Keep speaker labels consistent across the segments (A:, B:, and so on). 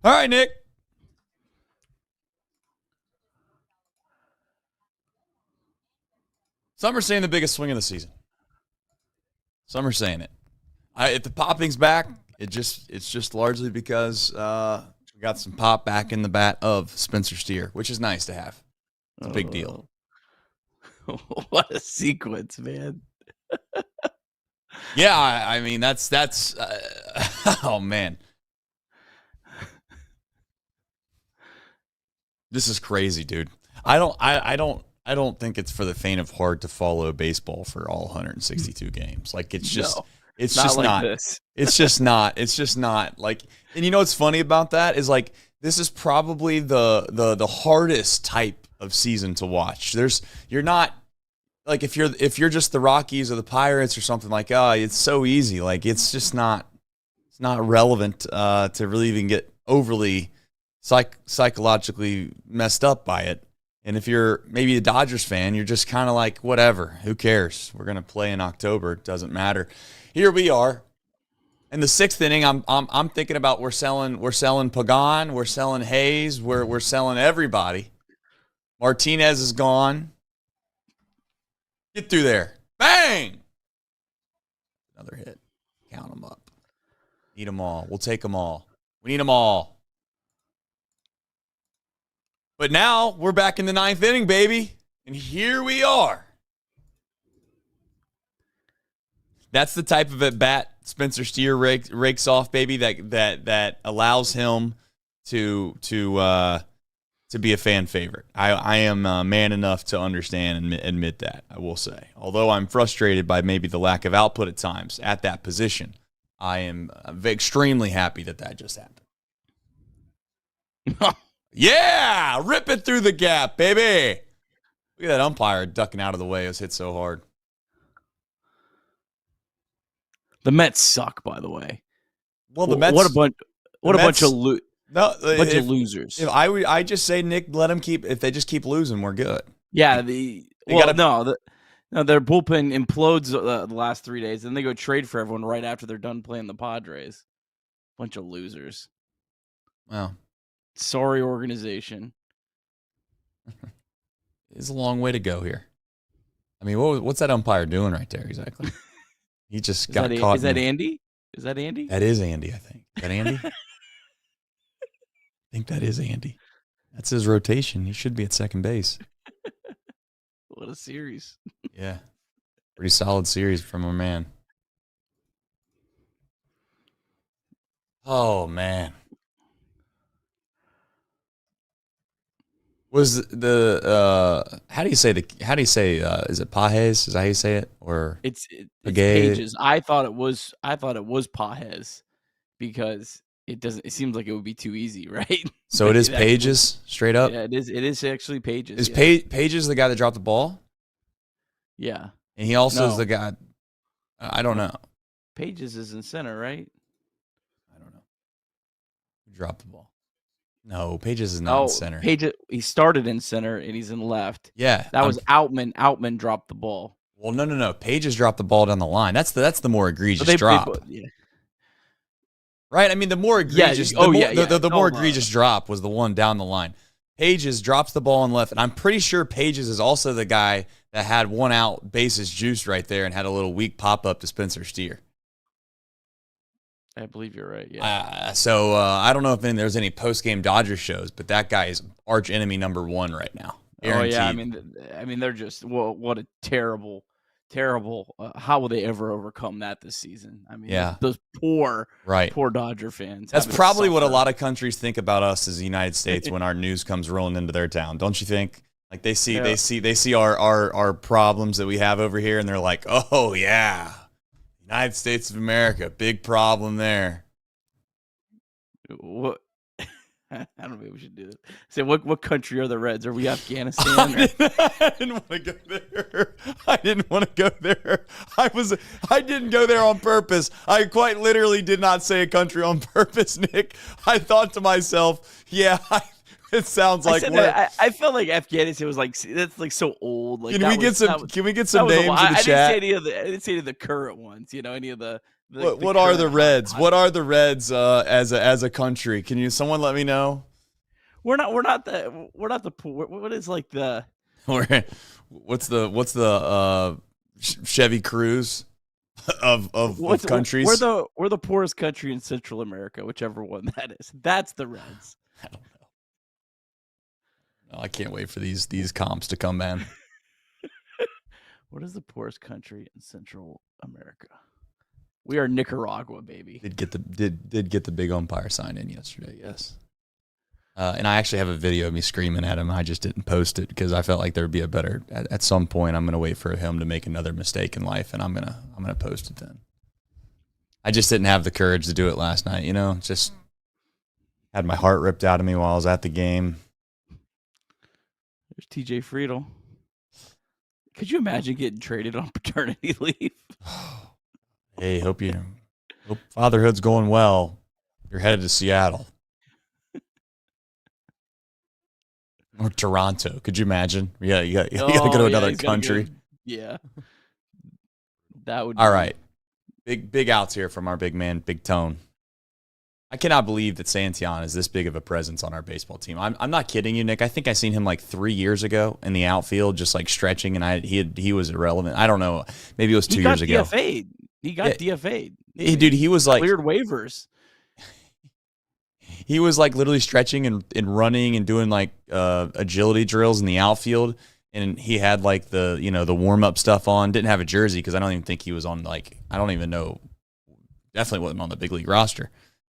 A: All right, Nick. Some are saying the biggest swing of the season. Some are saying it. If the popping's back, it's just largely because we got some pop back in the bat of Spencer Steer, which is nice to have. It's a big deal.
B: What a sequence, man.
A: Yeah, I mean that's oh man. This is crazy, dude. I don't think it's for the faint of heart to follow baseball for all 162 games. Like it's just it's just not. It's just not. It's just not. Like, and you know what's funny about that is like this is probably the hardest type of season to watch. You're not like if you're just the Rockies or the Pirates or something like, oh, it's so easy. Like it's just not relevant to really even get overly psychologically messed up by it. And if you're maybe a Dodgers fan, you're just kind of like, whatever, who cares? We're gonna play in October. It doesn't matter. Here we are. In the sixth inning, I'm thinking about we're selling Pagan, we're selling Hayes, we're selling everybody. Martinez is gone. Get through there. Bang! Another hit. Count them up. Need them all. We'll take them all. We need them all. But now we're back in the ninth inning, baby. And here we are. That's the type of at bat Spencer Steer rakes off, baby, that allows him to be a fan favorite. I am man enough to understand and admit that, I will say. Although I'm frustrated by maybe the lack of output at times at that position, I am extremely happy that just happened. Yeah! Rip it through the gap, baby! Look at that umpire ducking out of the way. It was hit so hard.
B: The Mets suck, by the way.
A: Well, the Mets.
B: What a bunch of losers.
A: If I just say, Nick, let them keep. If they just keep losing, we're good.
B: Yeah, their bullpen implodes the last 3 days, then they go trade for everyone right after they're done playing the Padres. Bunch of losers.
A: Wow.
B: Sorry, organization.
A: It's a long way to go here. I mean, what's that umpire doing right there exactly? He just got caught.
B: Is that Andy? Is that Andy?
A: That is Andy, I think. Is that Andy? I think that is Andy. That's his rotation. He should be at second base.
B: What a series.
A: Yeah. Pretty solid series from our man. Oh, man. Was how do you say is it Pages? Is that how you say it? Or
B: it's Pages. I thought it was Pages because it seems like it would be too easy, right?
A: So it is Pages, straight up?
B: Yeah, it is actually Pages.
A: Is Pages the guy that dropped the ball?
B: Yeah.
A: And he also is the guy, I don't know.
B: Pages is in center, right?
A: I don't know. Who dropped the ball? No, Pages is not in center.
B: Pages, he started in center and he's in left.
A: Yeah.
B: That was Outman. Outman dropped the ball.
A: Well, no. Pages dropped the ball down the line. That's the more egregious drop.
B: Yeah.
A: Right? I mean, the more egregious the more egregious drop was the one down the line. Pages drops the ball in left, and I'm pretty sure Pages is also the guy that had one out, bases juiced right there and had a little weak pop-up to Spencer Steer.
B: I believe you're right, yeah.
A: So I don't know if there's any post-game Dodgers shows, but that guy is arch enemy number one right now. Guaranteed.
B: Oh, yeah, I mean, they're just, what a terrible, how will they ever overcome that this season? I mean, those poor Dodger fans.
A: That's probably what a lot of countries think about us as the United States when our news comes rolling into their town. Don't you think? Like they see our problems that we have over here, and they're like, oh yeah, United States of America, big problem there.
B: What? I don't know if we should do this. Say, what country are the Reds? Are we Afghanistan?
A: I didn't want to go there. I didn't go there on purpose. I quite literally did not say a country on purpose, Nick. I thought to myself, It sounds like
B: I felt like Afghanistan was like that's like so old. Like,
A: can we get some names in the chat?
B: I didn't say any of the current ones. Any of the
A: what are the Reds? What are the Reds as a country? Can someone let me know?
B: We're not the poor. What is like the
A: what's the Chevy Cruise of countries?
B: We're the poorest country in Central America, whichever one that is. That's the Reds.
A: I don't know. No, I can't wait for these comps to come, man.
B: What is the poorest country in Central America? We are Nicaragua, baby.
A: Did get the big umpire sign in yesterday? Yes. And I actually have a video of me screaming at him. I just didn't post it because I felt like there'd be a better. At some point, I'm going to wait for him to make another mistake in life, and I'm gonna post it then. I just didn't have the courage to do it last night. Just had my heart ripped out of me while I was at the game.
B: There's TJ Friedel. Could you imagine getting traded on paternity leave?
A: Hey, hope fatherhood's going well. You're headed to Seattle or Toronto. Could you imagine? Yeah, you got to go to another country.
B: Yeah, that would.
A: All right, big outs here from our big man, Big Tone. I cannot believe that Santillan is this big of a presence on our baseball team. I'm not kidding you, Nick. I think I seen him like 3 years ago in the outfield, just like stretching, and he was irrelevant. I don't know. Maybe it was 2 years ago.
B: He got DFA'd.
A: Dude, he was like
B: cleared waivers.
A: He was like literally stretching and running and doing like agility drills in the outfield, and he had like the the warm up stuff on. Didn't have a jersey because I don't even think he was on I don't even know. Definitely wasn't on the big league roster.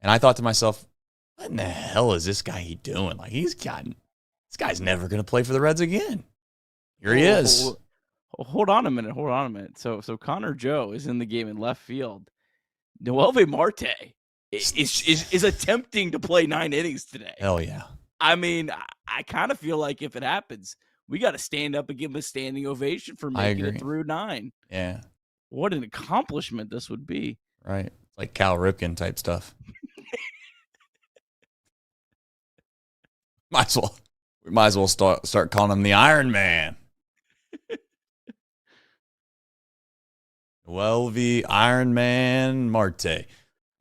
A: And I thought to myself, what in the hell is this guy doing? Like, this guy's never going to play for the Reds again. Here he is.
B: Hold on a minute. So Connor Joe is in the game in left field. MiLB Marte is attempting to play 9 innings today.
A: Hell yeah.
B: I mean, I kind of feel like if it happens, we got to stand up and give him a standing ovation for making it through 9.
A: Yeah.
B: What an accomplishment this would be.
A: Right. It's like Cal Ripken type stuff. We might as well start calling him the Iron Man. MiLB Iron Man Marte.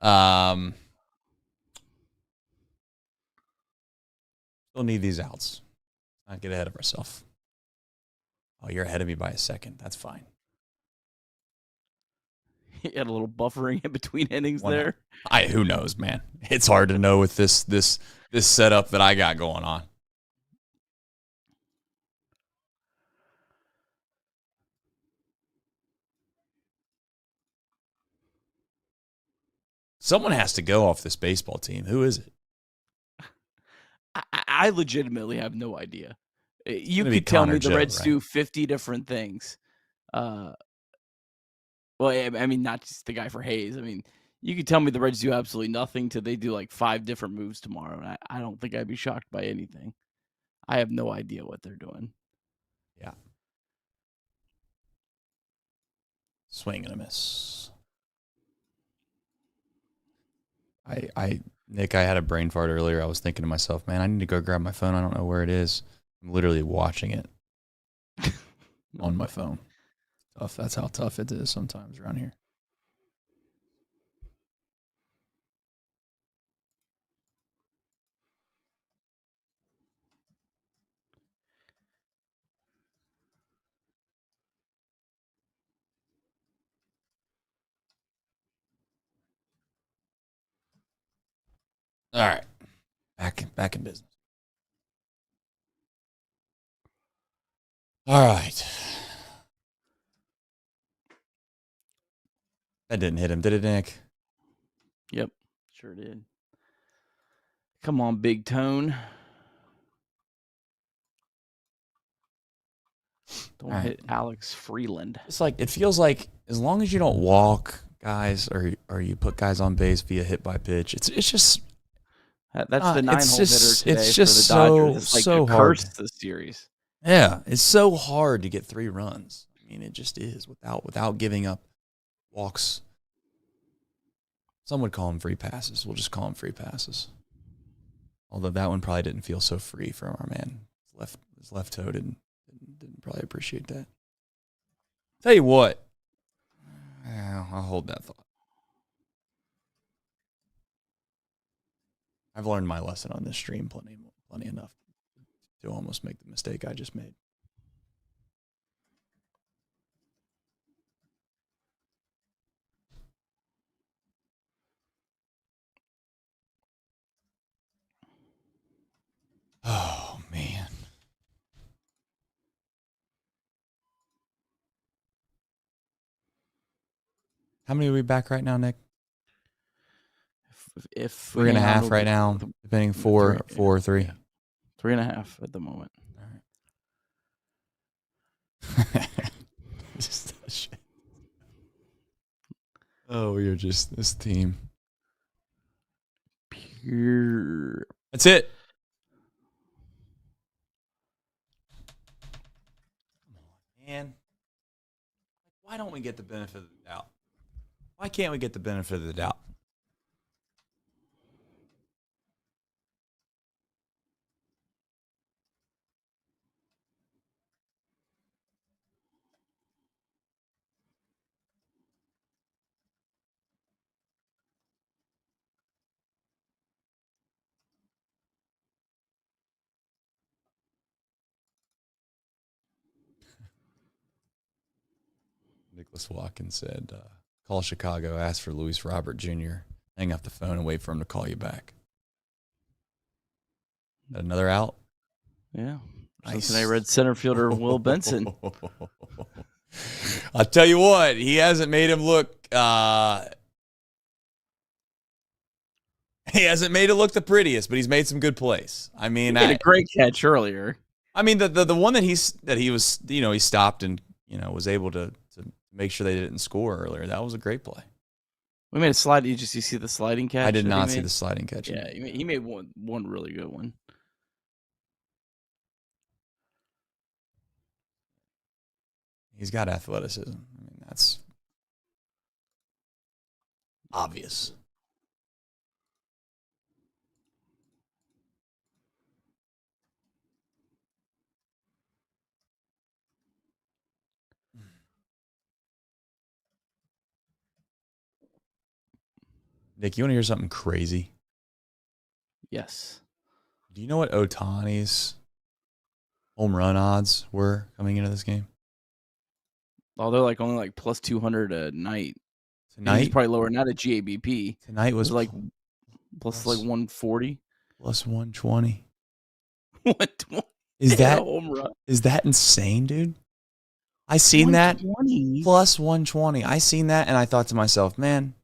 A: Still need these outs. Not get ahead of ourselves. Oh, you're ahead of me by a second. That's fine.
B: He had a little buffering in between innings there.
A: Who knows, man? It's hard to know with this setup that I got going on. Someone has to go off this baseball team. Who is it?
B: I legitimately have no idea. You could tell me the Reds do 50 different things. Well, I mean, not just the guy for Hayes. I mean, you could tell me the Reds do absolutely nothing till they do like 5 different moves tomorrow. And I don't think I'd be shocked by anything. I have no idea what they're doing.
A: Yeah. Swing and a miss. Nick, I had a brain fart earlier. I was thinking to myself, man, I need to go grab my phone. I don't know where it is. I'm literally watching it on my phone. Tough. That's how tough it is sometimes around here. All right. Back in business. All right. That didn't hit him, did it, Nick?
B: Yep, sure did. Come on, Big Tone. Don't hit Alex Freeland.
A: It's like it feels like as long as you don't walk guys or you put guys on base via hit by pitch, it's just
B: that's the 9-hole hitter today
A: it's just
B: for the Dodgers. It's like
A: so
B: a curse this series.
A: Yeah, it's so hard to get 3 runs. I mean, it just is without giving up walks. Some would call them free passes. We'll just call them free passes. Although that one probably didn't feel so free from our man. His left toe didn't probably appreciate that. Tell you what. I'll hold that thought. I've learned my lesson on this stream plenty enough to almost make the mistake I just made. Oh, man. How many are we back right now, Nick?
B: If
A: 3.5 right now, depending 4, 3.
B: Yeah. 3.5 at the moment.
A: All right. Oh, you're just this team.
B: Pure.
A: That's it. Come on, man. Why don't we get the benefit of the doubt? Why can't we get the benefit of the doubt? Nicholas Watkins said, call Chicago, ask for Luis Robert Jr., hang up the phone and wait for him to call you back. Another out?
B: Yeah. Nice. Cincinnati Reds center fielder Will Benson.
A: I'll tell you what, he hasn't made him look he hasn't made it look the prettiest, but he's made some good plays. I mean,
B: he made a great catch earlier.
A: I mean, the one that he was, he stopped and, was able to make sure they didn't score earlier. That was a great play.
B: We made a slide. You see the sliding catch?
A: I did not see the sliding catch.
B: Yeah, he made one really good one.
A: He's got athleticism. I mean, that's obvious. Nick, you want to hear something crazy?
B: Yes.
A: Do you know what Ohtani's home run odds were coming into this game?
B: Oh, they're only plus 200 a night.
A: Tonight?
B: He's probably lower, not at GABP.
A: Tonight was
B: plus 140.
A: Plus 120.
B: 120.
A: Is that insane, dude? I seen that. Plus 120. I seen that and I thought to myself, man,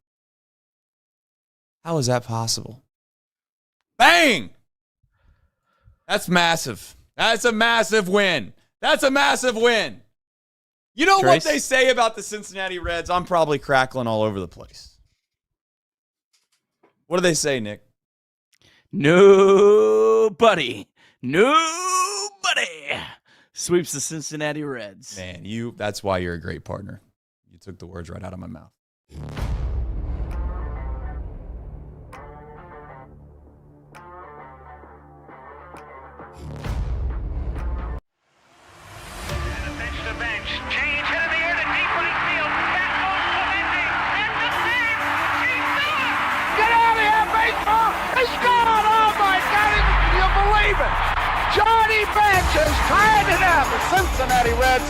A: how is that possible? Bang! That's massive. That's a massive win. That's a massive win. You know what they say about the Cincinnati Reds? I'm probably crackling all over the place. What do they say, Nick?
B: Nobody sweeps the Cincinnati Reds.
A: Man, that's why you're a great partner. You took the words right out of my mouth.
C: Has tied it up. The Cincinnati Reds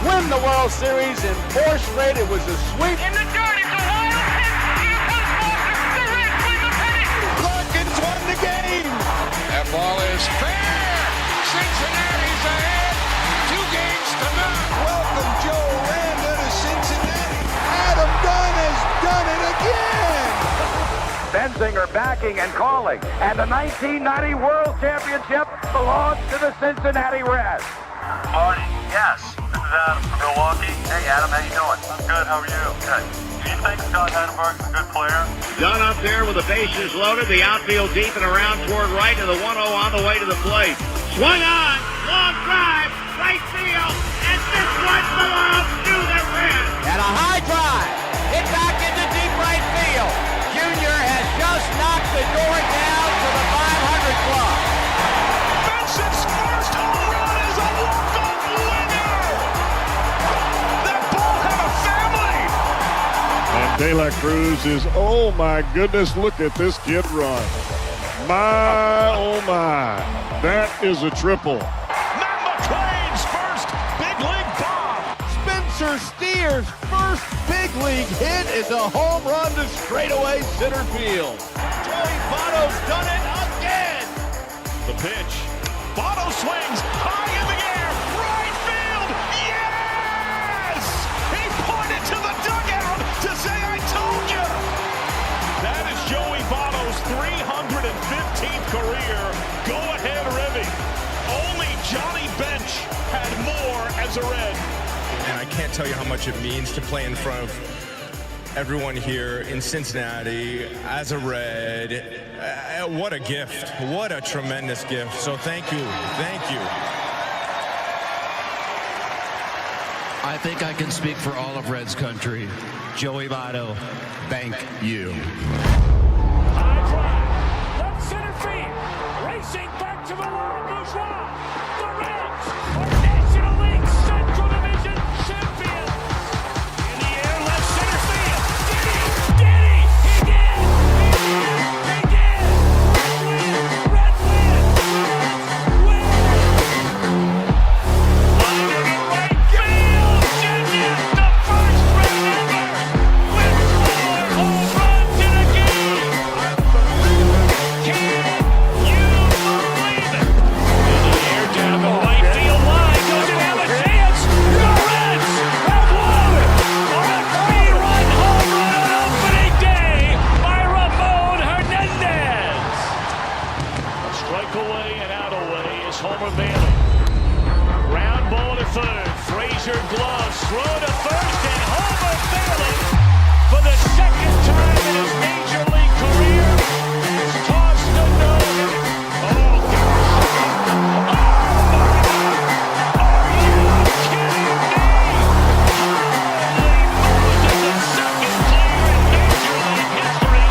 C: win the World Series in 4 straight. It was a sweep.
D: In the dirt, it's a wild pitch. Here comes Boston. The Reds win the pennant.
C: Larkins won the game.
E: That ball is fair. Cincinnati's ahead. 2 games to none.
C: Welcome Joe Randa to Cincinnati. Adam Dunn has done it again.
F: Benzinger backing and calling. And the 1990 World Championship belongs to the Cincinnati Reds.
G: Marty, yes. This is Adam from Milwaukee. Hey, Adam, how you doing? I'm good. How are you? Good. Do you think Scott Chatterbox is a good player?
H: Dunn up there with the bases loaded, the outfield deep and around toward right, and the 1-0 on the way to the plate. Swung on, long drive, right field, and this one belongs to the Reds.
I: And a high drive, hit back into deep right field. Junior has just knocked the door down to the 500 club.
J: De La Cruz is, oh my goodness, look at this kid run. My, oh my, that is a triple.
E: Matt McClain's first big league bomb.
I: Spencer Steer's first big league hit is a home run to straightaway center field. Joey Votto's done it again.
E: The pitch. Votto swings high in the air. Right field. Yes! He pointed to the dugout to say, I told you. That is Joey Votto's 315th career go-ahead ribby. Only Johnny Bench had more as a Red.
K: And I can't tell you how much it means to play in front of everyone here in Cincinnati as a Red. What a gift. What a tremendous gift. So thank you. Thank you.
L: I think I can speak for all of Reds country. Joey Votto, thank you.
D: High drive, left center field, racing back to the line, Bourgeois. The Reds are National League Central Division champions. In the air, left center field. Did he? He did! He did! Reds win! Win! Line to the right field. Genius, the first Red ever with 4 home runs in a game. Can you believe it? In the air, down the right field line. Does it have a chance? The Reds have won on a 3-run home run on opening day by Ramon Hernandez. A strike away and out away is Homer Bailey. Ground ball to third. Frazier gloves. Throw to first, and Homer Bailey, for the second time in his major league career, has tossed a no-hitter. Oh, gosh. Oh, my God. Are you kidding me? Holy Moses, the second player in major league history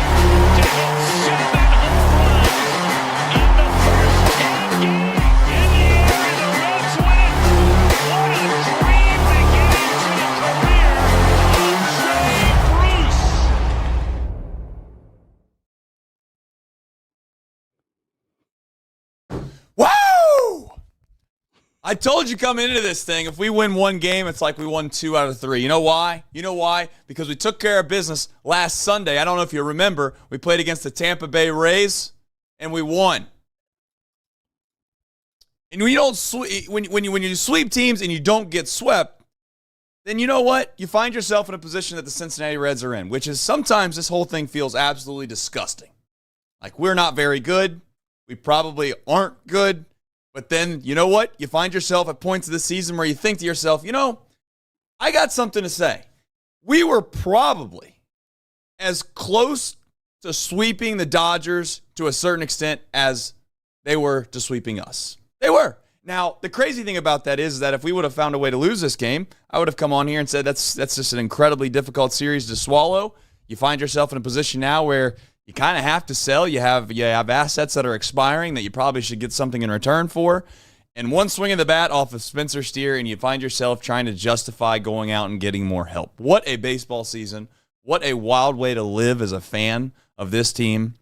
D: to hit 7 home runs in the first 10 games. In the air, and the Reds win. What a dream begins for the career of Jay Bruce.
A: Woo! I told you coming into this thing, if we win one game, it's like we won 2 out of 3. You know why? You know why? Because we took care of business last Sunday. I don't know if you remember. We played against the Tampa Bay Rays, and we won. And we don't when you sweep teams and you don't get swept, then you know what? You find yourself in a position that the Cincinnati Reds are in, which is sometimes this whole thing feels absolutely disgusting. Like, we're not very good. We probably aren't good. But then, you know what? You find yourself at points of the season where you think to yourself, you know, I got something to say. We were probably as close to sweeping the Dodgers to a certain extent as they were to sweeping us. They were. Now, the crazy thing about that is that if we would have found a way to lose this game, I would have come on here and said that's just an incredibly difficult series to swallow. You find yourself in a position now where you kind of have to sell. You have assets that are expiring that you probably should get something in return for. And one swing of the bat off of Spencer Steer, and you find yourself trying to justify going out and getting more help. What a baseball season. What a wild way to live as a fan of this team.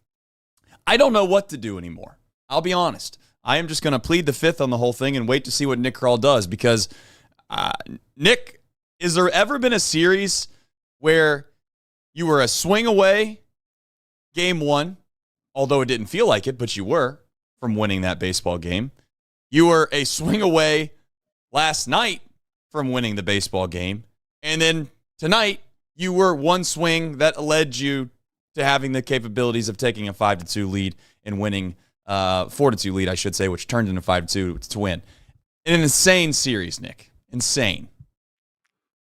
A: I don't know what to do anymore. I'll be honest. I am just going to plead the fifth on the whole thing and wait to see what Nick Krall does, because Nick, is there ever been a series where you were a swing away game one, although it didn't feel like it, but you were, from winning that baseball game? You were a swing away last night from winning the baseball game, and then tonight you were one swing that led you to having the capabilities of taking a 5-2 lead and winning 4-2 lead, I should say, which turned into 5-2 to win. An insane series, Nick. Insane.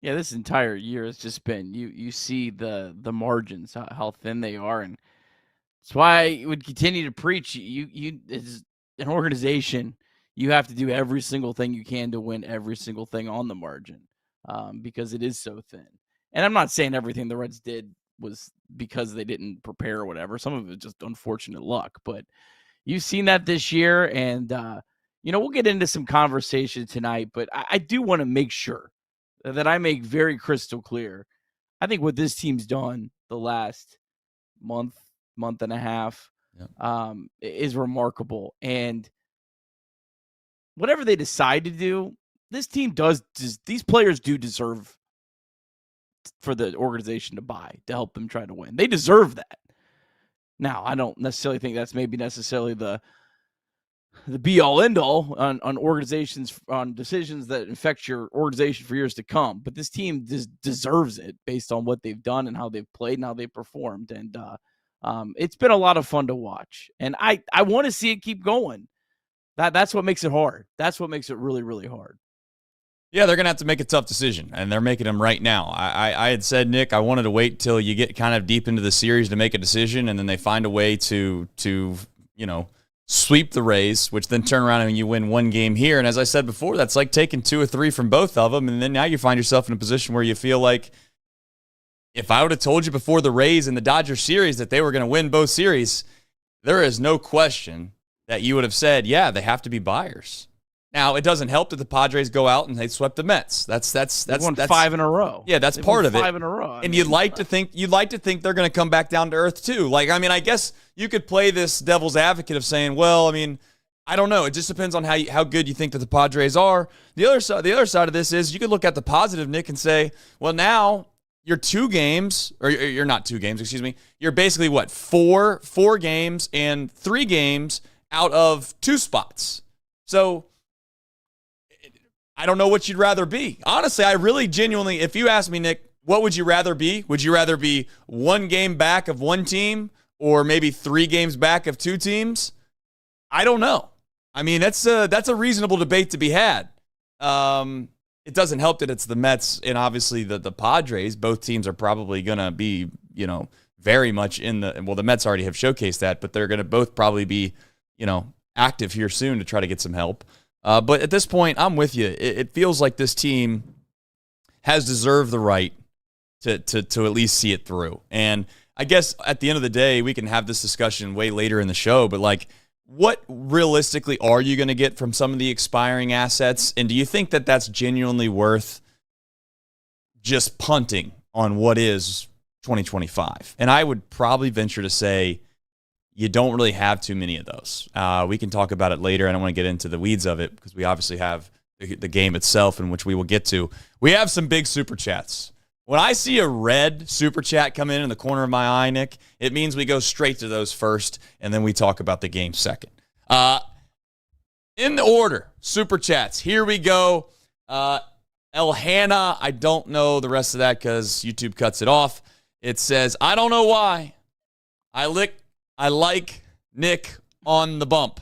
B: Yeah, this entire year has just been, you see the margins, how thin they are, and that's why I would continue to preach. You as an organization, you have to do every single thing you can to win every single thing on the margin, because it is so thin. And I'm not saying everything the Reds did was because they didn't prepare or whatever. Some of it was just unfortunate luck, but you've seen that this year, and we'll get into some conversation tonight, but I do want to make sure that I make very crystal clear. I think what this team's done the last month and a half is remarkable. And whatever they decide to do, this team these players do deserve for the organization to buy to help them try to win. They deserve that. Now, I don't necessarily think that's maybe necessarily the be-all, end-all on organizations, on decisions that affect your organization for years to come. But this team deserves it based on what they've done and how they've played and how they've performed. And it's been a lot of fun to watch. And I want to see it keep going. That's what makes it hard. That's what makes it really, really hard.
A: Yeah, they're going to have to make a tough decision, and they're making them right now. I had said, Nick, I wanted to wait till you get kind of deep into the series to make a decision, and then they find a way to sweep the Rays, which then turn around and you win one game here. And as I said before, that's like taking 2 or 3 from both of them, and then now you find yourself in a position where you feel like, if I would have told you before the Rays and the Dodgers series that they were going to win both series, there is no question that you would have said, yeah, they have to be buyers. Now, it doesn't help that the Padres go out and they swept the Mets. That's
B: won 5 in a row.
A: Yeah, that's part of it.
B: 5 in a row.
A: And you'd like to think they're going to come back down to earth too. Like, I mean, I guess you could play this devil's advocate of saying, well, I mean, I don't know. It just depends on how good you think that the Padres are. The other side of this is you could look at the positive, Nick, and say, well, now you're 2 games, or you're not 2 games, excuse me. You're basically what, 4 games and 3 games out of 2 spots. So I don't know what you'd rather be. Honestly, I really genuinely, if you ask me, Nick, what would you rather be? Would you rather be 1 game back of 1 team or maybe 3 games back of 2 teams? I don't know. I mean, that's a reasonable debate to be had. It doesn't help that it's the Mets and obviously the Padres. Both teams are probably going to be, very much in the Mets already have showcased that, but they're going to both probably be, active here soon to try to get some help. But at this point, I'm with you. It feels like this team has deserved the right to at least see it through. And I guess at the end of the day, we can have this discussion way later in the show, but like, what realistically are you going to get from some of the expiring assets? And do you think that that's genuinely worth just punting on what is 2025? And I would probably venture to say you don't really have too many of those. We can talk about it later. I don't want to get into the weeds of it because we obviously have the game itself, in which we will get to. We have some big super chats. When I see a red super chat come in the corner of my eye, Nick, it means we go straight to those first, and then we talk about the game second. In the order, super chats. Here we go. Elhana, I don't know the rest of that because YouTube cuts it off. It says, I don't know why. I like Nick on the bump.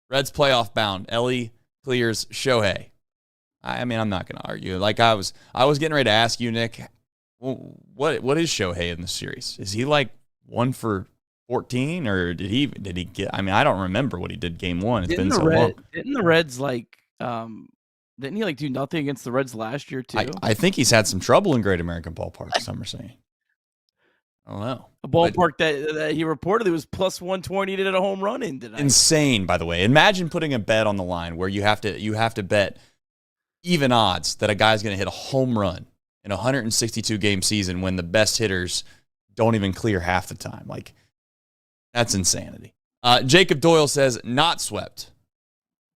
A: Reds playoff bound. Ellie clears Shohei. I mean, I'm not going to argue. Like I was getting ready to ask you, Nick, what is Shohei in this series? Is he like 1 for 14, or did he get? I mean, I don't remember what he did game 1. It's been so long.
B: Didn't the Reds didn't he like do nothing against the Reds last year too?
A: I think he's had some trouble in Great American Ballpark. Some are saying. I don't know.
B: A ballpark that he reportedly was plus 120 did a home run in tonight.
A: Insane, by the way. Imagine putting a bet on the line where you have to bet even odds that a guy's going to hit a home run in a 162 game season when the best hitters don't even clear half the time. Like, that's insanity. Jacob Doyle says, not swept.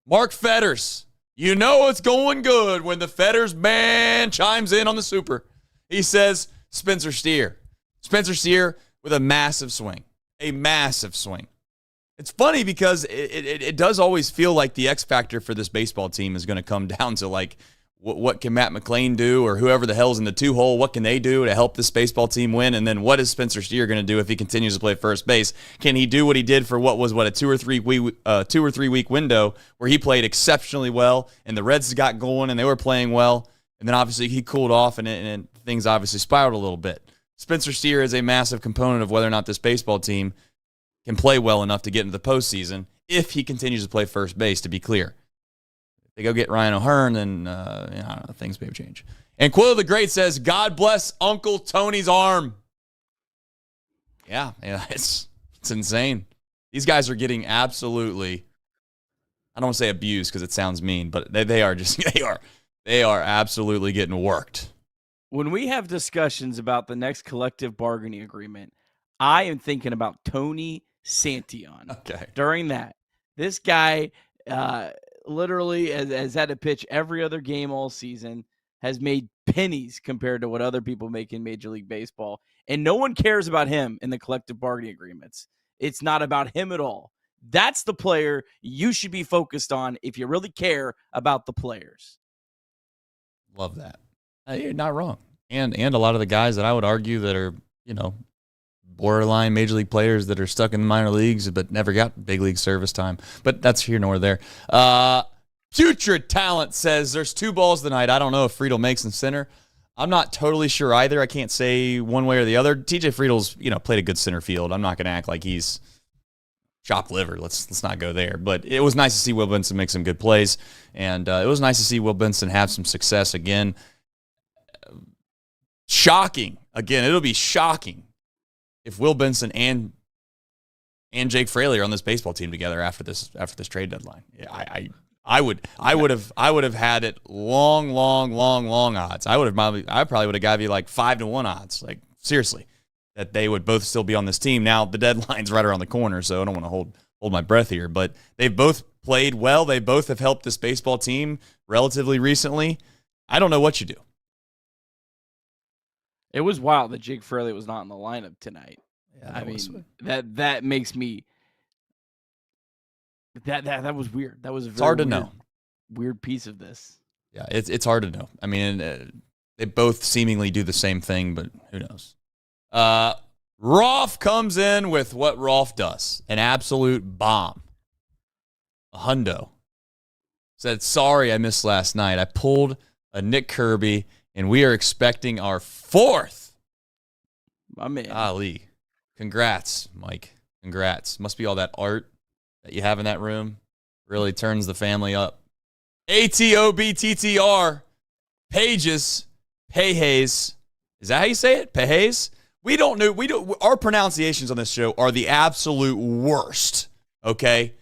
A: Mark Fetters, you know it's going good when the Fetters band chimes in on the super. He says, Spencer Steer with a massive swing. A massive swing. It's funny because it does always feel like the X factor for this baseball team is going to come down to like, what can Matt McLean do, or whoever the hell's in the 2-hole? What can they do to help this baseball team win? And then what is Spencer Steer going to do if he continues to play first base? Can he do what he did for a 2 or 3 week window where he played exceptionally well and the Reds got going and they were playing well, and then obviously he cooled off and things obviously spiraled a little bit. Spencer Steer is a massive component of whether or not this baseball team can play well enough to get into the postseason if he continues to play first base, to be clear. They go get Ryan O'Hearn, then I don't know, things may change. And Quill the Great says, God bless Uncle Tony's arm. Yeah, it's insane. These guys are getting absolutely, I don't want to say abused because it sounds mean, but they are absolutely getting worked.
B: When we have discussions about the next collective bargaining agreement, I am thinking about Tony Santion.
A: Okay.
B: During that, this guy literally has had to pitch every other game all season, has made pennies compared to what other people make in Major League Baseball, and no one cares about him in the collective bargaining agreements. It's not about him at all. That's the player you should be focused on if you really care about the players.
A: Love that. You're not wrong. And a lot of the guys that I would argue that are, borderline major league players that are stuck in the minor leagues but never got big league service time. But that's here nor there. Putrid Talent says there's 2 balls tonight. I don't know if Friedel makes in center. I'm not totally sure either. I can't say one way or the other. TJ Friedel's, played a good center field. I'm not going to act like he's chopped liver. Let's not go there. But it was nice to see Will Benson make some good plays. And it was nice to see Will Benson have some success again. Shocking. Again, it'll be shocking if Will Benson and Jake Fraley are on this baseball team together after this trade deadline. Yeah, I would have had it long odds. I probably would have got you like 5-1 odds. Like seriously, that they would both still be on this team. Now the deadline's right around the corner, so I don't want to hold my breath here. But they've both played well. They both have helped this baseball team relatively recently. I don't know what you do.
B: It was wild that Jake Fraley was not in the lineup tonight.
A: Yeah,
B: I mean, that makes me that was weird. That was a very
A: hard to know.
B: Weird piece of this.
A: Yeah, it's hard to know. I mean, they both seemingly do the same thing, but who knows? Rolf comes in with what Rolf does, an absolute bomb. A hundo. Said, sorry I missed last night. I pulled a Nick Kirby, and we are expecting our 4th.
B: My man.
A: Ali. Congrats, Mike. Congrats. Must be all that art that you have in that room. Really turns the family up. ATOBTTR. Pages. Pejes. Is that how you say it? Pejes? We don't know. Our pronunciations on this show are the absolute worst. Okay?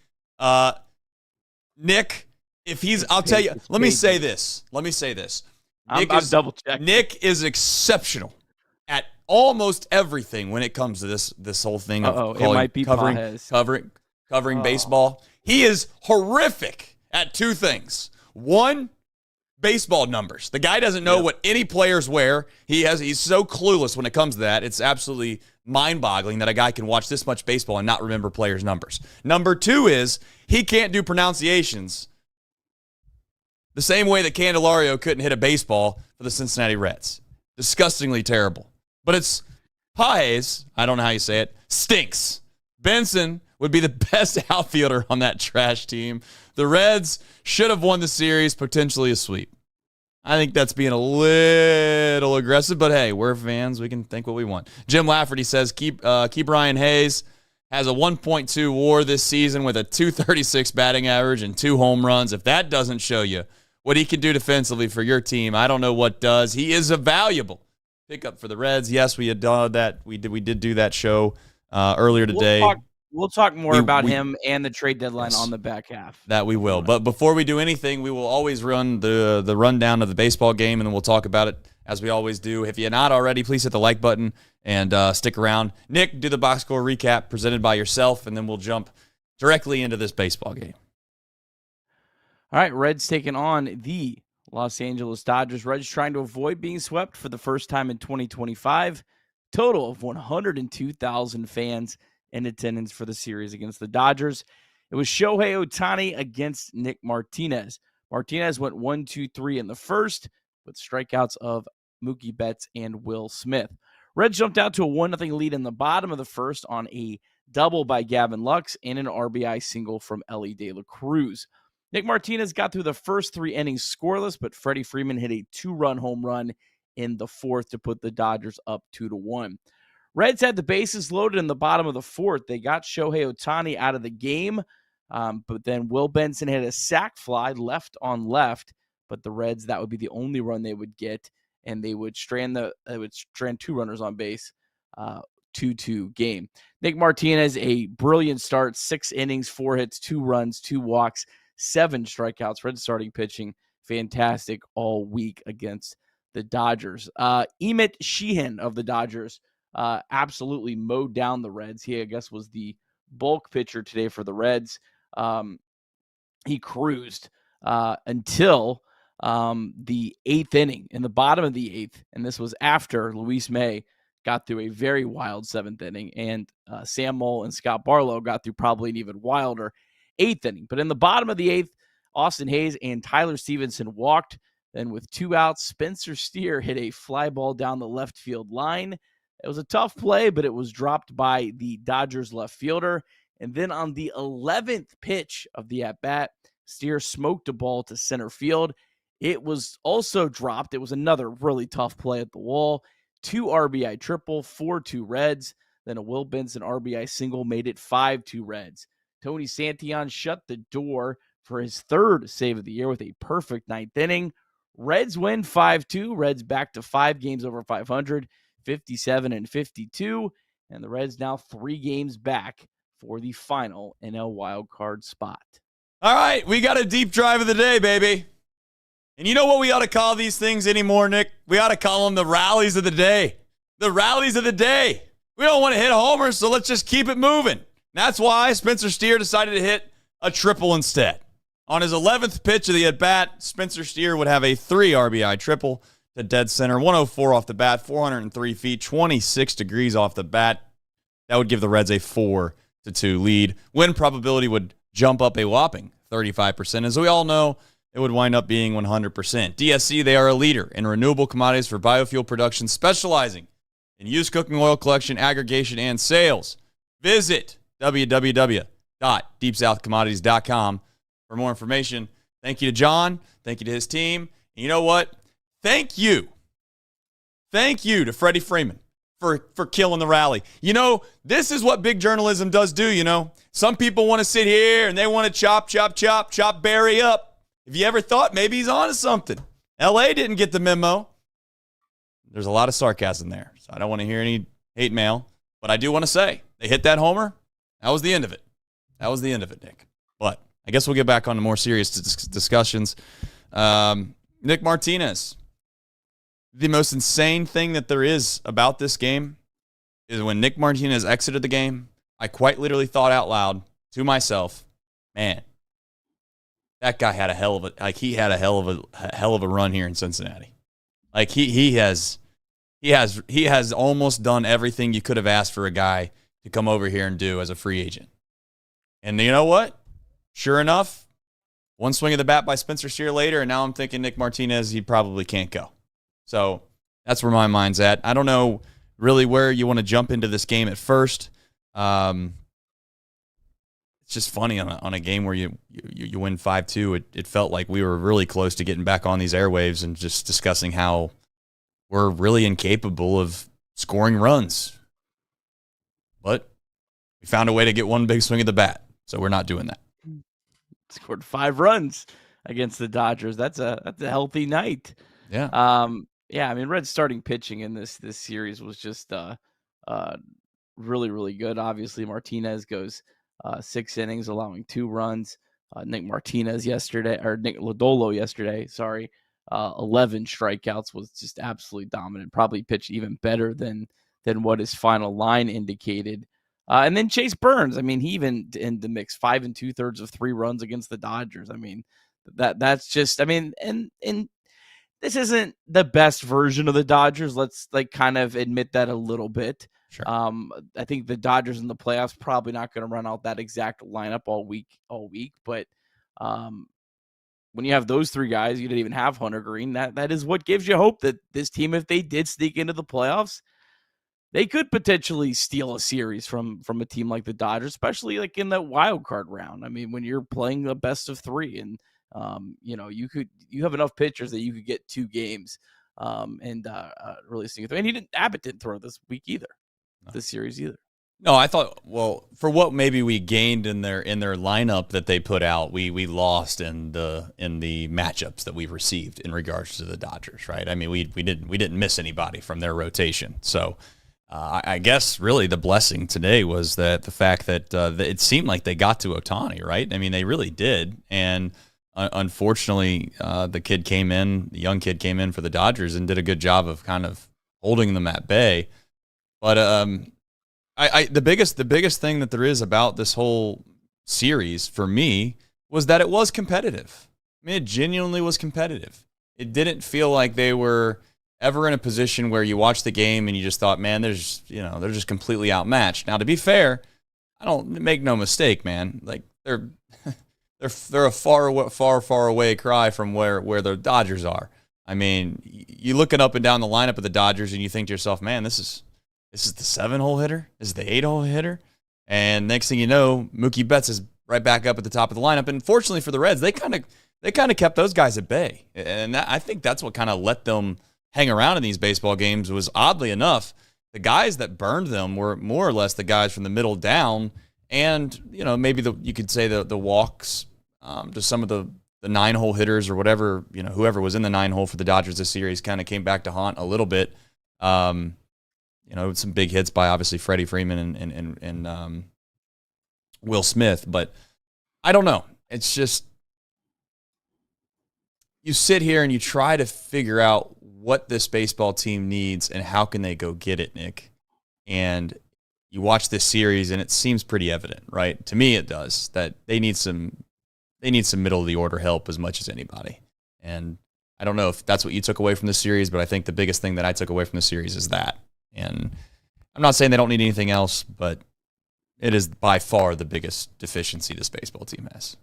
A: Nick, if he's, I'll tell you, let me say this.
B: I'm double checking.
A: Nick is exceptional at almost everything when it comes to this whole thing of covering baseball. He is horrific at 2 things. 1, baseball numbers. The guy doesn't know what any players wear. He's so clueless when it comes to that. It's absolutely mind-boggling that a guy can watch this much baseball and not remember players' numbers. Number 2 is he can't do pronunciations the same way that Candelario couldn't hit a baseball for the Cincinnati Reds. Disgustingly terrible. But it's Paez, I don't know how you say it, stinks. Benson would be the best outfielder on that trash team. The Reds should have won the series, potentially a sweep. I think that's being a little aggressive, but hey, we're fans. We can think what we want. Jim Lafferty says, keep Brian Hayes has a 1.2 WAR this season with a 236 batting average and 2 home runs. If that doesn't show you what he can do defensively for your team, I don't know what does. He is a valuable pickup for the Reds. Yes, we had done that. We did do that show earlier today.
B: We'll talk more about him and the trade deadline on the back half.
A: That we will. But before we do anything, we will always run the rundown of the baseball game, and then we'll talk about it as we always do. If you're not already, please hit the like button and stick around. Nick, do the box score recap presented by yourself, and then we'll jump directly into this baseball game.
B: All right, Reds taking on the Los Angeles Dodgers. Reds trying to avoid being swept for the first time in 2025. Total of 102,000 fans in attendance for the series against the Dodgers. It was Shohei Ohtani against Nick Martinez. Martinez went 1-2-3 in the first with strikeouts of Mookie Betts and Will Smith. Reds jumped out to a 1-0 lead in the bottom of the first on a double by Gavin Lux and an RBI single from Elly De La Cruz. Nick Martinez got through the first 3 innings scoreless, but Freddie Freeman hit a 2-run home run in the 4th to put the Dodgers up 2-1. Reds had the bases loaded in the bottom of the 4th. They got Shohei Ohtani out of the game, but then Will Benson hit a sac fly left on left, but the Reds, that would be the only run they would get, and they would strand 2 runners on base, 2-2 game. Nick Martinez, a brilliant start, 6 innings, 4 hits, 2 runs, 2 walks, 7 strikeouts. Reds starting pitching fantastic all week against the Dodgers. Emmett Sheehan of the Dodgers absolutely mowed down the Reds. He, I guess, was the bulk pitcher today for the Reds. He cruised until the 8th inning, in the bottom of the 8th, and this was after Luis May got through a very wild 7th inning, and Sam Moll and Scott Barlow got through probably an even wilder 8th inning. But in the bottom of the 8th, Austin Hayes and Tyler Stevenson walked. Then with 2 outs, Spencer Steer hit a fly ball down the left field line. It was a tough play, but it was dropped by the Dodgers left fielder. And then on the 11th pitch of the at-bat, Steer smoked a ball to center field. It was also dropped. It was another really tough play at the wall. 2 RBI triple, 4-2 Reds. Then a Will Benson RBI single made it 5-2 Reds. Tony Santillan shut the door for his 3rd save of the year with a perfect 9th inning. Reds win 5-2. Reds back to 5 games over 500, 57-52. And the Reds now 3 games back for the final NL wildcard spot.
A: All right, we got a deep drive of the day, baby. And you know what we ought to call these things anymore, Nick? We ought to call them the rallies of the day. The rallies of the day. We don't want to hit homers, so let's just keep it moving. That's why Spencer Steer decided to hit a triple instead. On his 11th pitch of the at-bat, Spencer Steer would have a 3 RBI triple to dead center, 104 off the bat, 403 feet, 26 degrees off the bat. That would give the Reds a 4-2 lead. Win probability would jump up a whopping 35%. As we all know, it would wind up being 100%. DSC, they are a leader in renewable commodities for biofuel production, specializing in used cooking oil collection, aggregation, and sales. Visit www.deepsouthcommodities.com for more information. Thank you to John. Thank you to his team. And you know what? Thank you. Thank you to Freddie Freeman for killing the rally. You know, this is what big journalism does do, you know. Some people want to sit here and they want to chop Barry up. If you ever thought maybe he's on to something. LA didn't get the memo. There's a lot of sarcasm there, so I don't want to hear any hate mail. But I do want to say, they hit that homer. That was the end of it. That was the end of it, Nick. But I guess we'll get back on to more serious discussions. Nick Martinez. The most insane thing that there is about this game is when Nick Martinez exited the game, I quite literally thought out loud to myself, man, that guy had a hell of a run here in Cincinnati. Like he has almost done everything you could have asked for a guy to come over here and do as a free agent. And you know what? Sure enough, one swing of the bat by Spencer Steer later, and now I'm thinking Nick Martinez, he probably can't go. So that's where my mind's at. I don't know really where you want to jump into this game at first. It's just funny on a game where you win 5-2. It felt like we were really close to getting back on these airwaves and just discussing how we're really incapable of scoring runs. But we found a way to get one big swing of the bat, so we're not doing that.
B: Scored 5 runs against the Dodgers. That's a healthy night.
A: Yeah.
B: Yeah, I mean, Reds starting pitching in this series was just really, really good. Obviously, Martinez goes 6 innings, allowing 2 runs. Nick Lodolo yesterday, 11 strikeouts, was just absolutely dominant. Probably pitched even better than what his final line indicated. And then Chase Burns, I mean, he even in the mix, 5 2/3 of 3 runs against the Dodgers. I mean, that's just, I mean, and this isn't the best version of the Dodgers. Let's kind of admit that a little bit.
A: Sure.
B: I think the Dodgers in the playoffs probably not going to run out that exact lineup all week. But when you have those 3 guys, you didn't even have Hunter Green. That is what gives you hope that this team, if they did sneak into the playoffs, they could potentially steal a series from a team like the Dodgers, especially like in that wild card round. I mean, when you're playing a best of 3 and you have enough pitchers that you could get 2 games and really sneak it through. And Abbott didn't throw this week either, this series either.
A: No, I thought, well, for what maybe we gained in their lineup that they put out, we lost in the matchups that we received in regards to the Dodgers, right? I mean, we didn't miss anybody from their rotation. So I guess really the blessing today was that the fact that it seemed like they got to Ohtani, right? I mean, they really did, and unfortunately, the young kid came in for the Dodgers and did a good job of kind of holding them at bay. But the biggest thing that there is about this whole series for me was that it was competitive. I mean, it genuinely was competitive. It didn't feel like they were ever in a position where you watch the game and you just thought, man, they're just completely outmatched. Now, to be fair, make no mistake, man. Like they're a far away cry from where the Dodgers are. I mean, you looking up and down the lineup of the Dodgers and you think to yourself, man, this is the 7-hole hitter, this is the 8-hole hitter, and next thing you know, Mookie Betts is right back up at the top of the lineup. And fortunately for the Reds, they kind of kept those guys at bay, and I think that's what kind of let them hang around in these baseball games. Was oddly enough, the guys that burned them were more or less the guys from the middle down, and maybe you could say the walks to some of the 9-hole hitters or whatever, whoever was in the 9-hole for the Dodgers this series kind of came back to haunt a little bit. Some big hits by obviously Freddie Freeman and Will Smith, but I don't know. It's just you sit here and you try to figure out what this baseball team needs and how can they go get it, Nick. And you watch this series and it seems pretty evident, right? To me, it does, that they need some middle of the order help as much as anybody. And I don't know if that's what you took away from this series, but I think the biggest thing that I took away from the series is that. And I'm not saying they don't need anything else, but it is by far the biggest deficiency this baseball team has.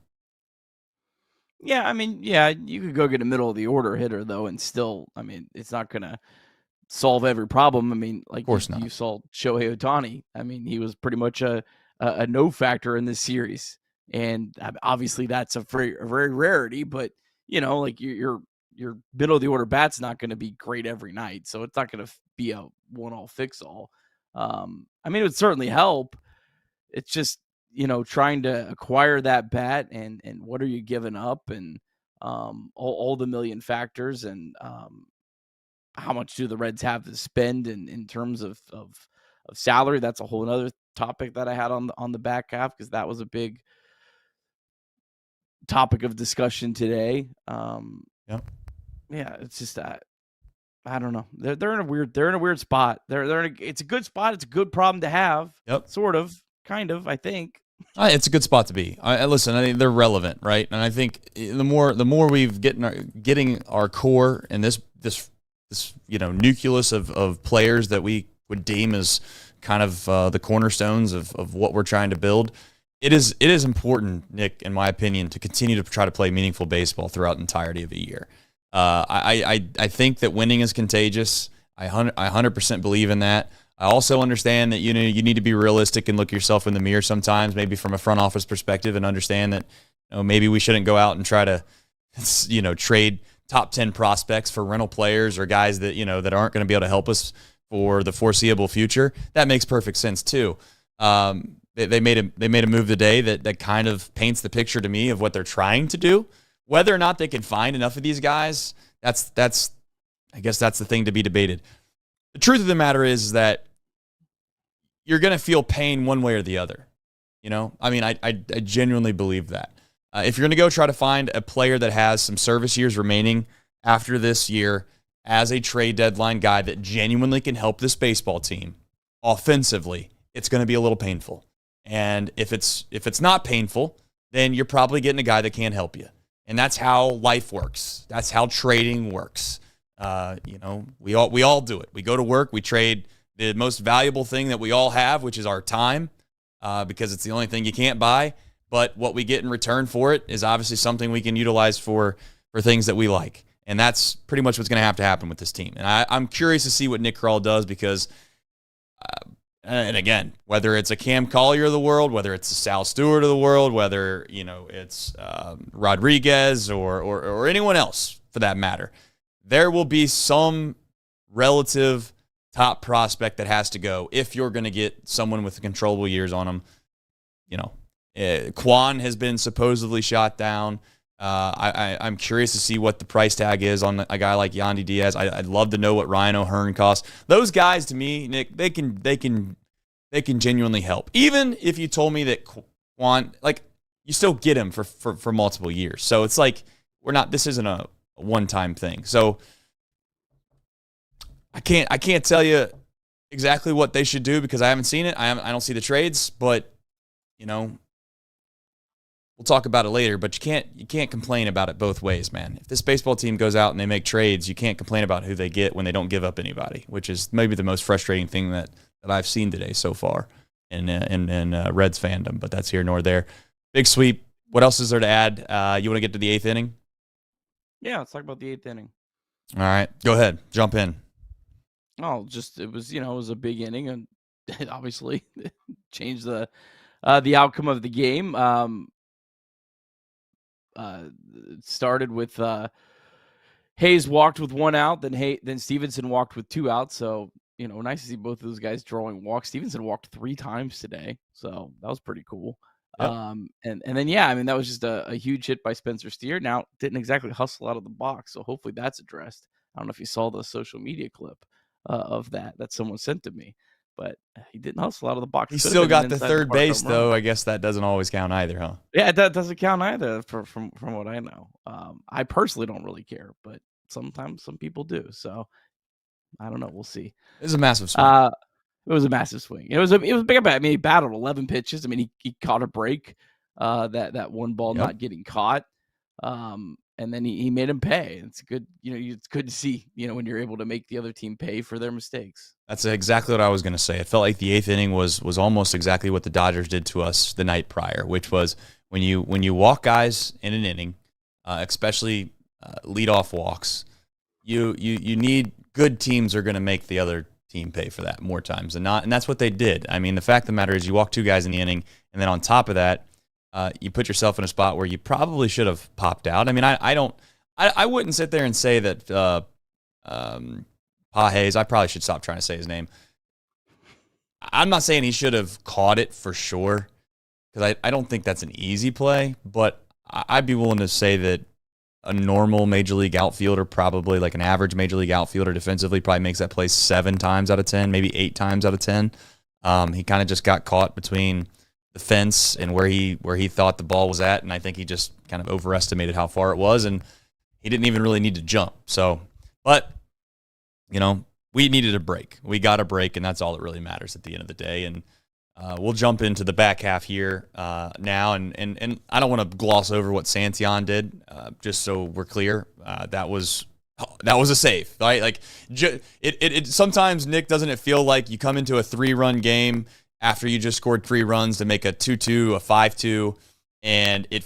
B: Yeah, I mean, yeah, you could go get a middle of the order hitter though, and still, I mean, it's not gonna solve every problem. I mean, like you saw Shohei Ohtani. I mean, he was pretty much a no factor in this series, and obviously that's a very rarity. But like your middle of the order bat's not going to be great every night, so it's not going to be a one-all fix-all. I mean, it would certainly help. It's just trying to acquire that bat and what are you giving up, and all the million factors, and how much do the Reds have to spend in terms of salary. That's a whole other topic that I had on the back half, because that was a big topic of discussion today. Yeah, it's just that I don't know. They're in a weird spot. It's a good spot. It's a good problem to have.
A: Yep.
B: Sort of, kind of, I think.
A: It's a good spot to be. Listen, I think they're relevant, right? And I think the more we've getting our core and this nucleus of players that we would deem as kind of the cornerstones of what we're trying to build. It is important, Nick, in my opinion, to continue to try to play meaningful baseball throughout the entirety of a year. I think that winning is contagious. I 100% believe in that. I also understand that you need to be realistic and look yourself in the mirror sometimes, maybe from a front office perspective, and understand that maybe we shouldn't go out and try to trade top 10 prospects for rental players or guys that that aren't going to be able to help us for the foreseeable future. That makes perfect sense too. They made a move today that kind of paints the picture to me of what they're trying to do. Whether or not they can find enough of these guys, that's I guess that's the thing to be debated. The truth of the matter is that you're going to feel pain one way or the other. I mean, I genuinely believe that. If you're going to go try to find a player that has some service years remaining after this year as a trade deadline guy that genuinely can help this baseball team offensively, it's going to be a little painful. And if it's not painful, then you're probably getting a guy that can't help you. And that's how life works. That's how trading works. We all do it. We go to work, we trade the most valuable thing that we all have, which is our time, because it's the only thing you can't buy. But what we get in return for it is obviously something we can utilize for things that we like. And that's pretty much what's going to happen with this team. And I'm curious to see what Nick Krall does, because, and again, whether it's a Cam Collier of the world, whether it's a Sal Stewart of the world, whether it's Rodriguez or anyone else for that matter, there will be some relative top prospect that has to go if you're going to get someone with controllable years on them. Quan has been supposedly shot down. I'm curious to see what the price tag is on a guy like Yandy Diaz. I'd love to know what Ryan O'Hearn costs. Those guys, to me, Nick, they can genuinely help. Even if you told me that Quan, like, you still get him for multiple years. So it's like this isn't a one-time thing. So I can't tell you exactly what they should do because I haven't seen it. I don't see the trades, but we'll talk about it later. But you can't complain about it both ways, man. If this baseball team goes out and they make trades, you can't complain about who they get when they don't give up anybody, which is maybe the most frustrating thing that I've seen today so far in Reds fandom. But that's here nor there. Big sweep. What else is there to add? You want to get to the 8th inning?
B: Yeah, let's talk about the 8th inning.
A: All right, go ahead, jump in.
B: Oh, it was a big inning, and it obviously changed the outcome of the game. It started with Hayes walked with 1 out, then Stevenson walked with 2 outs. So nice to see both of those guys drawing walks. Stevenson walked 3 times today, so that was pretty cool. Yep. And then that was just a huge hit by Spencer Steer. Now didn't exactly hustle out of the box, so hopefully that's addressed. I don't know if you saw the social media clip of that someone sent to me, but he didn't hustle out of the box.
A: He still got the third base, though. I guess that doesn't always count either, huh?
B: Yeah, that doesn't count either from what I know. I personally don't really care, but sometimes some people do. So I don't know. We'll see.
A: It was a massive swing.
B: It was a massive swing. It was a big bat. I mean, he battled 11 pitches. I mean, he caught a break. That one ball not getting caught. And then he made him pay. It's good, it's good to see, when you're able to make the other team pay for their mistakes.
A: That's exactly what I was going to say. It felt like the 8th inning was almost exactly what the Dodgers did to us the night prior, which was when you walk guys in an inning, especially leadoff walks, you need good teams are going to make the other team pay for that more times than not, and that's what they did. I mean, the fact of the matter is you walk 2 guys in the inning, and then on top of that, you put yourself in a spot where you probably should have popped out. I mean, I wouldn't sit there and say that Pa Hayes, I probably should stop trying to say his name. I'm not saying he should have caught it for sure, because I don't think that's an easy play, but I'd be willing to say that a normal Major League outfielder, probably like an average Major League outfielder defensively, probably makes that play 7 times out of 10, maybe 8 times out of 10. He kind of just got caught between the fence and where he thought the ball was at, and I think he just kind of overestimated how far it was, and he didn't even really need to jump. So, but we needed a break. We got a break, and that's all that really matters at the end of the day. And we'll jump into the back half here now, and I don't want to gloss over what Santion did, just so we're clear. That was a save, right? Like it sometimes, Nick, doesn't it feel like you come into a 3-run game after you just scored 3 runs to make a 2-2, a 5-2, and it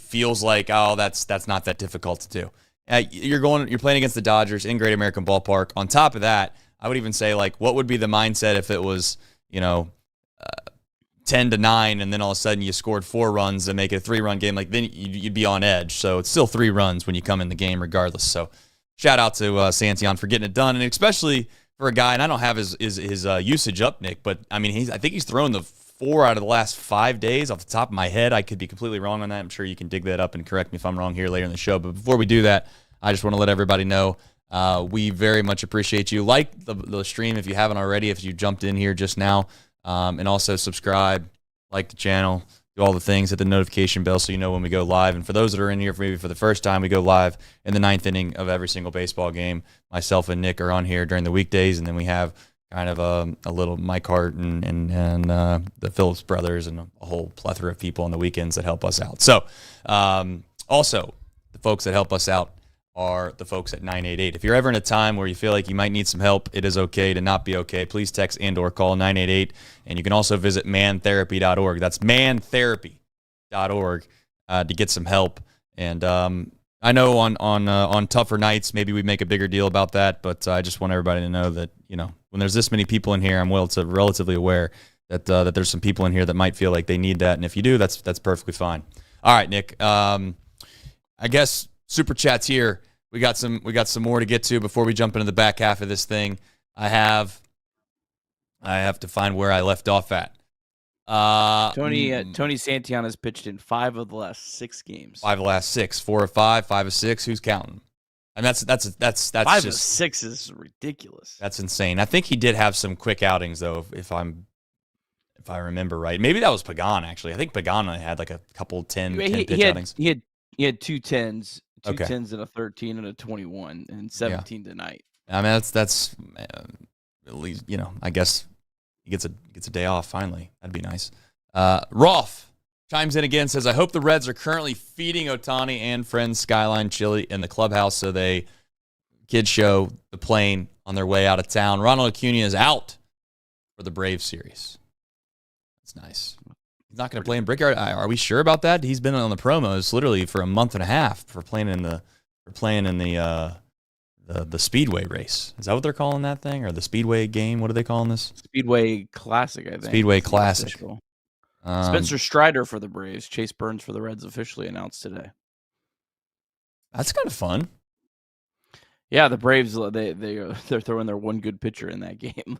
A: feels like, oh, that's not that difficult to do. You're playing against the Dodgers in Great American Ballpark. On top of that, I would even say, like, what would be the mindset if it was 10-9, and then all of a sudden you scored 4 runs to make it a 3-run game? Like, then you'd be on edge. So it's still 3 runs when you come in the game, regardless. So shout out to Santion for getting it done, and especially for a guy, and I don't have his usage up, Nick, but I mean, I think he's thrown the 4 out of the last 5 days off the top of my head. I could be completely wrong on that. I'm sure you can dig that up and correct me if I'm wrong here later in the show. But before we do that, I just want to let everybody know we very much appreciate you. Like the stream if you haven't already, if you jumped in here just now, and also subscribe, like the channel, do all the things, hit the notification bell so you know when we go live. And for those that are in here maybe for the first time, we go live in the 9th inning of every single baseball game. Myself and Nick are on here during the weekdays, and then we have kind of a little Mike Hart and the Phillips brothers and a whole plethora of people on the weekends that help us out. So also, the folks that help us out are the folks at 988. If you're ever in a time where you feel like you might need some help, it is okay to not be okay. Please text and or call 988. And you can also visit mantherapy.org. That's mantherapy.org to get some help. And I know on tougher nights, maybe we make a bigger deal about that, but I just want everybody to know that, when there's this many people in here, I'm relatively aware that there's some people in here that might feel like they need that. And if you do, that's perfectly fine. All right, Nick. I guess Super Chat's here. We got some more to get to before we jump into the back half of this thing. I have to find where I left off at.
B: Tony Santion has pitched in 5 of the last 6 games.
A: 5 of the last 6, 4 of 5, 5 of 6. Who's counting? And that's
B: 5 of 6 is ridiculous.
A: That's insane. I think he did have some quick outings though. if I remember right. Maybe that was Pagan, actually. I think Pagan had like a couple 10 pitch outings.
B: He had 2 10s, 2 10s and a 13 and a 21 and 17 tonight.
A: I mean, that's at least, I guess he gets a day off finally. That'd be nice. Rolf chimes in again, says, I hope the Reds are currently feeding Ohtani and friends Skyline Chili in the clubhouse so they kid show the plane on their way out of town. Ronald Acuna is out for the Braves series. That's nice. He's not going to play in Brickyard. Are we sure about that? He's been on the promos literally for a month and a half for playing in the Speedway race. Is that what they're calling that thing? Or the Speedway game? What are they calling this?
B: Speedway Classic, I think.
A: Speedway Classic.
B: Spencer Strider for the Braves. Chase Burns for the Reds officially announced today.
A: That's kind of fun.
B: Yeah, the Braves they're throwing their one good pitcher in that game.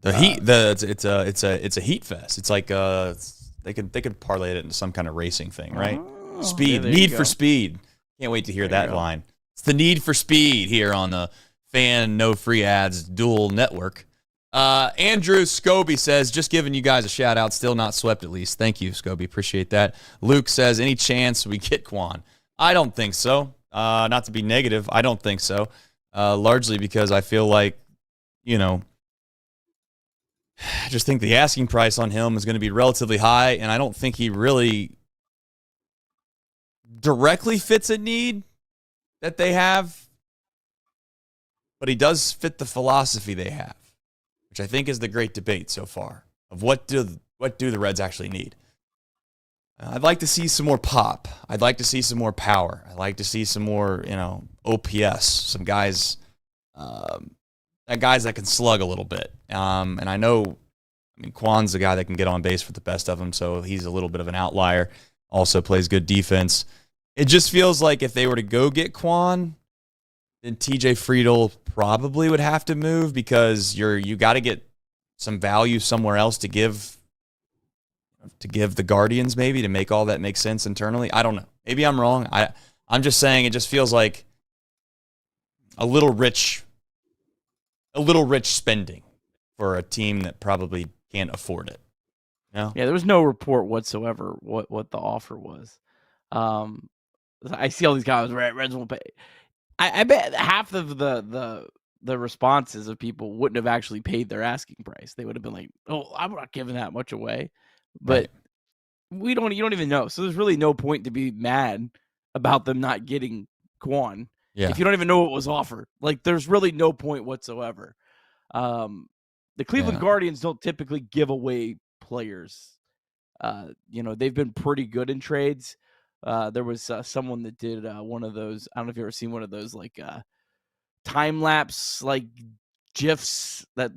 A: The Heat. It's a heat fest. It's like they could parlay it into some kind of racing thing, right? Speed, need for speed. Can't wait to hear that line. It's the need for speed here on the Fan No Free Ads Dual Network. Andrew Scobie says, just giving you guys a shout out. Still not swept, at least. Thank you, Scobie. Appreciate that. Luke says, any chance we get Quan? I don't think so. Not to be negative, I don't think so. Largely because I feel like, I just think the asking price on him is going to be relatively high, and I don't think he really directly fits a need that they have, but he does fit the philosophy they have, which I think is the great debate so far of what do the Reds actually need. I'd like to see some more pop. I'd like to see some more power. I'd like to see some more, OPS, some guys that can slug a little bit. And I know, Quan's the guy that can get on base for the best of them, so he's a little bit of an outlier. Also plays good defense. It just feels like if they were to go get Quan, then TJ Friedl probably would have to move because you got to get some value somewhere else to give the Guardians, maybe, to make all that make sense internally. I don't know. Maybe I'm wrong. I'm just saying it just feels like a little rich spending for a team that probably can't afford it. No?
B: Yeah, there was no report whatsoever what the offer was. I see all these guys, Reds won't pay. I bet half of the responses of people wouldn't have actually paid their asking price. They would have been like, "Oh, I'm not giving that much away." But you don't even know. So there's really no point to be mad about them not getting Quan if you don't even know what was offered. Like, there's really no point whatsoever. The Cleveland Guardians don't typically give away players. They've been pretty good in trades. There was someone that did one of those. I don't know if you've ever seen one of those time lapse GIFs that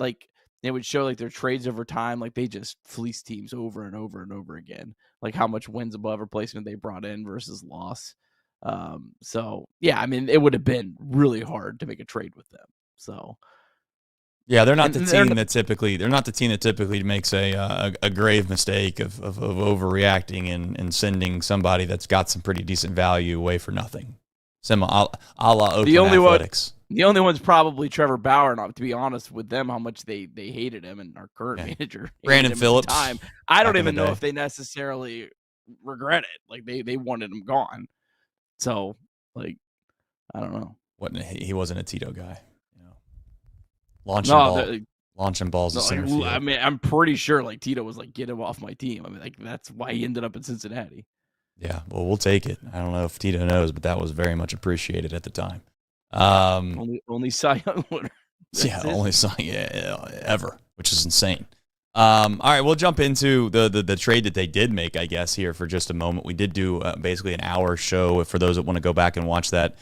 B: they would show their trades over time. They just fleece teams over and over and over again. How much wins above replacement they brought in versus loss. It would have been really hard to make a trade with them. So.
A: Yeah, they're not the team that typically makes a grave mistake of overreacting and sending somebody that's got some pretty decent value away for nothing. A la Oakland Athletics.
B: The only one's probably Trevor Bauer. Not to be honest with them, how much they hated him, and our current manager,
A: Brandon Phillips.
B: I don't even know if they necessarily regret it. They wanted him gone. So I don't know.
A: He wasn't a Tito guy. Launching balls to center field.
B: I'm pretty sure Tito was get him off my team. That's why he ended up in Cincinnati.
A: Yeah, well, we'll take it. I don't know if Tito knows, but that was very much appreciated at the time.
B: Only Cy Young winner.
A: Only Cy ever, which is insane. All right, we'll jump into the trade that they did make, I guess, here for just a moment. We did do basically an hour show. For those that want to go back and watch that,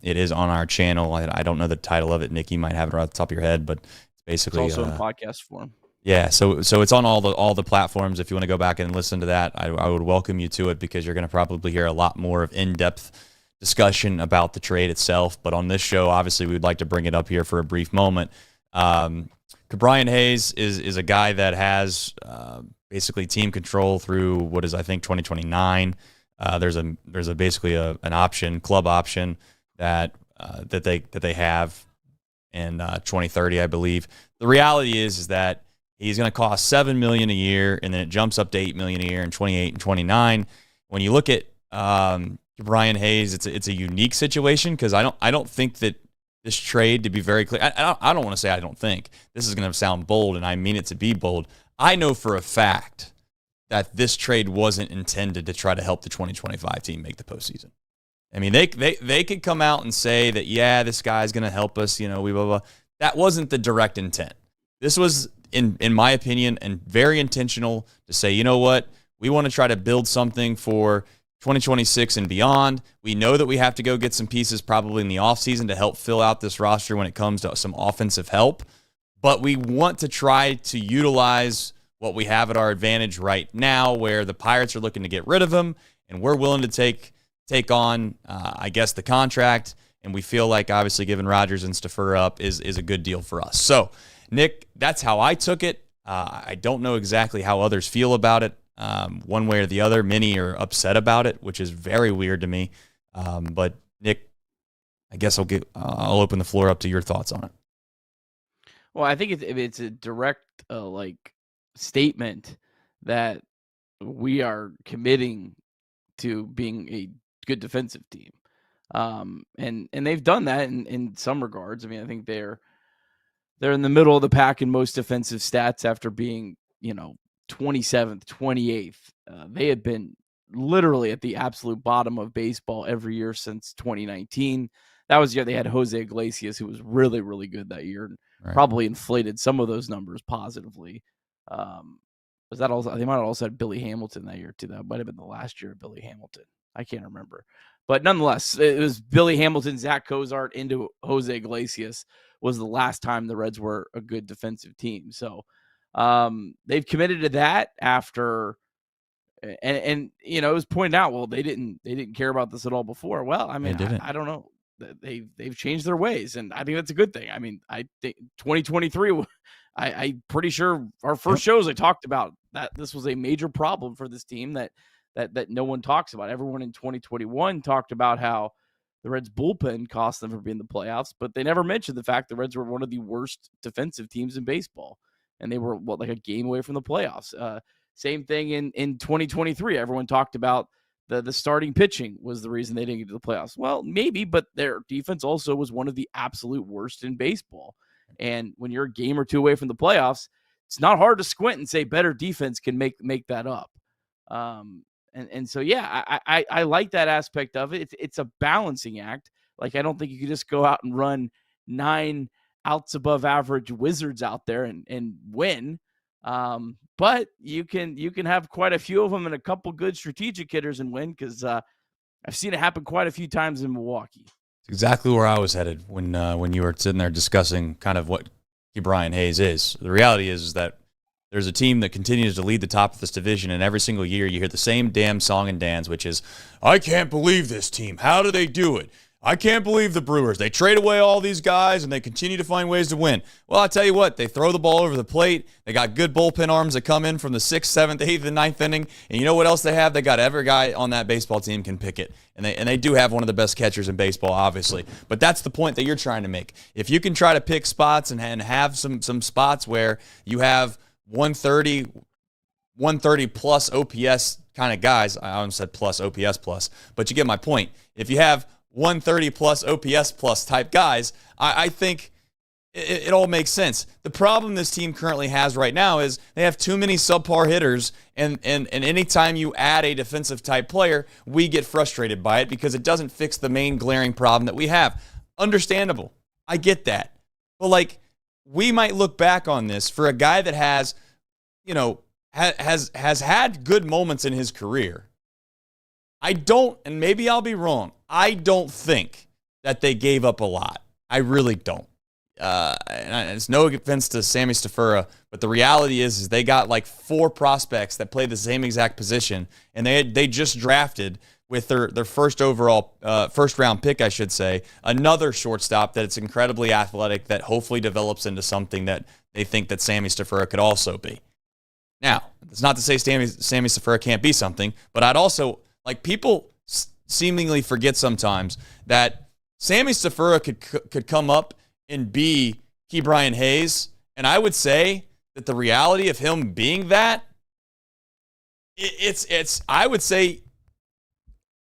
A: it is on our channel. I don't know the title of it. Nick, you might have it right off the top of your head, but it's basically
B: also in podcast form.
A: Yeah, so it's on all the platforms. If you want to go back and listen to that, I would welcome you to it because you're going to probably hear a lot more of in-depth discussion about the trade itself. But on this show, obviously, we would like to bring it up here for a brief moment. Brian Hayes is a guy that has basically team control through what is, I think, 2029. There's basically an option, club option that they have in 2030, I believe. The reality is that He's going to cost $7 million a year, and then it jumps up to $8 million a year in 28 and 29. When you look at Brian Hayes, it's a unique situation because I don't think that this trade, to be very clear, I don't want to say I don't think. This is going to sound bold, and I mean it to be bold. I know for a fact that this trade wasn't intended to try to help the 2025 team make the postseason. I mean, they could come out and say that, yeah, this guy's going to help us, blah, blah, blah. That wasn't the direct intent. This was, in my opinion, and very intentional to say, you know what, we want to try to build something for 2026 and beyond. We know that we have to go get some pieces probably in the offseason to help fill out this roster when it comes to some offensive help. But we want to try to utilize what we have at our advantage right now, where the Pirates are looking to get rid of him, and we're willing to take on, I guess, the contract. And we feel like, obviously, giving Rodgers and Staffer up is a good deal for us. So, Nick, that's how I took it. I don't know exactly how others feel about it. One way or the other. Many are upset about it, which is very weird to me. But Nick, I guess I'll open the floor up to your thoughts on it.
B: Well, I think it's a direct statement that we are committing to being a good defensive team, and they've done that in some regards. I mean, I think they're in the middle of the pack in most defensive stats after being 27th, 28th. They had been literally at the absolute bottom of baseball every year since 2019. That was the year they had Jose Iglesias, who was really, really good that year, and probably inflated some of those numbers positively. Was that also? They might have also had Billy Hamilton that year too. That might have been the last year of Billy Hamilton. I can't remember, but nonetheless, it was Billy Hamilton, Zack Cozart into Jose Iglesias was the last time the Reds were a good defensive team. So they've committed to that after, and it was pointed out, well, they didn't care about this at all before. Well, I mean, I don't know. They've changed their ways, and I think that's a good thing. I mean, I think 2023, I'm pretty sure our first shows I talked about that this was a major problem for this team that no one talks about. Everyone in 2021 talked about how the Reds bullpen cost them from being in the playoffs, but they never mentioned the fact the Reds were one of the worst defensive teams in baseball, and they were like a game away from the playoffs. Same thing in 2023. Everyone talked about the starting pitching was the reason they didn't get to the playoffs. Well, maybe, but their defense also was one of the absolute worst in baseball. And when you're a game or two away from the playoffs, it's not hard to squint and say better defense can make that up. And so, yeah, I like that aspect of it. It's a balancing act. Like, I don't think you could just go out and run 9 outs above average Wizards out there and win. But you can have quite a few of them and a couple good strategic hitters and win, because I've seen it happen quite a few times in Milwaukee.
A: It's exactly where I was headed when you were sitting there discussing kind of what Brian Hayes is. The reality is that there's a team that continues to lead the top of this division, and every single year you hear the same damn song and dance, which is, I can't believe this team. How do they do it? I can't believe the Brewers. They trade away all these guys, and they continue to find ways to win. Well, I'll tell you what. They throw the ball over the plate. They got good bullpen arms that come in from the 6th, 7th, 8th, and 9th inning. And you know what else they have? They got every guy on that baseball team can pick it. And they do have one of the best catchers in baseball, obviously. But that's the point that you're trying to make. If you can try to pick spots and have some spots where you have 130 plus OPS kind of guys. I almost said plus OPS plus, but you get my point. If you have 130 plus OPS plus type guys, I think it all makes sense. The problem this team currently has right now is they have too many subpar hitters, and anytime you add a defensive type player, we get frustrated by it because it doesn't fix the main glaring problem that we have. Understandable. I get that. But we might look back on this for a guy that has had good moments in his career. I don't, and maybe I'll be wrong, I don't think that they gave up a lot. I really don't. And it's no offense to Sammy Stafura, but the reality is they got 4 prospects that play the same exact position, and they just drafted with their first round pick, I should say, another shortstop that's incredibly athletic that hopefully develops into something that they think that Sammy Stafura could also be. Now, it's not to say Sammy Stafura can't be something, but I'd also, people seemingly forget sometimes that Sammy Stafura could come up and be Brian Hayes, and I would say that the reality of him being that, it's I would say,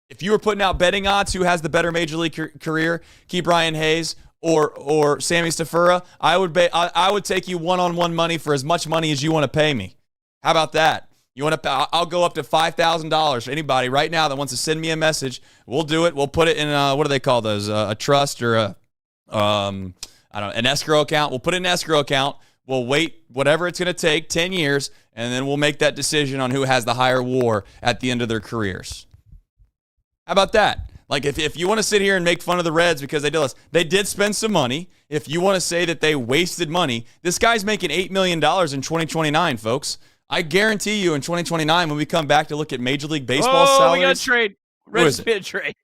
A: if you were putting out betting odds, who has the better major league career, Ke'Bryan Hayes or Sammy Stafura, I would take you one-on-one money for as much money as you want to pay me. How about that? I'll go up to $5,000 for anybody right now that wants to send me a message. We'll do it. We'll put it in what do they call those? A trust or an escrow account. We'll put it in an escrow account. We'll wait whatever it's going to take, 10 years, and then we'll make that decision on who has the higher WAR at the end of their careers. How about that? Like, if you want to sit here and make fun of the Reds because they did this, they did spend some money. If you want to say that they wasted money, this guy's making $8 million in 2029, folks. I guarantee you in 2029, when we come back to look at Major League Baseball salaries.
B: We got a trade. Reds made a trade.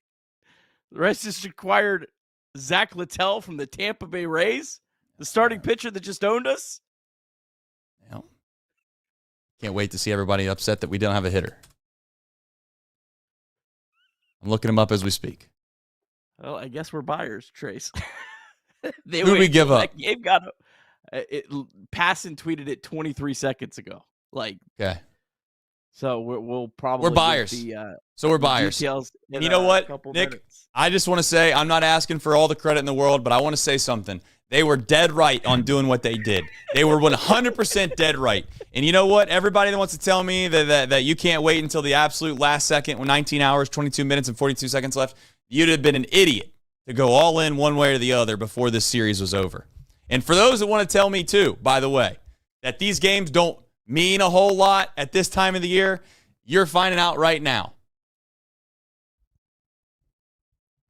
B: The Reds just acquired Zack Littell from the Tampa Bay Rays, the starting pitcher that just owned us.
A: Well, can't wait to see everybody upset that we don't have a hitter. I'm looking him up as we speak.
B: Well, I guess we're buyers, Trace.
A: Who did we give up?
B: Gabe got Passan tweeted it 23 seconds ago.
A: Okay.
B: So we'll probably
A: we're buyers. So we're buyers. And you know what, Nick?
B: Minutes.
A: I just want to say, I'm not asking for all the credit in the world, but I want to say something. They were dead right on doing what they did. They were 100% dead right. And you know what? Everybody that wants to tell me that you can't wait until the absolute last second with 19 hours, 22 minutes, and 42 seconds left, you'd have been an idiot to go all in one way or the other before this series was over. And for those that want to tell me, too, by the way, that these games don't mean a whole lot at this time of the year, you're finding out right now.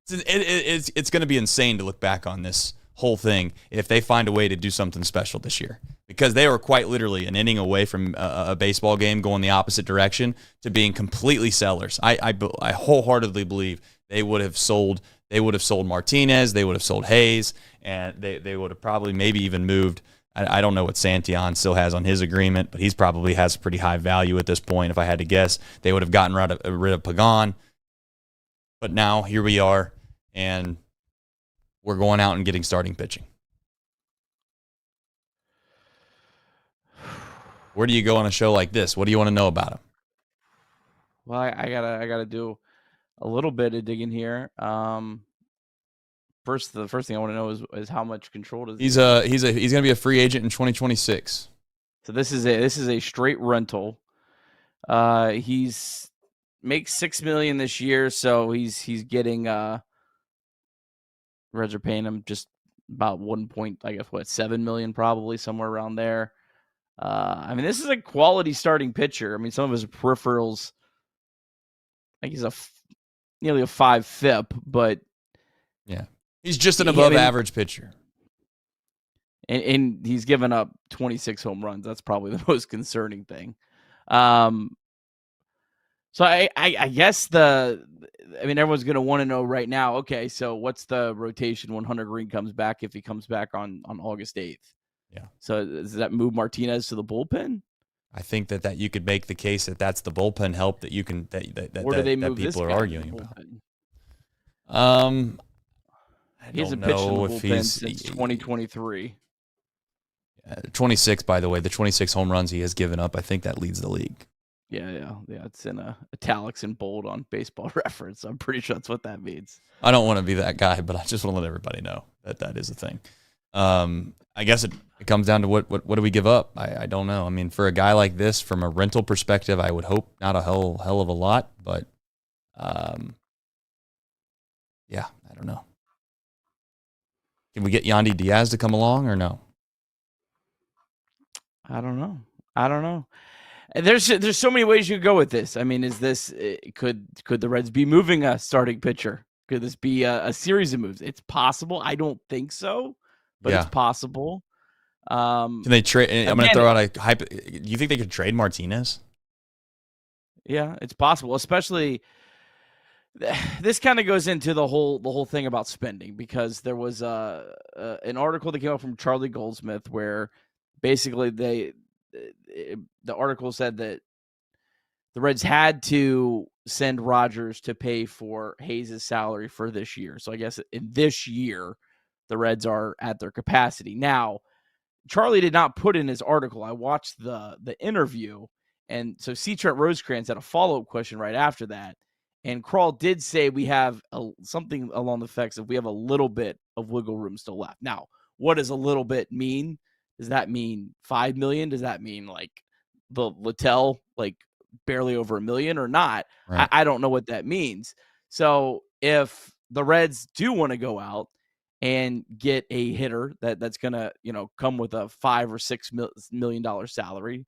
A: It's going to be insane to look back on this whole thing if they find a way to do something special this year, because they were quite literally an inning away from a baseball game going the opposite direction to being completely sellers. I wholeheartedly believe they would have sold Martinez, they would have sold Hayes, and they would have probably maybe even moved. I don't know what Santillan still has on his agreement, but he's probably has pretty high value at this point. If I had to guess, they would have gotten rid of Pagan. But now here we are, and we're going out and getting starting pitching. Where do you go on a show like this? What do you want to know about him?
B: Well, I gotta do a little bit of digging here. The first thing I want to know is how much control does
A: he's going to be a free agent in 2026.
B: So this is a straight rental. He's makes $6 million this year, so he's getting Reds are paying him just about $7 million, probably somewhere around there. I mean, this is a quality starting pitcher. I mean, some of his peripherals, he's nearly a 5 FIP, but
A: yeah, he's just an above average pitcher.
B: And he's given up 26 home runs. That's probably the most concerning thing. So I guess everyone's going to want to know right now, okay, so what's the rotation when Hunter Green comes back, if he comes back on August 8th?
A: Yeah.
B: So does that move Martinez to the bullpen?
A: I think that you could make the case that that's the bullpen help that you can that people are arguing about.
B: He hasn't pitched in the bullpen since 2023.
A: 26, by the way, the 26 home runs he has given up, I think that leads the league.
B: Yeah. It's in italics and bold on Baseball Reference. I'm pretty sure that's what that means.
A: I don't want to be that guy, but I just want to let everybody know that is a thing. I guess it comes down to what do we give up? I don't know. I mean, for a guy like this, from a rental perspective, I would hope not a hell of a lot, but yeah, I don't know. Can we get Yandy Diaz to come along or no?
B: I don't know. There's so many ways you could go with this. I mean, is this could the Reds be moving a starting pitcher? Could this be a series of moves? It's possible. I don't think so, but it's possible.
A: Can they trade? I'm going to throw out a hype. Do you think they could trade Martinez?
B: Yeah, it's possible. Especially, this kind of goes into the whole thing about spending, because there was an article that came out from Charlie Goldsmith where basically the article said that the Reds had to send Rogers to pay for Hayes' salary for this year. So I guess in this year, the Reds are at their capacity. Now, Charlie did not put in his article. I watched the interview, and so C. Trent Rosecrans had a follow-up question right after that. And Krall did say we have something along the effects of we have a little bit of wiggle room still left. Now, what does a little bit mean? Does that mean 5 million? Does that mean like the Littell, like barely over $1 million or not?
A: Right.
B: I don't know what that means. So if the Reds do want to go out and get a hitter that's going to, come with a $5 or $6 million salary,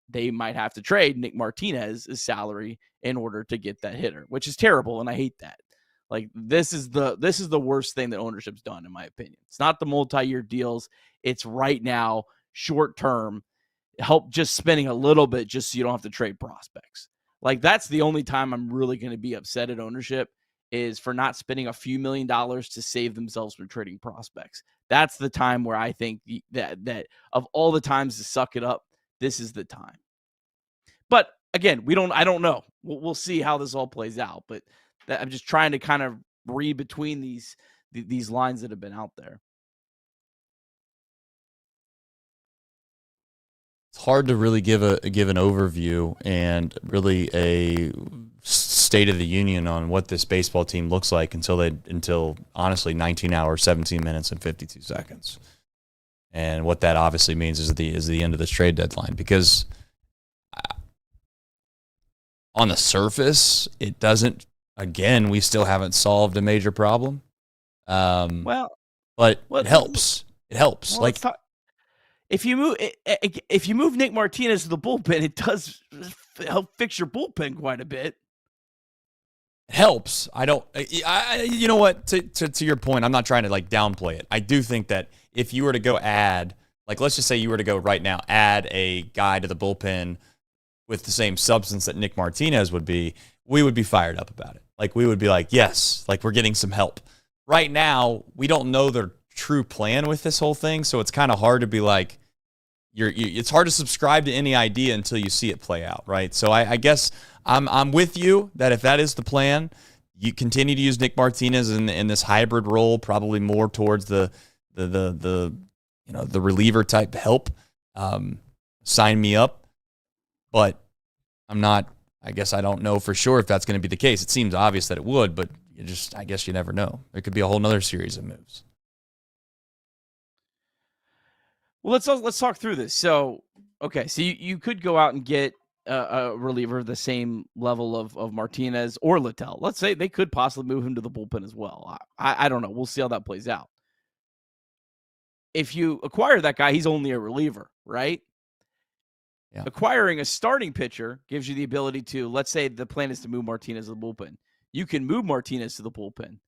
B: they might have to trade Nick Martinez's salary in order to get that hitter, which is terrible. And I hate that. Like this is the worst thing that ownership's done, in my opinion. It's not the multi-year deals. It's right now, short term, help just spending a little bit just so you don't have to trade prospects. Like that's the only time I'm really going to be upset at ownership, is for not spending a few $1 million to save themselves from trading prospects. That's the time where I think that of all the times to suck it up, this is the time. But again, I don't know. We'll see how this all plays out. But I'm just trying to kind of read between these lines that have been out there.
A: It's hard to really give an overview and really a state of the union on what this baseball team looks like until honestly 19 hours, 17 minutes, and 52 seconds. And what that obviously means is the end of this trade deadline, because on the surface, it doesn't. Again, we still haven't solved a major problem. But it helps. It helps.
B: Well, if you move Nick Martinez to the bullpen, it does help fix your bullpen quite a bit.
A: It helps. You know what? To your point, I'm not trying to downplay it. I do think that if you were to go add, let's just say you were to go right now, add a guy to the bullpen with the same substance that Nick Martinez would be, we would be fired up about it. We would be yes, we're getting some help. Right now, we don't know their true plan with this whole thing, so it's kind of hard to be it's hard to subscribe to any idea until you see it play out, right? So I guess I'm with you that if that is the plan, you continue to use Nick Martinez in this hybrid role, probably more towards the reliever type help. Sign me up, but I'm not. I guess I don't know for sure if that's going to be the case. It seems obvious that it would, but I guess you never know. There could be a whole nother series of moves.
B: Well, let's talk through this. So, okay, so you could go out and get a reliever the same level of Martinez or Littell. Let's say they could possibly move him to the bullpen as well. I don't know. We'll see how that plays out. If you acquire that guy, he's only a reliever, right? Yeah. Acquiring a starting pitcher gives you the ability to, let's say the plan is to move Martinez to the bullpen. You can move Martinez to the bullpen.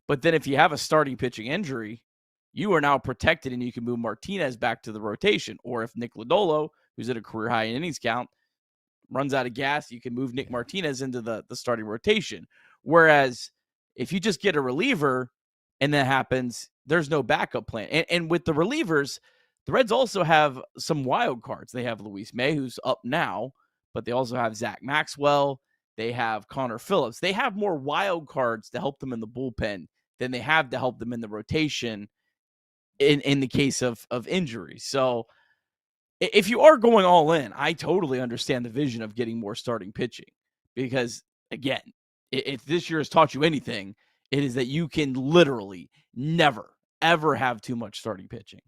B: But then if you have a starting pitching injury, you are now protected and you can move Martinez back to the rotation. Or if Nick Lodolo, who's at a career high in innings count, runs out of gas, you can move Nick Martinez into the starting rotation. Whereas if you just get a reliever and that happens, there's no backup plan. And with the relievers, the Reds also have some wild cards. They have Luis May, who's up now, but they also have Zack Maxwell. They have Connor Phillips. They have more wild cards to help them in the bullpen than they have to help them in the rotation in the case of injury. So if you are going all in, I totally understand the vision of getting more starting pitching, because, again, if this year has taught you anything, it is that you can literally never, ever have too much starting pitching.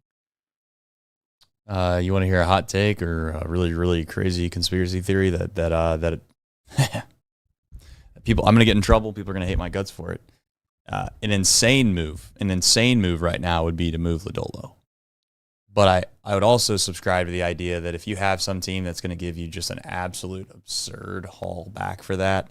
A: You want to hear a hot take or a really, really crazy conspiracy theory that people, I'm going to get in trouble. People are going to hate my guts for it. An insane move right now would be to move Lodolo. But I would also subscribe to the idea that if you have some team that's going to give you just an absolute absurd haul back for that,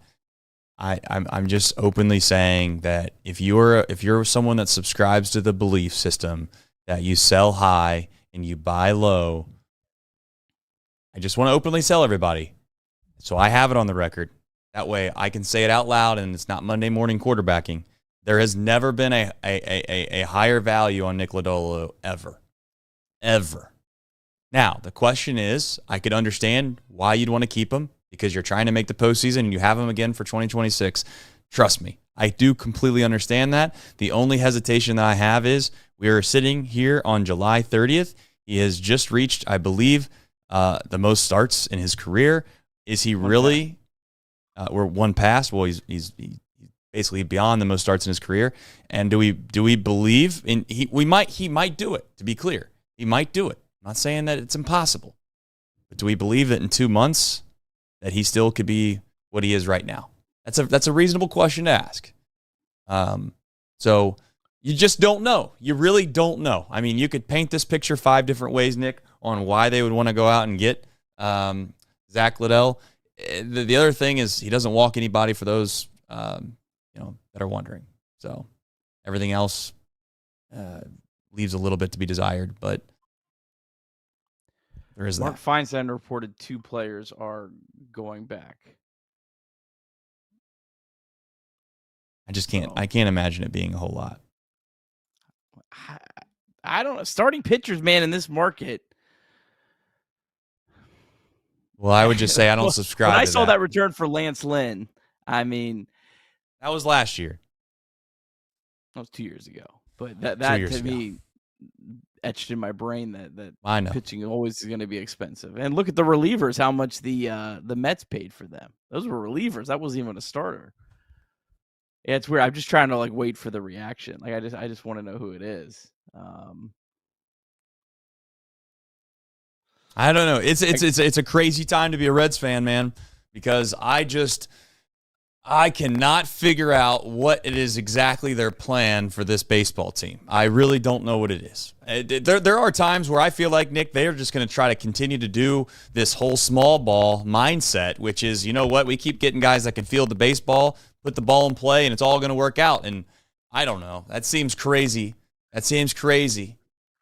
A: I'm just openly saying that if you're someone that subscribes to the belief system that you sell high and you buy low, I just want to openly tell everybody, so I have it on the record. That way I can say it out loud and it's not Monday morning quarterbacking. There has never been a higher value on Nick Lodolo ever. Now, the question is, I could understand why you'd want to keep him because you're trying to make the postseason and you have him again for 2026. Trust me, I do completely understand that. The only hesitation that I have is we are sitting here on July 30th. He has just reached, I believe, the most starts in his career. Is he really? We're one past. Well, he's basically beyond the most starts in his career. And do we believe in he might do it? To be clear, he might do it. I'm not saying that it's impossible, but do we believe that in 2 months that he still could be what he is right now? That's a reasonable question to ask. So you just don't know. You really don't know. I mean, you could paint this picture 5 different ways, Nick, on why they would want to go out and get Zack Littell. The other thing is he doesn't walk anybody for those that are wondering. So everything else leaves a little bit to be desired, but there is
B: Mark
A: that.
B: Feinstein reported 2 players are going back.
A: I can't imagine it being a whole lot.
B: I don't know. Starting pitchers, man, in this market.
A: Well, I would just say I don't subscribe to that.
B: When I saw that return for Lance Lynn, I mean,
A: that was last year.
B: That was 2 years ago. But that to me etched in my brain that
A: I know.
B: Pitching always is going to be expensive. And look at the relievers, how much the Mets paid for them. Those were relievers. That wasn't even a starter. Yeah, it's weird. I'm just trying to wait for the reaction. I just want to know who it is.
A: I don't know. It's a crazy time to be a Reds fan, man, because I cannot figure out what it is exactly their plan for this baseball team. I really don't know what it is. There are times where I feel like, Nick, they are just going to try to continue to do this whole small ball mindset, which is, you know what, we keep getting guys that can field the baseball, put the ball in play, and it's all going to work out. And I don't know. That seems crazy.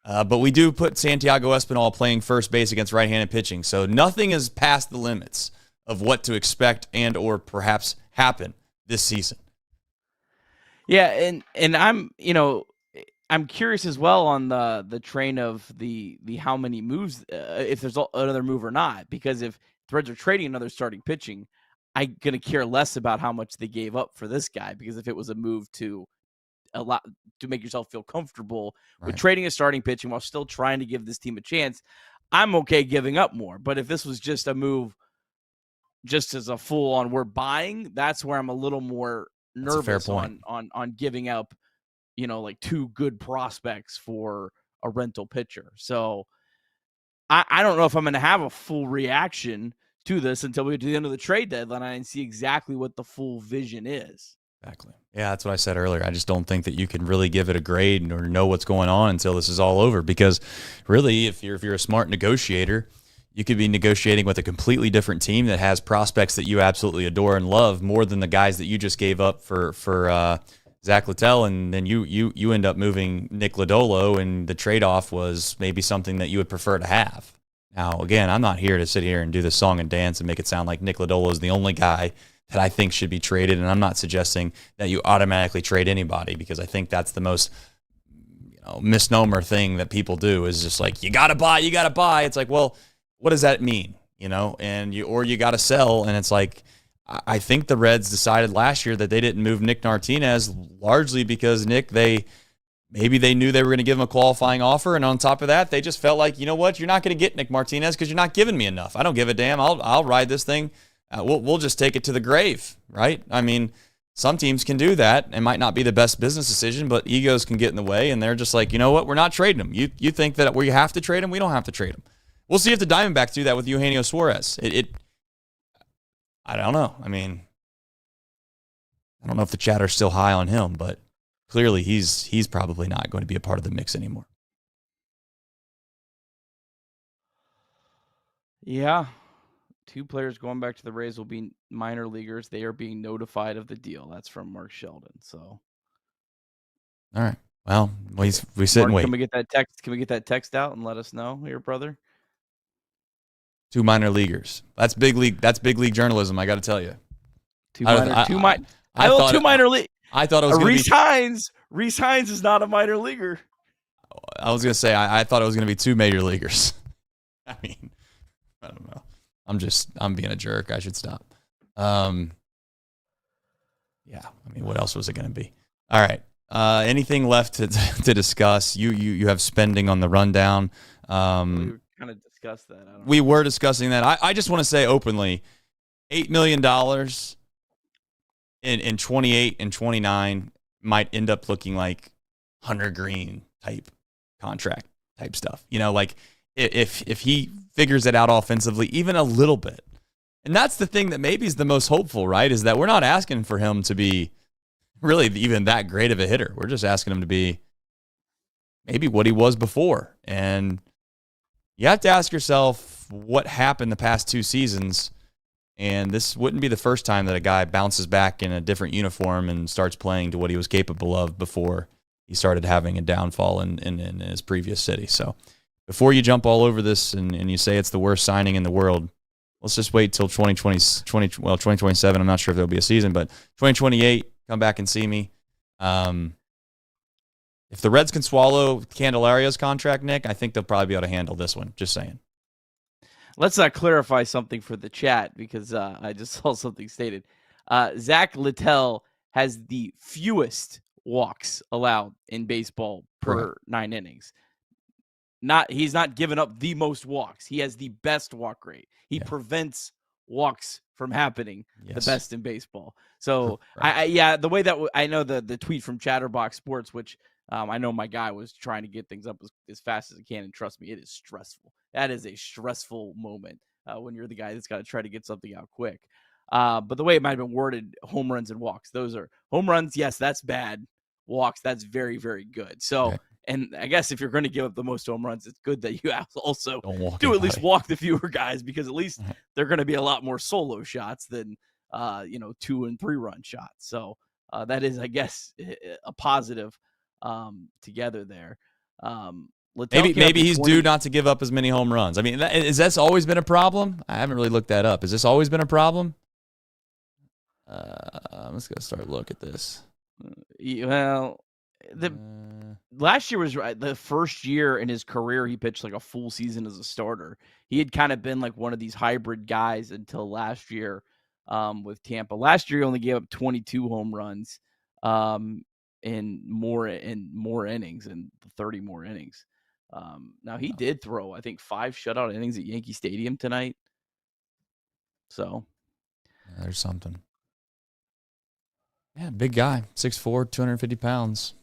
A: But we do put Santiago Espinal playing first base against right-handed pitching. So nothing is past the limits of what to expect and or perhaps happen this season.
B: Yeah, and I'm curious as well on the train of the how many moves, if there's another move or not. Because if the Reds are trading another starting pitching, I'm going to care less about how much they gave up for this guy, because if it was a move to make yourself feel comfortable with trading a starting pitching while still trying to give this team a chance, I'm okay giving up more. But if this was just a move just as a full on we're buying, that's where I'm a little more nervous on giving up, 2 good prospects for a rental pitcher. So I don't know if I'm going to have a full reaction to this until we get to the end of the trade deadline and see exactly what the full vision is.
A: Exactly. Yeah, that's what I said earlier. I just don't think that you can really give it a grade or know what's going on until this is all over. Because really, if you're a smart negotiator, you could be negotiating with a completely different team that has prospects that you absolutely adore and love more than the guys that you just gave up for Zack Littell, and then you end up moving Nick Lodolo, and the trade-off was maybe something that you would prefer to have. Now, again, I'm not here to sit here and do this song and dance and make it sound like Nick Lodolo is the only guy that I think should be traded, and I'm not suggesting that you automatically trade anybody, because I think that's the most misnomer thing that people do, is just like, you gotta buy. It's like, well, what does that mean? And you got to sell, and it's like, I think the Reds decided last year that they didn't move Nick Martinez largely because maybe they knew they were going to give him a qualifying offer, and on top of that, they just felt like, you know what, you're not going to get Nick Martinez because you're not giving me enough. I don't give a damn. I'll ride this thing. We'll just take it to the grave, right? I mean, some teams can do that. It might not be the best business decision, but egos can get in the way, and they're just like, you know what, we're not trading him. You think that we have to trade him? We don't have to trade him. We'll see if the Diamondbacks do that with Eugenio Suarez. I don't know. I mean, I don't know if the chatter's still high on him, but clearly he's probably not going to be a part of the mix anymore.
B: Yeah. 2 players going back to the Rays will be minor leaguers. They are being notified of the deal. That's from Mark Sheldon. So,
A: all right. Well, we sit and wait.
B: Can we get that text? Can we get that text out and let us know, here, brother?
A: 2 minor leaguers. That's big league. That's big league journalism. I got to tell you.
B: 2 minor league.
A: I thought it was going to be
B: Hines. Reese Hines is not a minor leaguer.
A: I was going to say I thought it was going to be 2 major leaguers. I mean, I don't know. I'm being a jerk. I should stop. Yeah. I mean, what else was it going to be? All right. Anything left to discuss? You have spending on the rundown.
B: We kind of discussed that.
A: We were discussing that. I just want to say openly, $8 million in 28 and 29 might end up looking like Hunter Green type contract type stuff. Like if he figures it out offensively even a little bit. And that's the thing that maybe is the most hopeful, right? Is that we're not asking for him to be really even that great of a hitter. We're just asking him to be maybe what he was before. And you have to ask yourself what happened the past 2 seasons. And this wouldn't be the first time that a guy bounces back in a different uniform and starts playing to what he was capable of before he started having a downfall in his previous city. So before you jump all over this and you say it's the worst signing in the world, let's just wait till 2027. I'm not sure if there'll be a season, but 2028, come back and see me. If the Reds can swallow Candelario's contract, Nick, I think they'll probably be able to handle this one. Just saying.
B: Let's clarify something for the chat because I just saw something stated. Zack Littell has the fewest walks allowed in baseball per 9 innings. He's not given up the most walks. He has the best walk rate. He prevents walks from happening the best in baseball. So the way that I know the tweet from Chatterbox Sports, which I know my guy was trying to get things up as fast as he can, and trust me, it is stressful. That is a stressful moment when you're the guy that's got to try to get something out quick. But the way it might have been worded, home runs and walks, those are home runs. Yes, that's bad. Walks, that's very, very good. So, and I guess if you're going to give up the most home runs, it's good that you also do at least walk the fewer guys, because at least they're going to be a lot more solo shots than 2 and 3 run shots. So that is, I guess, a positive together there.
A: Maybe he's due not to give up as many home runs. I mean, has this always been a problem? I haven't really looked that up. Has this always been a problem? Let's go start a look at this.
B: Well, last year was the first year in his career he pitched like a full season as a starter. He had kind of been like one of these hybrid guys until last year with Tampa. Last year he only gave up 22 home runs in more innings and 30 more innings. Now he did throw, I think, 5 shutout innings at Yankee Stadium tonight. So
A: there's something. Yeah, big guy, 6'4", 250 pounds.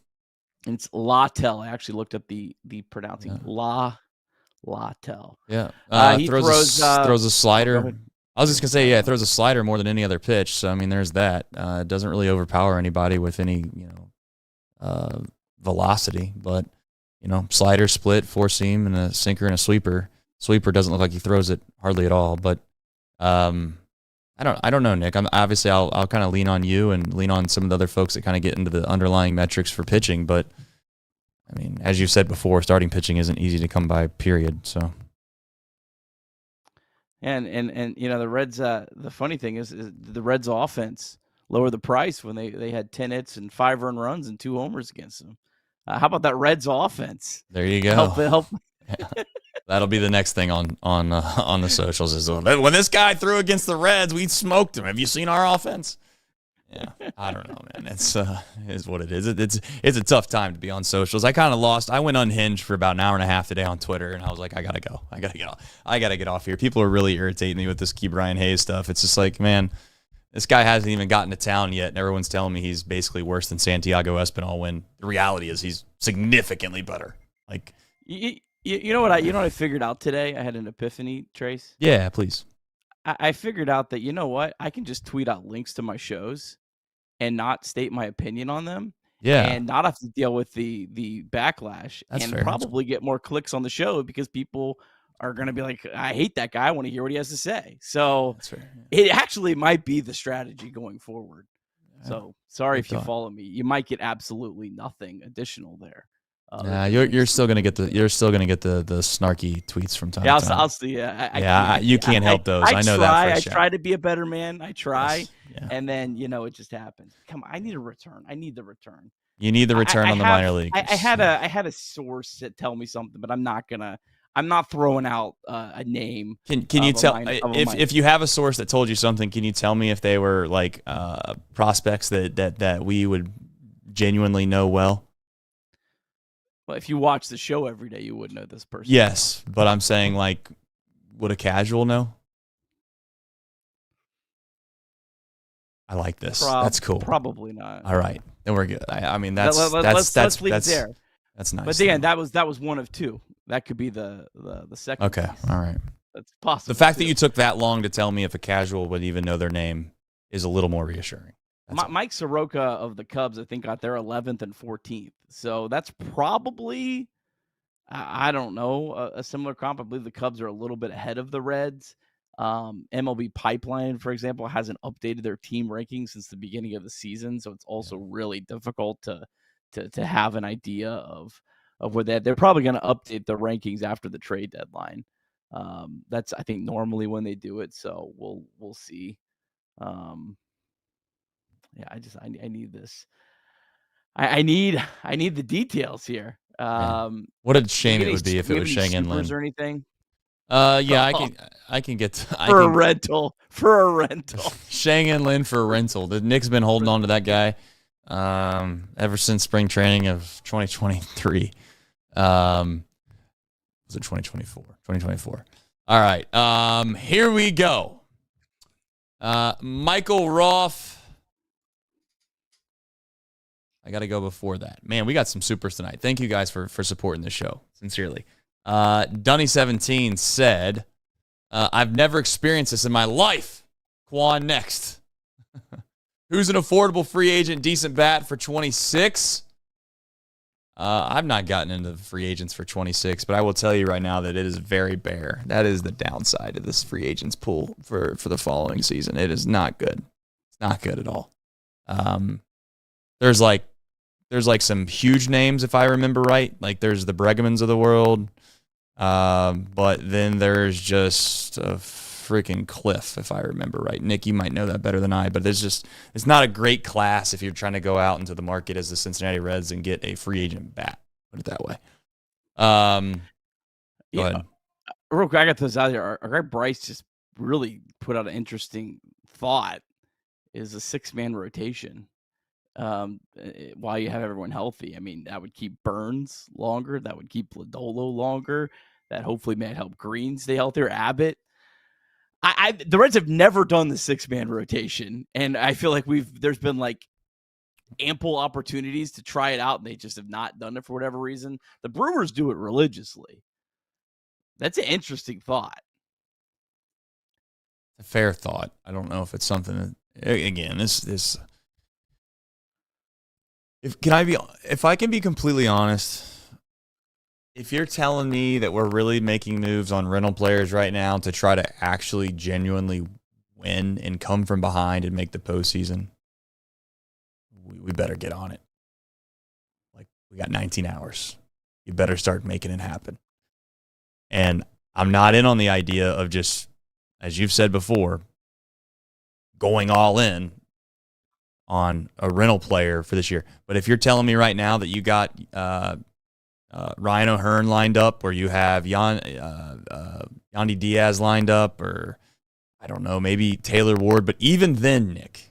B: And it's Littell. I actually looked up the pronouncing. Littell.
A: Yeah. He throws a slider. I was just going to say, throws a slider more than any other pitch. So, I mean, there's that. It doesn't really overpower anybody with any, velocity. But, slider, split, 4-seam, and a sinker and a sweeper. Sweeper doesn't look like he throws it hardly at all. But I don't know, Nick. I'll kind of lean on you and lean on some of the other folks that kind of get into the underlying metrics for pitching. But I mean, as you said before, starting pitching isn't easy to come by. Period. So.
B: And the Reds. The funny thing is the Reds' offense lowered the price when they had 10 hits and 5 earned runs and 2 homers against them. How about that Reds' offense?
A: There you go.
B: Help.
A: That'll be the next thing on the socials. Is when this guy threw against the Reds, we smoked him. Have you seen our offense? Yeah, I don't know, man. It's is what it is. It's a tough time to be on socials. I kind of lost. I went unhinged for about an hour and a half today on Twitter, and I was like, I gotta go. I gotta get off here. People are really irritating me with this Key Brian Hayes stuff. It's just like, man, this guy hasn't even gotten to town yet, and everyone's telling me he's basically worse than Santiago Espinal. When the reality is he's significantly better. Like.
B: You know what I figured out today? I had an epiphany, Trace.
A: Yeah, please.
B: I figured out that, you know what? I can just tweet out links to my shows and not state my opinion on them.
A: Yeah.
B: And not have to deal with the backlash.
A: That's
B: and
A: fair.
B: Probably get more clicks on the show because people are going to be like, I hate that guy. I want to hear what he has to say. So
A: That's fair.
B: It actually might be the strategy going forward. Yeah. So sorry if you follow me. You might get absolutely nothing additional there.
A: You're still gonna get the snarky tweets from time to time.
B: I'll see.
A: You can't help those. I know that for sure.
B: I try to be a better man. I try, and then it just happens. Come on, I need a return. I need the return.
A: You need the return on the minor league.
B: I had a source that tell me something, but I'm not throwing out a name.
A: Can you tell if you have a source that told you something? Can you tell me if they were like prospects that we would genuinely know well.
B: Well, if you watch the show every day, you would know this person.
A: Yes, but I'm saying, like, would a casual know? I like this. That's cool.
B: Probably not.
A: All right, then we're good. I mean, let's leave it there. That's nice.
B: But again, that was one of two. That could be the second.
A: Okay,
B: piece.
A: all right.
B: That's possible.
A: The fact that you took that long to tell me if a casual would even know their name is a little more reassuring.
B: Mike Soroka of the Cubs, I think, got there 11th and 14th. So that's probably, I don't know, a similar comp. I believe the Cubs are a little bit ahead of the Reds. MLB Pipeline, for example, hasn't updated their team rankings since the beginning of the season. So it's also really difficult to have an idea of where they're probably going to update the rankings after the trade deadline. That's, I think, normally when they do it. So we'll see. Yeah, I need this. I need the details here.
A: What a shame it would be if it was Sheng-En Lin
B: or anything.
A: Yeah, I can get
B: a rental.
A: Sheng-En Lin for a rental. The Knicks been holding on to that guy ever since spring training of 2023. Was it 2024? 2024. All right. Here we go. Michael Roth. I got to go before that. Man, we got some supers tonight. Thank you guys for supporting the show. Sincerely. Dunny17 said, I've never experienced this in my life. Quan next. Who's an affordable free agent, decent bat for 26? I've not gotten into free agents for 26, but I will tell you right now that it is very bare. That is the downside of this free agents pool for the following season. It is not good. It's not good at all. There's like some huge names, if I remember right. Like there's the Bregmans of the world. But then there's just a freaking cliff, if I remember right. Nick, you might know that better than I, but it's not a great class if you're trying to go out into the market as the Cincinnati Reds and get a free agent bat. Put it that way. Go ahead.
B: Real quick, I got this out here. Our guy Bryce just really put out an interesting thought, is a 6-man rotation. While you have everyone healthy. I mean, that would keep Burns longer. That would keep Lodolo longer. That hopefully may help Green stay healthier. Abbott. The Reds have never done the 6-man rotation, and I feel like there's been like ample opportunities to try it out, and they just have not done it for whatever reason. The Brewers do it religiously. That's an interesting thought.
A: A fair thought. I don't know if it's something that, again, this. If I can be completely honest, if you're telling me that we're really making moves on rental players right now to try to actually genuinely win and come from behind and make the postseason, we better get on it. Like, we got 19 hours. You better start making it happen. And I'm not in on the idea of just, as you've said before, going all in on a rental player for this year. But if you're telling me right now that you got Ryan O'Hearn lined up, or you have Yandy Diaz lined up, or I don't know, maybe Taylor Ward, but even then, Nick,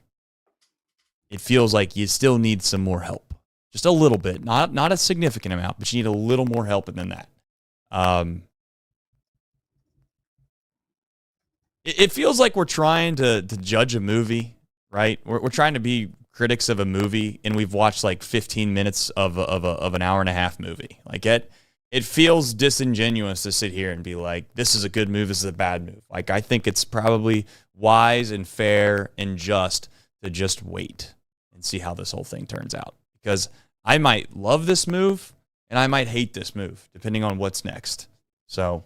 A: it feels like you still need some more help. Just a little bit. Not a significant amount, but you need a little more help than that. It feels like we're trying to judge a movie, right? We're trying to be critics of a movie, and we've watched like 15 minutes of an hour and a half movie. Like it feels disingenuous to sit here and be like, this is a good move, this is a bad move. Like, I think it's probably wise and fair and just to just wait and see how this whole thing turns out. Because I might love this move and I might hate this move, depending on what's next. So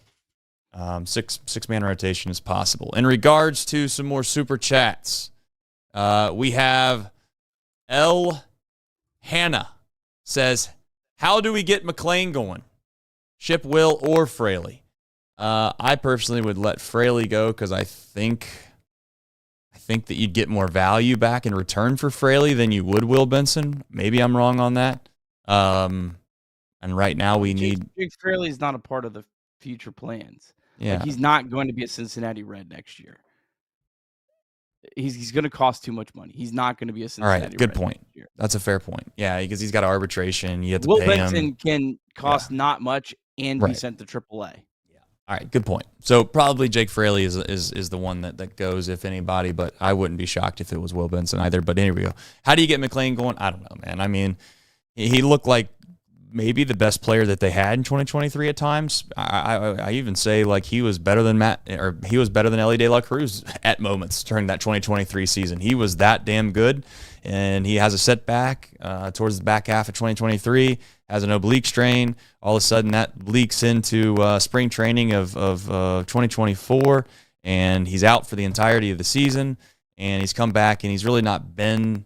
A: 6-man rotation is possible. In regards to some more super chats, we have L. Hannah says, how do we get McLean going? Ship Will or Fraley? I personally would let Fraley go because I think that you'd get more value back in return for Fraley than you would Will Benson. Maybe I'm wrong on that. And right now we need...
B: Jake Fraley is not a part of the future plans.
A: Yeah.
B: Like, he's not going to be a Cincinnati Red next year. He's going to cost too much money. He's not going to be a Cincinnati Red.
A: All right, good point. That's a fair point. Yeah, because he's got arbitration. You have to
B: Will
A: pay
B: Benson
A: him.
B: can cost not much and be sent to AAA.
A: Yeah. All right, good point. So probably Jake Fraley is the one that goes, if anybody, but I wouldn't be shocked if it was Will Benson either. But here we go. How do you get McLean going? I don't know, man. I mean, he looked like maybe the best player that they had in 2023 at times. I even say like he was better than Ellie De La Cruz at moments during that 2023 season. He was that damn good, and he has a setback towards the back half of 2023, has an oblique strain. All of a sudden that leaks into spring training of 2024, and he's out for the entirety of the season, and he's come back, and he's really not been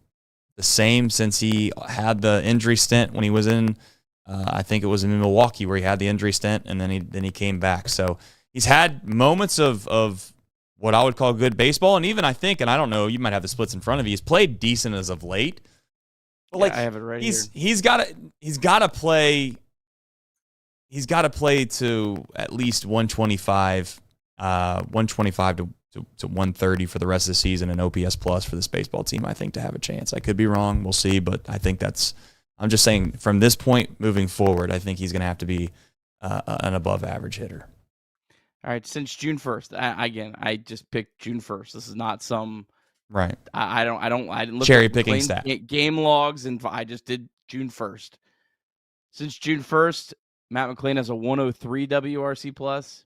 A: the same since he had the injury stint when he was in I think it was in Milwaukee where he had the injury stint, and then he came back. So he's had moments of what I would call good baseball, and even I think, and I don't know, you might have the splits in front of you, he's played decent as of late. But
B: like I have it right here.
A: He's got to play to at least 125 to 130 for the rest of the season, and OPS plus for this baseball team, I think, to have a chance. I could be wrong. We'll see, but I think I'm just saying from this point moving forward, I think he's going to have to be an above average hitter.
B: All right, since June 1st, I just picked June 1st. This is not some
A: right.
B: I didn't look
A: cherry
B: at
A: picking stat
B: game logs, and I just did June 1st. Since June 1st, Matt McLean has a 103 WRC plus.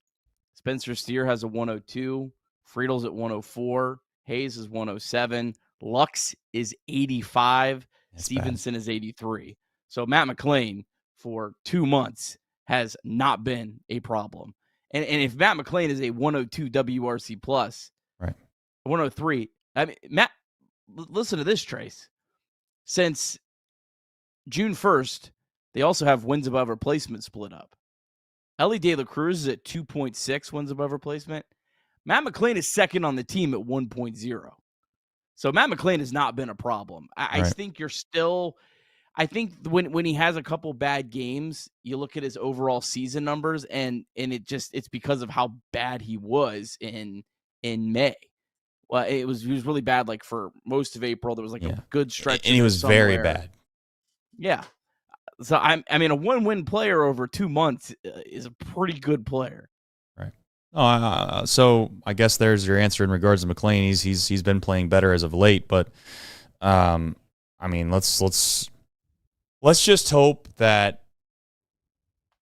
B: Spencer Steer has a 102. Friedel's at 104. Hayes is 107. Lux is 85. Stevenson is 83. So Matt McLean for 2 months has not been a problem. And if Matt McLean is a 102 WRC plus,
A: right,
B: 103. I mean, Matt, listen to this, Trace. Since June 1st, they also have wins above replacement split up. Ellie De La Cruz is at 2.6 wins above replacement. Matt McLean is second on the team at 1.0. So Matt McLean has not been a problem. I think you're still – I think when he has a couple bad games, you look at his overall season numbers, and it's because of how bad he was in May. Well, he was really bad like for most of April. There was like a good stretch.
A: And he was very bad.
B: Yeah. So, I mean, a one-win player over 2 months is a pretty good player.
A: So I guess there's your answer in regards to McLean. He's been playing better as of late, but I mean, let's just hope that.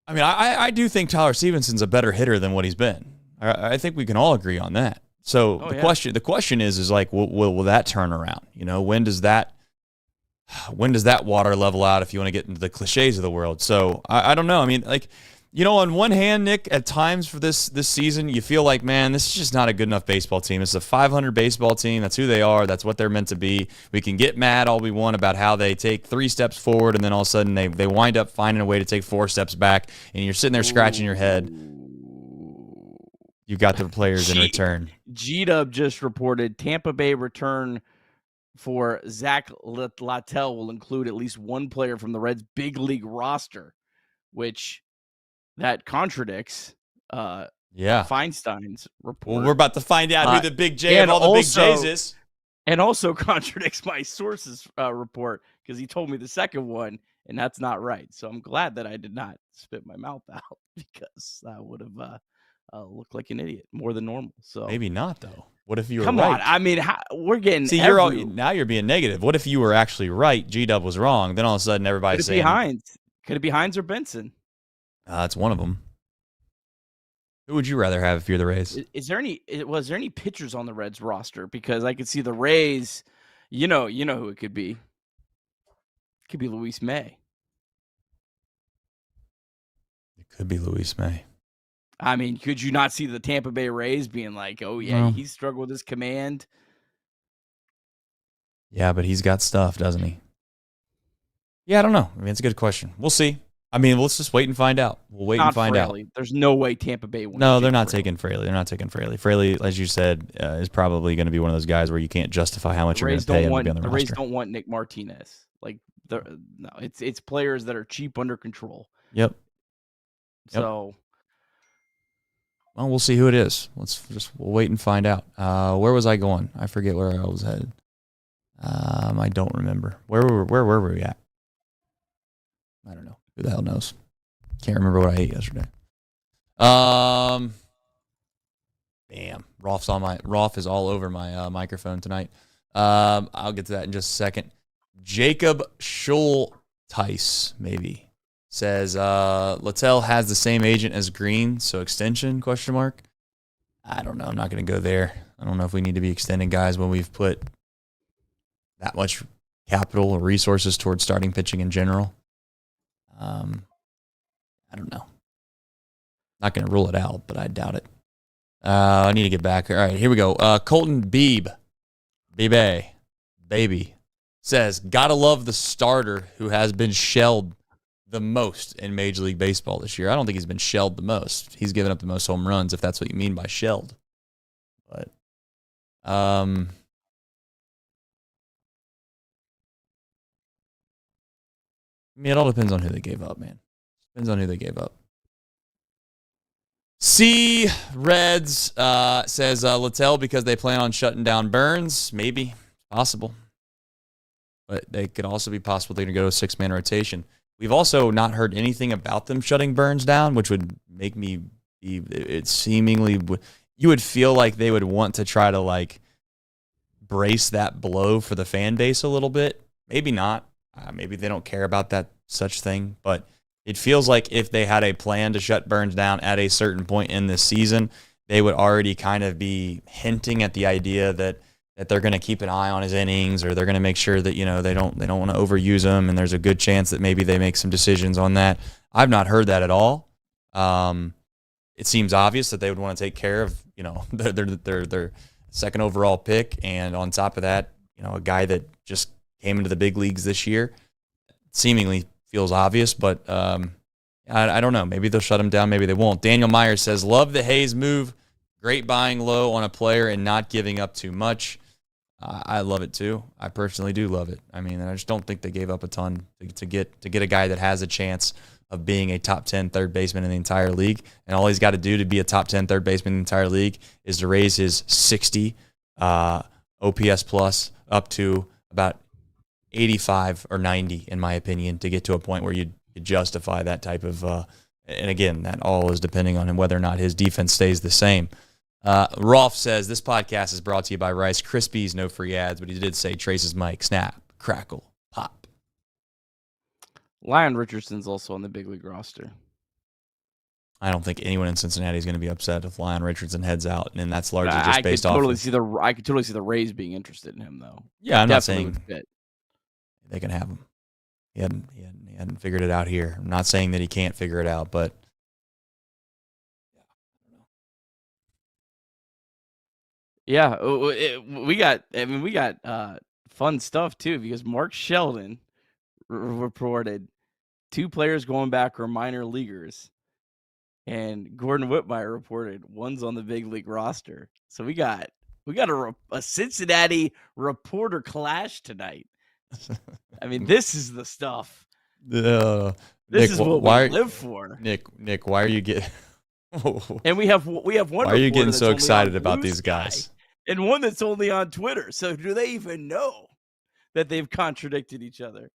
A: I mean, I do think Tyler Stevenson's a better hitter than what he's been. I think we can all agree on that. So the question is like, will that turn around? You know, when does that water level out? If you want to get into the cliches of the world, so I don't know. I mean, like. You know, on one hand, Nick, at times for this season, you feel like, man, this is just not a good enough baseball team. It's a 500 baseball team. That's who they are. That's what they're meant to be. We can get mad all we want about how they take 3 steps forward, and then all of a sudden they wind up finding a way to take 4 steps back, and you're sitting there scratching your head. You got the players in return.
B: G-Dub just reported Tampa Bay return for Zack Littell will include at least one player from the Reds' big league roster, which... that contradicts Feinstein's report.
A: Well, we're about to find out who the big J of all the big J's is.
B: And also contradicts my source's report because he told me the second one, and that's not right. So I'm glad that I did not spit my mouth out because I would have looked like an idiot more than normal. So
A: maybe not, though. What if you were
B: right? Come on. I mean, we're getting
A: now you're being negative. What if you were actually right? G-Dub was wrong. Then all of a sudden everybody's saying
B: Could it be Hines or Benson?
A: It's one of them. Who would you rather have if you're the Rays?
B: Was there any pitchers on the Reds roster? Because I could see the Rays. You know who it could be. It could be Luis May.
A: It could be Luis May.
B: I mean, could you not see the Tampa Bay Rays being like, "Oh yeah, he struggled with his command."
A: Yeah, but he's got stuff, doesn't he? Yeah, I don't know. I mean, it's a good question. We'll see. I mean, let's just wait and find out. We'll wait and find out.
B: There's no way Tampa Bay wins.
A: No, they're not taking Fraley. They're not taking Fraley. Fraley, as you said, is probably going to be one of those guys where you can't justify how much you're going to pay him to be on the roster.
B: The Rays don't want Nick Martinez. It's players that are cheap under control.
A: Yep.
B: So,
A: well, we'll see who it is. We'll wait and find out. Where was I going? I forget where I was headed. I don't remember. Where were we at? I don't know. Who the hell knows? Can't remember what I ate yesterday. Damn. Rolf is all over my microphone tonight. I'll get to that in just a second. Jacob Schulteis, maybe, says Littell has the same agent as Green, so extension, ? I don't know. I'm not going to go there. I don't know if we need to be extending guys when we've put that much capital or resources towards starting pitching in general. I don't know. Not going to rule it out, but I doubt it. I need to get back. All right, here we go. Colton Beebe, says, gotta love the starter who has been shelled the most in Major League Baseball this year. I don't think he's been shelled the most. He's given up the most home runs, if that's what you mean by shelled. But, I mean, it all depends on who they gave up, man. Depends on who they gave up. C Reds says Littell because they plan on shutting down Burns. Maybe. Possible. But they could also be possible they're going to go to a 6-man rotation. We've also not heard anything about them shutting Burns down, which would make me be, it seemingly, you would feel like they would want to try to like brace that blow for the fan base a little bit. Maybe not. Maybe they don't care about that such thing, but it feels like if they had a plan to shut Burns down at a certain point in this season, they would already kind of be hinting at the idea that they're going to keep an eye on his innings, or they're going to make sure that, you know, they don't want to overuse him, and there's a good chance that maybe they make some decisions on that. I've not heard that at all. It seems obvious that they would want to take care of, you know, their second overall pick, and on top of that, you know, a guy that just came into the big leagues this year. Seemingly feels obvious, but I don't know. Maybe they'll shut him down. Maybe they won't. Daniel Myers says, love the Hayes move. Great buying low on a player and not giving up too much. I love it too. I personally do love it. I mean, I just don't think they gave up a ton to get a guy that has a chance of being a top 10 third baseman in the entire league. And all he's got to do to be a top 10 third baseman in the entire league is to raise his 60 OPS plus up to about 85 or 90, in my opinion, to get to a point where you justify that type of and again, that all is depending on him whether or not his defense stays the same. Rolf says, this podcast is brought to you by Rice Krispies, no free ads, but he did say Trace's mic, snap, crackle, pop.
B: Lyon Richardson's also on the big league roster.
A: I don't think anyone in Cincinnati is going to be upset if Lyon Richardson heads out, and that's largely just
B: I could totally
A: see
B: the Rays being interested in him, though.
A: Yeah, I'm not saying they can have him. He hadn't figured it out here. I'm not saying that he can't figure it out, but
B: yeah, we got fun stuff too, because Mark Sheldon reported 2 players going back are minor leaguers, and Gordon Whitmire reported one's on the big league roster. So we got a Cincinnati reporter clash tonight. I mean, this is the stuff. This
A: Nick,
B: is what we live for.
A: Nick, why are you getting?
B: And we have one.
A: Why are you getting so excited about these guys?
B: And one that's only on Twitter. So do they even know that they've contradicted each other?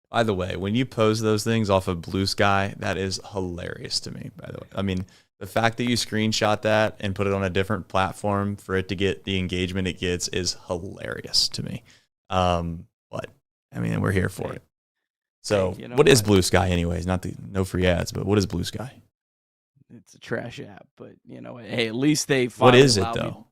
A: By the way, when you post those things off of Blue Sky, that is hilarious to me, by the way. I mean, the fact that you screenshot that and put it on a different platform for it to get the engagement it gets is hilarious to me. But, I mean, we're here for it. So, hey, what is Blue Sky anyways? No free ads, but what is Blue Sky?
B: It's a trash app, but, you know, hey, at least they
A: What is it, though?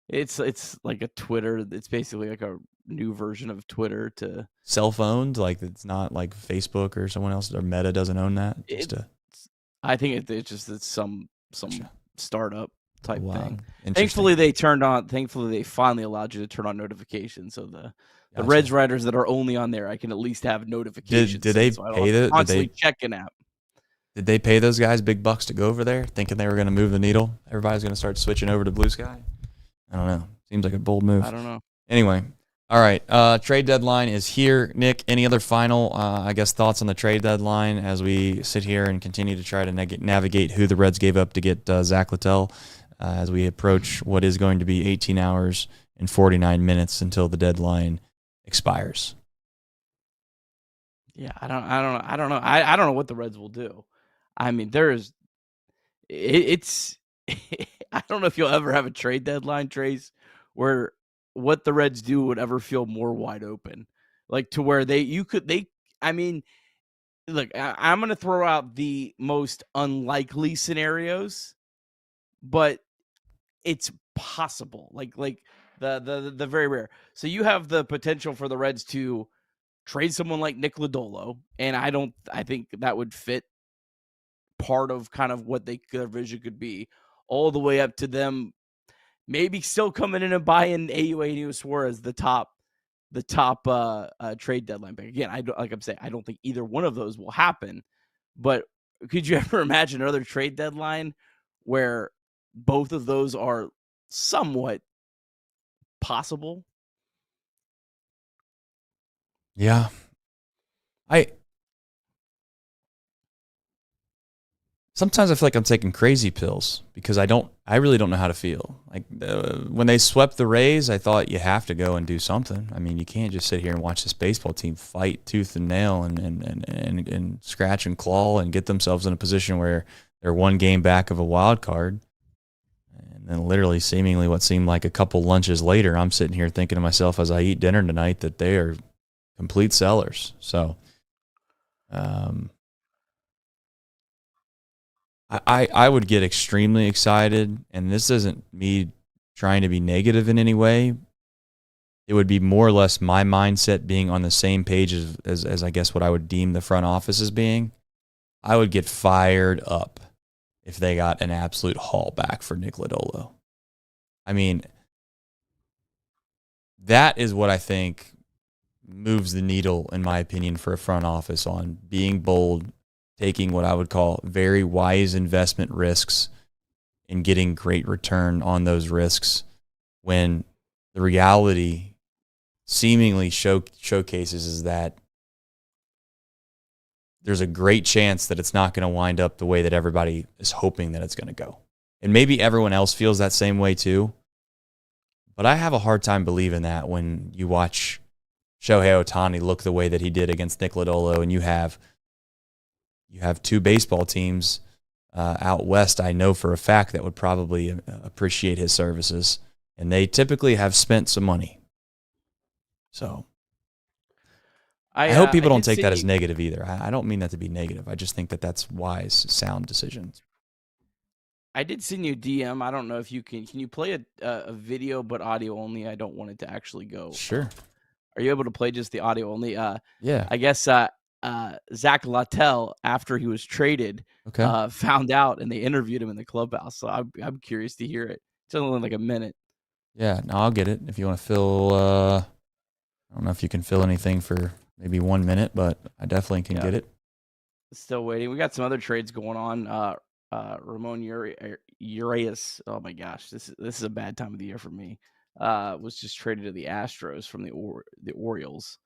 B: It's like a Twitter. It's basically like a new version of Twitter to
A: cell phones. Like, it's not like Facebook or someone else, or Meta doesn't own that.
B: I think it's some startup type thing. Thankfully, they finally allowed you to turn on notifications. So the Reds writers that are only on there, I can at least have notifications.
A: Did they pay the?
B: Constantly checking app.
A: Did they pay those guys big bucks to go over there, thinking they were going to move the needle? Everybody's going to start switching over to Blue Sky. I don't know. Seems like a bold move.
B: I don't know.
A: Anyway, all right. Trade deadline is here. Nick, any other final, thoughts on the trade deadline as we sit here and continue to try to navigate who the Reds gave up to get Zack Littell? as we approach what is going to be 18 hours and 49 minutes until the deadline expires.
B: Yeah, I don't know. I don't know what the Reds will do. I mean, it's I don't know if you'll ever have a trade deadline, Trace, where what the Reds do would ever feel more wide open. Like to where I mean, look, I'm going to throw out the most unlikely scenarios, but it's possible. Like the very rare. So you have the potential for the Reds to trade someone like Nick Lodolo, and I think that would fit part of kind of what their vision could be, all the way up to them maybe still coming in and buying Eugenio Suarez, the top trade deadline pick. Again, I don't think either one of those will happen, but could you ever imagine another trade deadline where both of those are somewhat possible?
A: Yeah. Sometimes I feel like I'm taking crazy pills because I really don't know how to feel. Like when they swept the Rays, I thought you have to go and do something. I mean, you can't just sit here and watch this baseball team fight tooth and nail and scratch and claw and get themselves in a position where they're one game back of a wild card. And then literally seemingly what seemed like a couple lunches later, I'm sitting here thinking to myself as I eat dinner tonight that they are complete sellers. So, I would get extremely excited, and this isn't me trying to be negative in any way. It would be more or less my mindset being on the same page as I guess what I would deem the front office as being. I would get fired up if they got an absolute haul back for Nick Lodolo. I mean, that is what I think moves the needle, in my opinion, for a front office on being bold, taking what I would call very wise investment risks and getting great return on those risks when the reality seemingly showcases is that there's a great chance that it's not going to wind up the way that everybody is hoping that it's going to go. And maybe everyone else feels that same way too. But I have a hard time believing that when you watch Shohei Ohtani look the way that he did against Nick Lodolo, and you have two baseball teams out west, I know for a fact, that would probably appreciate his services. And they typically have spent some money. So I hope people don't take that as negative either. I don't mean that to be negative. I just think that that's wise, sound decisions.
B: I did send you a DM. I don't know if you can you play a video but audio only? I don't want it to actually go.
A: Sure.
B: Are you able to play just the audio only?
A: Yeah.
B: I guess Zack Littell, after he was traded, found out, and they interviewed him in the clubhouse. So I'm curious to hear it. It's only like a minute.
A: Yeah, no, I'll get it. If you want to fill, I don't know if you can fill anything for maybe 1 minute, but I definitely can get it.
B: Still waiting. We got some other trades going on. Ramon Urias. Oh my gosh, this is a bad time of the year for me. Was just traded to the Astros from the Orioles.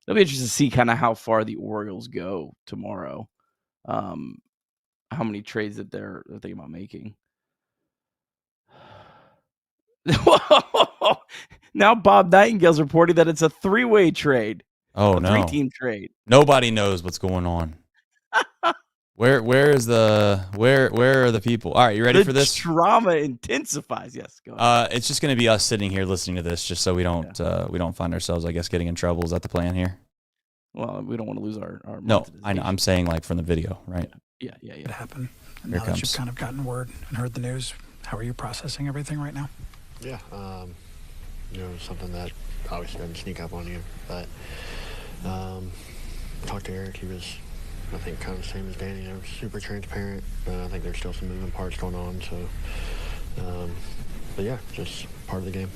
B: It'll be interesting to see kind of how far the Orioles go tomorrow. How many trades that they're thinking about making. Now Bob Nightingale's reporting that it's a 3-way trade.
A: Oh, no.
B: 3-team trade.
A: Nobody knows what's going on. Where are the people? All right, you ready for this?
B: Drama intensifies. Yes, go ahead.
A: It's just going to be us sitting here listening to this, just so we don't find ourselves, I guess, getting in trouble. Is that the plan here?
B: Well, we don't want to lose our
A: No, I know. I'm saying like from the video, right?
B: Yeah.
M: It happened. And now that you've kind of gotten word and heard the news, how are you processing everything right now?
N: Yeah, something that obviously doesn't sneak up on you, but talked to Eric. He was, I think, kind of the same as Danny. Super transparent. I think there's still some moving parts going on. So, but yeah, just part of the game.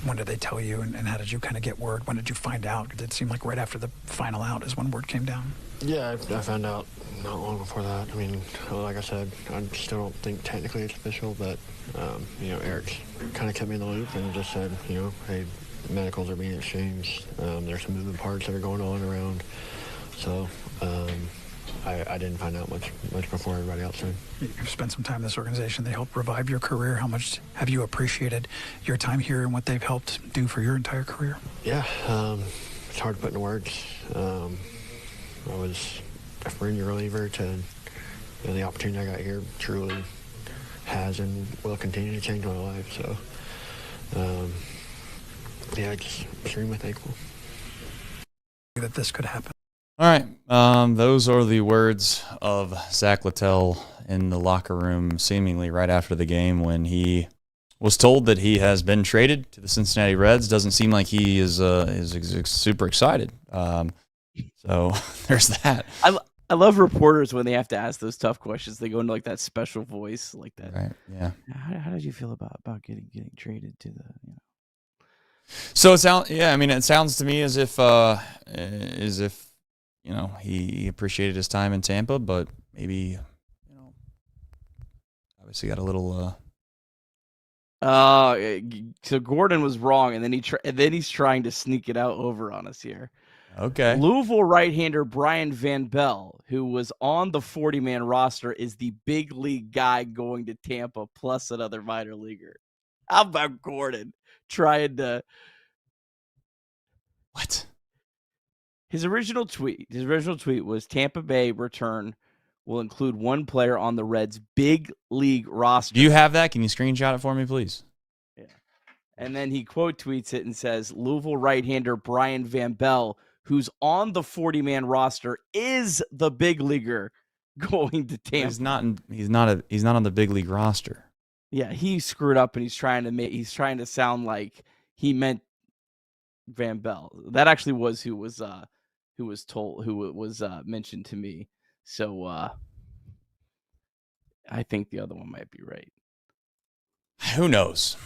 M: When did they tell you, and how did you kind of get word? When did you find out? Did it seem like right after the final out is when word came down?
N: Yeah, I found out not long before that. I mean, like I said, I still don't think technically it's official, but, Eric's kind of kept me in the loop and just said, hey, medicals are being exchanged. There's some moving parts that are going on around. So, I didn't find out much before everybody else did.
M: You've spent some time in this organization. They helped revive your career. How much have you appreciated your time here and what they've helped do for your entire career?
N: Yeah, it's hard to put into words. I was a fringe reliever to the opportunity I got here truly has and will continue to change my life. So, yeah, just extremely thankful
M: that this could happen.
A: All right. Those are the words of Zack Littell in the locker room, seemingly right after the game when he was told that he has been traded to the Cincinnati Reds. Doesn't seem like he is super excited. So there's that.
B: I love reporters when they have to ask those tough questions. They go into like that special voice like that.
A: Right. Yeah.
B: How did you feel about getting traded to the?
A: So it sounds. Yeah. I mean, it sounds to me as if he appreciated his time in Tampa, but maybe obviously got a little.
B: So Gordon was wrong, and then he's trying to sneak it out over on us here.
A: Okay.
B: Louisville right-hander Brian Van Bell, who was on the 40-man roster, is the big league guy going to Tampa, plus another minor leaguer. How about Gordon trying to?
A: What?
B: His original tweet was Tampa Bay return will include one player on the Reds' big league roster.
A: Do you have that? Can you screenshot it for me, please?
B: Yeah. And then he quote tweets it and says, Louisville right-hander Brian Van Bell, who's on the 40-man roster, is the big leaguer going to Tampa.
A: He's not on the big league roster.
B: Yeah, he screwed up and he's trying to sound like he meant Van Bell. That actually was who was mentioned to me. So I think the other one might be right.
A: Who knows?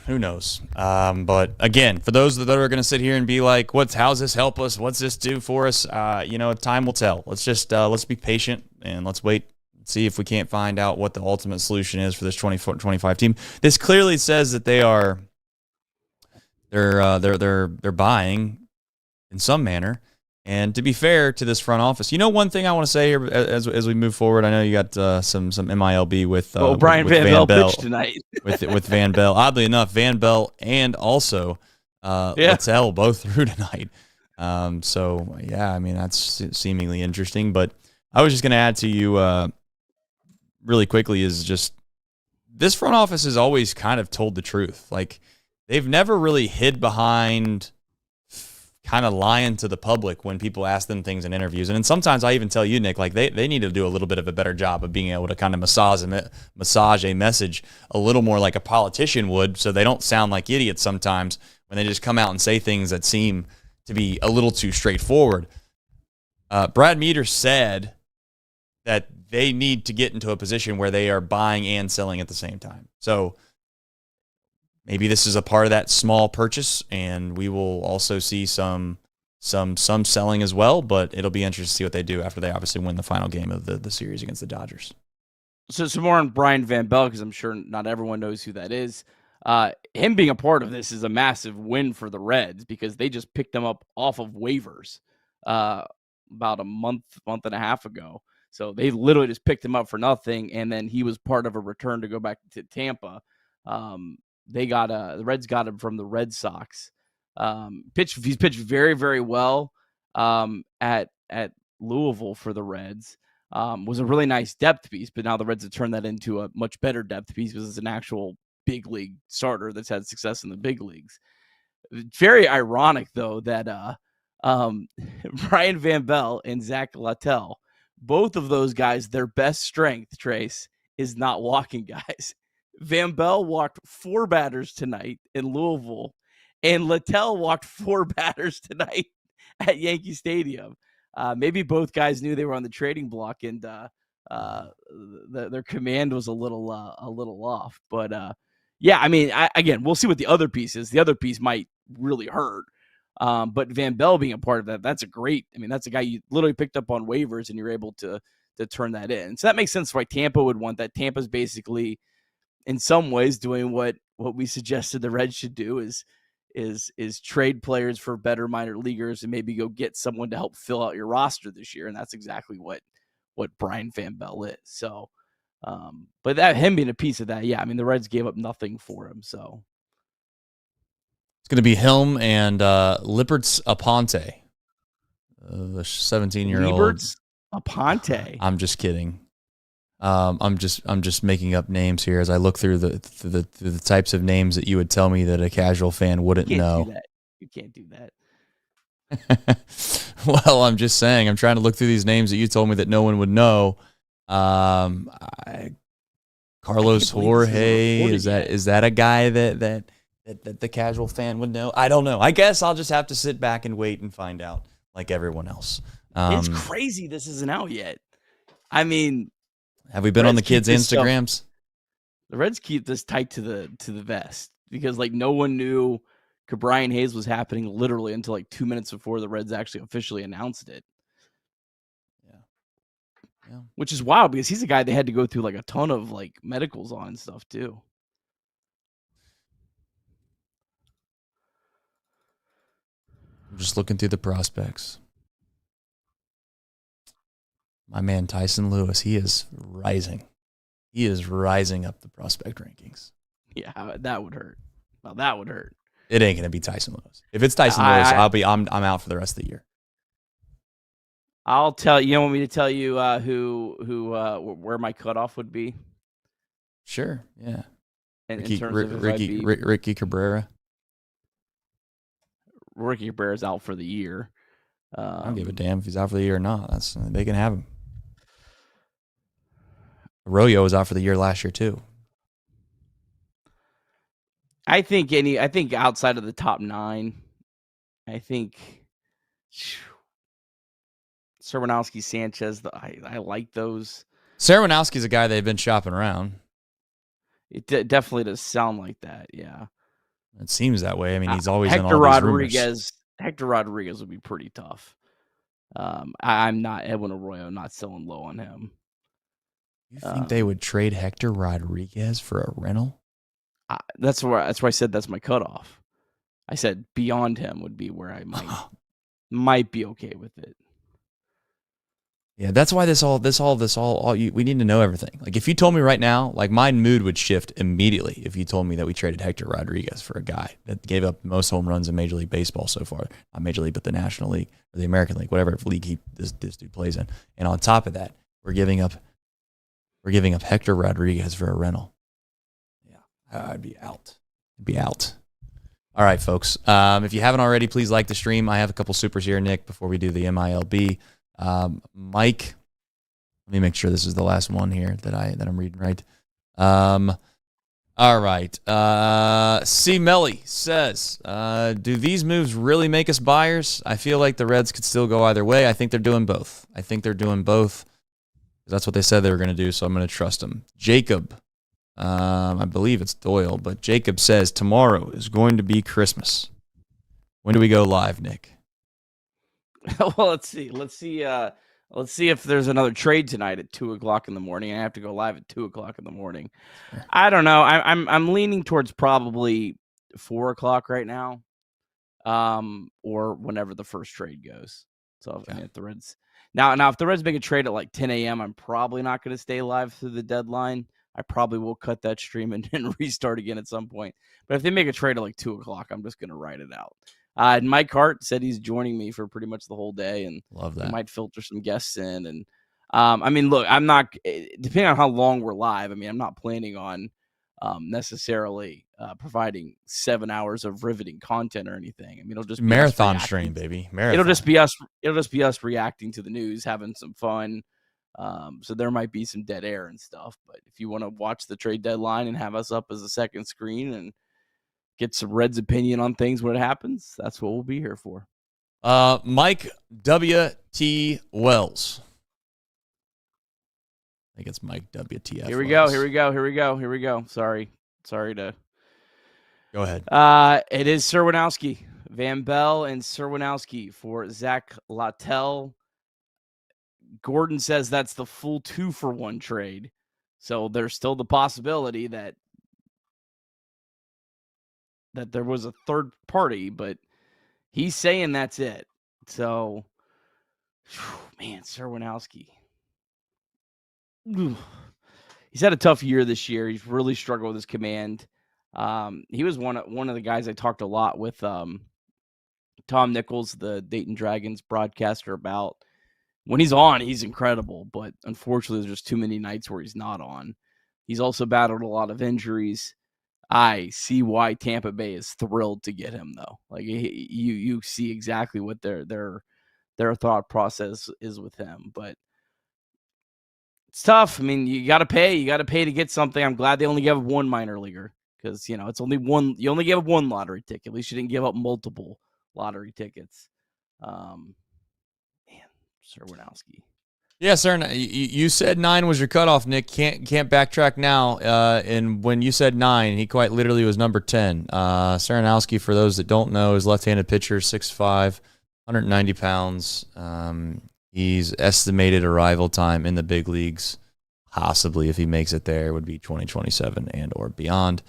A: But again, for those that are going to sit here and be like, how's this help us? What's this do for us? Time will tell. Let's be patient and let's wait, see if we can't find out what the ultimate solution is for this 24-25 team. This clearly says that they're buying in some manner. And to be fair to this front office, one thing I want to say here as we move forward, I know you got some MiLB with
B: Brian Van Bell pitched tonight
A: with Van Bell. Oddly enough, Van Bell and also Littell both threw tonight. So yeah, I mean that's seemingly interesting. But I was just going to add to you really quickly is just this front office has always kind of told the truth. Like they've never really hid behind kind of lying to the public when people ask them things in interviews. And then sometimes I even tell you, Nick, like they need to do a little bit of a better job of being able to kind of massage a message a little more like a politician would, so they don't sound like idiots sometimes when they just come out and say things that seem to be a little too straightforward. Brad Meter said that they need to get into a position where they are buying and selling at the same time. So maybe this is a part of that small purchase, and we will also see some selling as well, but it'll be interesting to see what they do after they obviously win the final game of the series against the Dodgers.
B: So some more on Brian Van Bell, because I'm sure not everyone knows who that is. Him being a part of this is a massive win for the Reds because they just picked him up off of waivers about a month and a half ago. So they literally just picked him up for nothing, and then he was part of a return to go back to Tampa. The Reds got him from the Red Sox. He's pitched very, very well at Louisville for the Reds. Was a really nice depth piece, but now the Reds have turned that into a much better depth piece because it's an actual big league starter that's had success in the big leagues. Very ironic, though, that Brian Van Bell and Zack Littell, both of those guys, their best strength, Trace, is not walking guys. Van Bell walked 4 batters tonight in Louisville, and Littell walked 4 batters tonight at Yankee Stadium. Maybe both guys knew they were on the trading block, and their command was a little off. But yeah, I mean, again, we'll see what the other piece is. The other piece might really hurt. But Van Bell being a part of that, that's a great. I mean, that's a guy you literally picked up on waivers, and you're able to turn that in. So that makes sense why Tampa would want that. Tampa's basically, in some ways, doing what we suggested the Reds should do is trade players for better minor leaguers and maybe go get someone to help fill out your roster this year. And that's exactly what what Brian Van Bell is. So, but that him being a piece of that, yeah, I mean, the Reds gave up nothing for him. So
A: it's going to be him and Lippert Aponte, the 17-year-old.
B: Lippert Aponte.
A: I'm just kidding. I'm just making up names here as I look through the types of names that you would tell me that a casual fan wouldn't know.
B: You can't do that.
A: Well, I'm just saying. I'm trying to look through these names that you told me that no one would know. Carlos Jorge, is that a guy that the casual fan would know? I don't know. I guess I'll just have to sit back and wait and find out, like everyone else.
B: It's crazy this isn't out yet. I mean,
A: have we been on the kids' Instagrams?
B: The Reds keep this tight to the vest because like no one knew Brian Hayes was happening literally until like 2 minutes before the Reds actually officially announced it. Yeah. Which is wild because he's a guy they had to go through like a ton of like medicals on and stuff too.
A: I'm just looking through the prospects. My man Tyson Lewis, he is rising. He is rising up the prospect rankings.
B: Yeah, that would hurt. Well, that would hurt.
A: It ain't gonna be Tyson Lewis. If it's Tyson Lewis, I'm out for the rest of the year.
B: I'll tell you. You want me to tell you where my cutoff would be?
A: Sure. Yeah.
B: In terms of
A: Ricky Cabrera.
B: Ricky Cabrera's out for the year.
A: I don't give a damn if he's out for the year or not. They can have him. Arroyo was out for the year last year too.
B: I think outside of the top 9, I think Serwanowski, Sanchez, I like those.
A: Serwanowski's a guy they've been shopping around.
B: It definitely does sound like that, yeah.
A: It seems that way. I mean, he's always
B: Hector
A: in all
B: Rodriguez.
A: these rumors.
B: Hector Rodriguez would be pretty tough. I'm not Edwin Arroyo, not selling low on him.
A: You think they would trade Hector Rodriguez for a rental?
B: That's where I said that's my cutoff. I said beyond him would be where I might be okay with it.
A: Yeah, that's why we need to know everything. Like if you told me right now, like my mood would shift immediately if you told me that we traded Hector Rodriguez for a guy that gave up most home runs in Major League Baseball so far. Not Major League, but the National League or the American League, whatever league this dude plays in. And on top of that, we're giving up Hector Rodriguez for a rental. I'd be out. All right, folks. If you haven't already, please like the stream. I have a couple supers here, Nick, before we do the MILB. Mike, let me make sure this is the last one here that I'm reading right. All right. C. Melly says, do these moves really make us buyers? I feel like the Reds could still go either way. I think they're doing both. That's what they said they were going to do, so I'm going to trust them. Jacob. I believe it's Doyle, but Jacob says tomorrow is going to be Christmas. When do we go live, Nick?
B: Well, let's see if there's another trade tonight at 2:00 in the morning. I have to go live at 2:00 in the morning. Sure. I don't know. I'm leaning towards probably 4:00 right now, or whenever the first trade goes. So okay. If the Reds now if the Reds make a trade at like 10 a.m., I'm probably not going to stay live through the deadline. I probably will cut that stream and restart again at some point. But if they make a trade at like 2:00, I'm just going to write it out. And Mike Hart said he's joining me for pretty much the whole day, and
A: love that.
B: He might filter some guests in. And I mean, look, I'm not depending on how long we're live. I mean, I'm not planning on necessarily providing 7 hours of riveting content or anything. I mean, it'll just be
A: marathon stream, baby. Marathon.
B: It'll just be us reacting to the news, having some fun. So there might be some dead air and stuff, but if you want to watch the trade deadline and have us up as a second screen and get some Reds opinion on things when it happens, that's what we'll be here for.
A: Mike W.T. Wells. I think it's Mike WTF.
B: Here we go. Sorry to
A: go ahead.
B: It is Serwanowski, Van Bell and Serwanowski for Zack Littell. Gordon says that's the full 2-for-1 trade. So there's still the possibility that there was a third party, but he's saying that's it. So, man, Serwanowski. He's had a tough year this year. He's really struggled with his command. He was one of the guys I talked a lot with Tom Nichols, the Dayton Dragons broadcaster, about. When he's on, he's incredible, but unfortunately, there's just too many nights where he's not on. He's also battled a lot of injuries. I see why Tampa Bay is thrilled to get him, though. Like you see exactly what their thought process is with him, but it's tough. I mean, you got to pay. You got to pay to get something. I'm glad they only gave up one minor leaguer because it's only one. You only gave up one lottery ticket. At least you didn't give up multiple lottery tickets. Sir Winowski.
A: Yeah, sir. You said 9 was your cutoff, Nick. Can't backtrack now. And when you said 9, he quite literally was number 10. Saranowski, for those that don't know, is left-handed pitcher, 6'5", 190 pounds. He's estimated arrival time in the big leagues, possibly if he makes it there, would be 2027 and or beyond.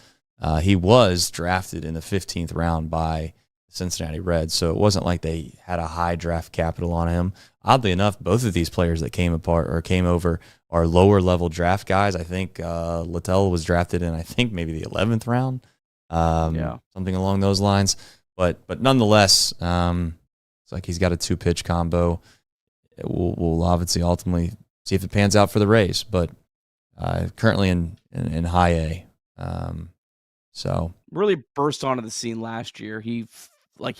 A: He was drafted in the 15th round by Cincinnati Reds, so it wasn't like they had a high draft capital on him. Oddly enough, both of these players that came over are lower level draft guys. I think Littell was drafted in, I think, maybe the 11th round, something along those lines. But nonetheless, it's like he's got a 2-pitch combo. We'll obviously ultimately see if it pans out for the Rays, but currently in high A. So
B: really burst onto the scene last year. He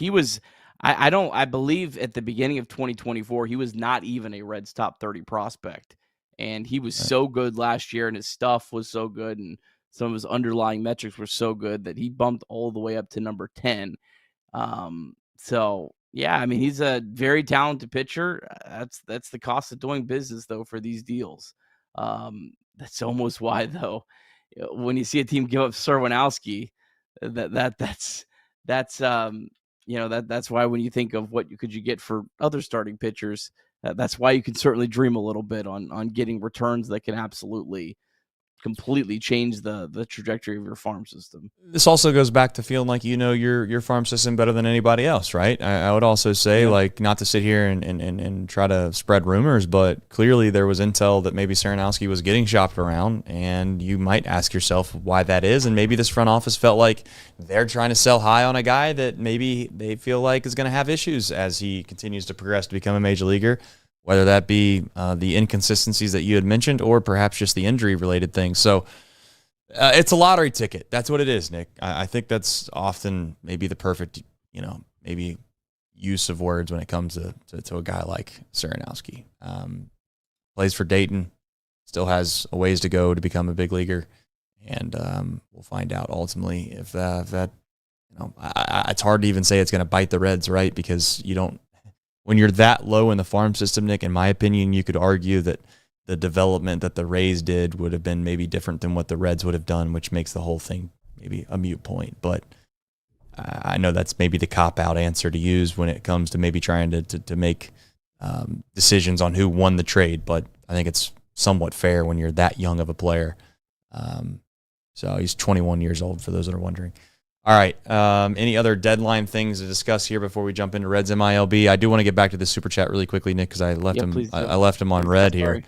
B: was. I believe at the beginning of 2024, he was not even a Reds top 30 prospect. And he was so good last year, and his stuff was so good, and some of his underlying metrics were so good that he bumped all the way up to number 10. So, yeah, I mean, he's a very talented pitcher. That's the cost of doing business, though, for these deals. That's almost why, though, when you see a team give up Serwinowski, that's why when you think of what could you get for other starting pitchers, that's why you can certainly dream a little bit on getting returns that can absolutely completely change the trajectory of your farm system.
A: This also goes back to feeling like your farm system better than anybody else, right? I would also say, like, not to sit here and try to spread rumors, but clearly there was intel that maybe Saranowski was getting shopped around, and you might ask yourself why that is, and maybe this front office felt like they're trying to sell high on a guy that maybe they feel like is going to have issues as he continues to progress to become a major leaguer. Whether that be the inconsistencies that you had mentioned or perhaps just the injury-related things. So it's a lottery ticket. That's what it is, Nick. I think that's often maybe the perfect, maybe use of words when it comes to a guy like Saranowski. Plays for Dayton, still has a ways to go to become a big leaguer, and we'll find out ultimately if that it's hard to even say it's going to bite the Reds, right? Because you don't. When you're that low in the farm system, Nick, in my opinion, you could argue that the development that the Rays did would have been maybe different than what the Reds would have done, which makes the whole thing maybe a moot point. But I know that's maybe the cop-out answer to use when it comes to maybe trying to make decisions on who won the trade. But I think it's somewhat fair when you're that young of a player. So he's 21 years old, for those that are wondering. All right. Any other deadline things to discuss here before we jump into Reds MILB? I do want to get back to the super chat really quickly, Nick, because I left him. I left him on red here.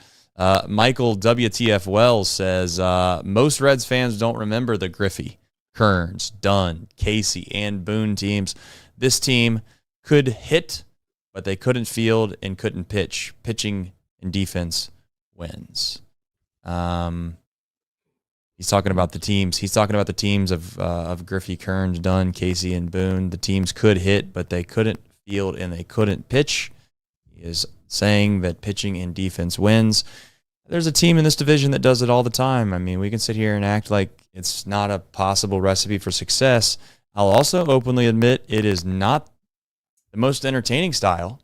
A: Michael WTF Wells says most Reds fans don't remember the Griffey, Kearns, Dunn, Casey, and Boone teams. This team could hit, but they couldn't field and couldn't pitch. Pitching and defense wins. He's talking about the teams. He's talking about the teams of Griffey, Kearns, Dunn, Casey, and Boone. The teams could hit, but they couldn't field and they couldn't pitch. He is saying that pitching and defense wins. There's a team in this division that does it all the time. I mean, we can sit here and act like it's not a possible recipe for success. I'll also openly admit it is not the most entertaining style.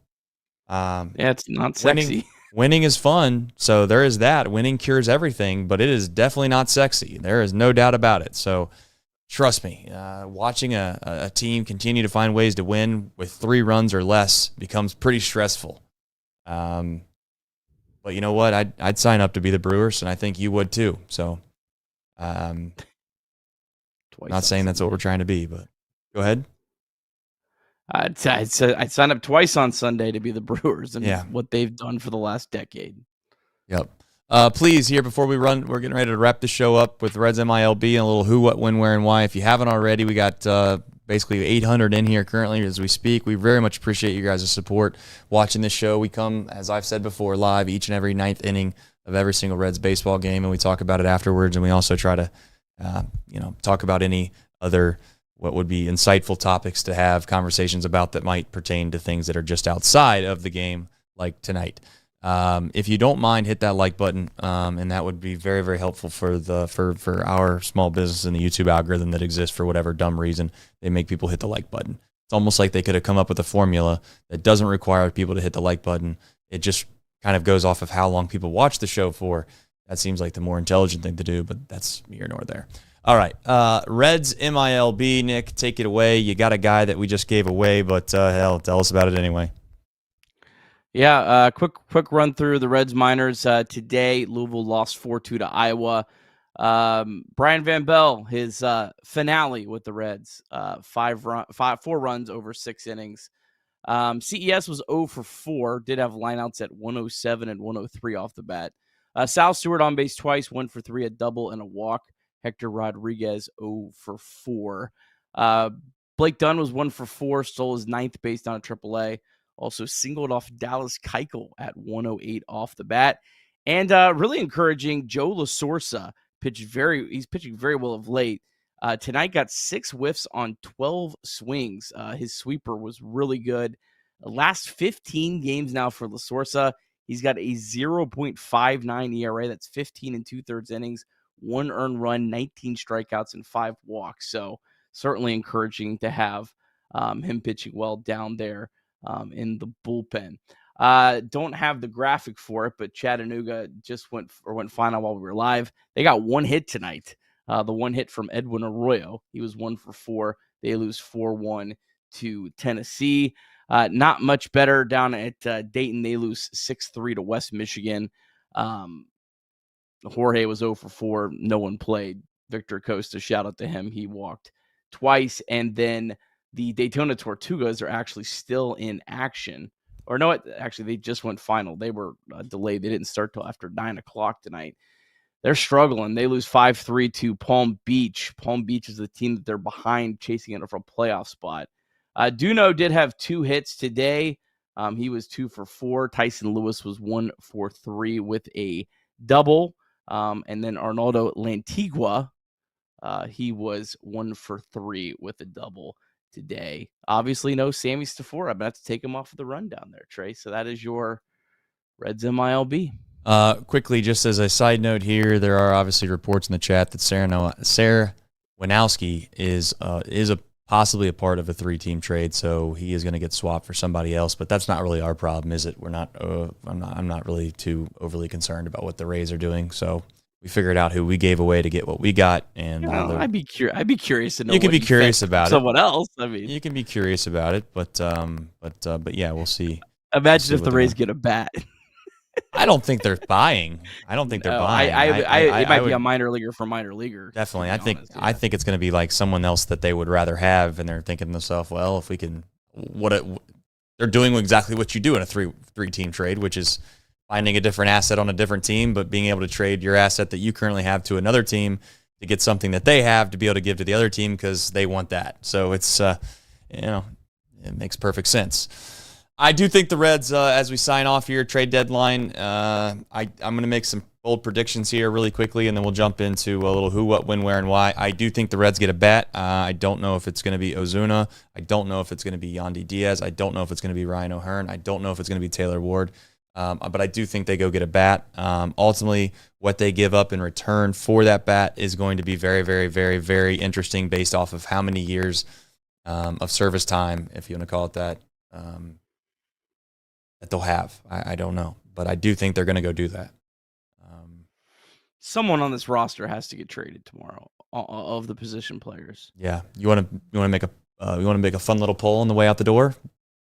B: It's not sexy.
A: Winning is fun, so there is that. Winning cures everything, but it is definitely not sexy. There is no doubt about it. So trust me, watching a team continue to find ways to win with 3 runs or less becomes pretty stressful. But you know what? I'd sign up to be the Brewers, and I think you would too. So not saying that's what we're trying to be, but go ahead.
B: I'd sign up twice on Sunday to be the Brewers and what they've done for the last decade.
A: Yep. Please, here before we run, we're getting ready to wrap the show up with Reds MILB and a little who, what, when, where, and why. If you haven't already, we got basically 800 in here currently as we speak. We very much appreciate you guys' support watching this show. We come, as I've said before, live each and every ninth inning of every single Reds baseball game, and we talk about it afterwards, and we also try to talk about any other what would be insightful topics to have conversations about that might pertain to things that are just outside of the game, like tonight. If you don't mind, hit that like button, and that would be very, very helpful for our small business and the YouTube algorithm that exists for whatever dumb reason they make people hit the like button. It's almost like they could have come up with a formula that doesn't require people to hit the like button. It just kind of goes off of how long people watch the show for. That seems like the more intelligent thing to do, but that's here nor there. All right, Reds MILB, Nick, take it away. You got a guy that we just gave away, but hell, tell us about it anyway.
B: Yeah, quick run through the Reds minors. Today, Louisville lost 4-2 to Iowa. Brian Van Bell, his finale with the Reds, 4 runs over 6 innings. CES was 0 for 4, did have lineouts at 107 and 103 off the bat. Sal Stewart on base twice, 1 for 3, a double and a walk. Hector Rodriguez 0 for 4. Blake Dunn was 1 for 4, stole his 9th base down at AAA. Also singled off Dallas Keuchel at 108 off the bat. And really encouraging, Joe LaSorsa he's pitching very well of late. Tonight got 6 whiffs on 12 swings. His sweeper was really good. The last 15 games now for LaSorsa, he's got a 0.59 ERA. That's 15 and 2/3 innings, 1 earned run, 19 strikeouts, and 5 walks. So certainly encouraging to have him pitching well down there in the bullpen. Don't have the graphic for it, but Chattanooga just went final while we were live. They got 1 hit tonight. The 1 hit from Edwin Arroyo. He was 1 for 4. They lose 4-1 to Tennessee. Not much better down at Dayton. They lose 6-3 to West Michigan. Jorge was 0 for 4. No one played. Victor Costa, shout out to him. He walked twice. And then the Daytona Tortugas are actually still in action. Or no, actually, they just went final. They were delayed. They didn't start till after 9 o'clock tonight. They're struggling. They lose 5-3 to Palm Beach. Palm Beach is the team that they're behind, chasing it for a playoff spot. Duno did have 2 hits today. He was 2 for 4. Tyson Lewis was 1 for 3 with a double. And then Arnaldo Lantigua, he was 1 for 3 with a double today. Obviously, no Sammy Stafora. I'm about to take him off of the rundown there, Trey. So that is your Reds MILB.
A: Quickly, just as a side note here, there are obviously reports in the chat that Sarah Winowski is possibly a part of a 3-team trade, so he is going to get swapped for somebody else. But that's not really our problem, is it? We're not. I'm not really too overly concerned about what the Rays are doing. So we figured out who we gave away to get what we got, and
B: I'd be curious to know.
A: You can be curious about it.
B: Someone else. I mean,
A: you can be curious about it, but yeah, we'll see.
B: Imagine if the Rays get a bat.
A: I don't think they're buying. I don't think they're buying.
B: It might be a minor leaguer for minor leaguer.
A: Definitely. I think it's going to be like someone else that they would rather have, and they're thinking to themselves, well, if we can, they're doing exactly what you do in a three-team trade, which is finding a different asset on a different team, but being able to trade your asset that you currently have to another team to get something that they have to be able to give to the other team because they want that. So it's, it makes perfect sense. I do think the Reds, as we sign off here, trade deadline, I'm going to make some bold predictions here really quickly, and then we'll jump into a little who, what, when, where, and why. I do think the Reds get a bat. I don't know if it's going to be Ozuna. I don't know if it's going to be Yandy Diaz. I don't know if it's going to be Ryan O'Hearn. I don't know if it's going to be Taylor Ward. But I do think they go get a bat. Ultimately, what they give up in return for that bat is going to be very, very, very, very interesting based off of how many years of service time, if you want to call it that, that they'll have. I don't know. But I do think they're going to go do that.
B: Someone on this roster has to get traded tomorrow of the position players.
A: Yeah. You want to make a fun little poll on the way out the door?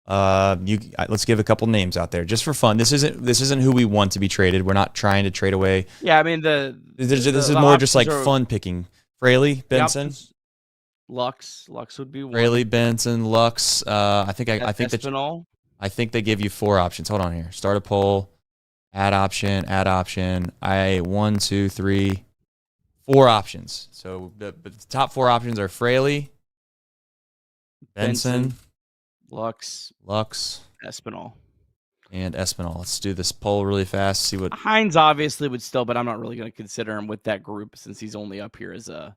A: Let's give a couple names out there just for fun. This isn't who we want to be traded. We're not trying to trade away.
B: Yeah, I mean
A: this is more just like fun picking. Fraley, Benson,
B: Lux would be one.
A: Fraley, Benson, Lux. I think
B: Espinal.
A: I think they give you 4 options. Hold on here. Start a poll. Add option. 1, 2, 3, 4 options. So the top 4 options are Fraley, Benson,
B: Lux, Espinal.
A: And Espinal. Let's do this poll really fast. See what
B: Hines obviously would still, but I'm not really going to consider him with that group since he's only up here as a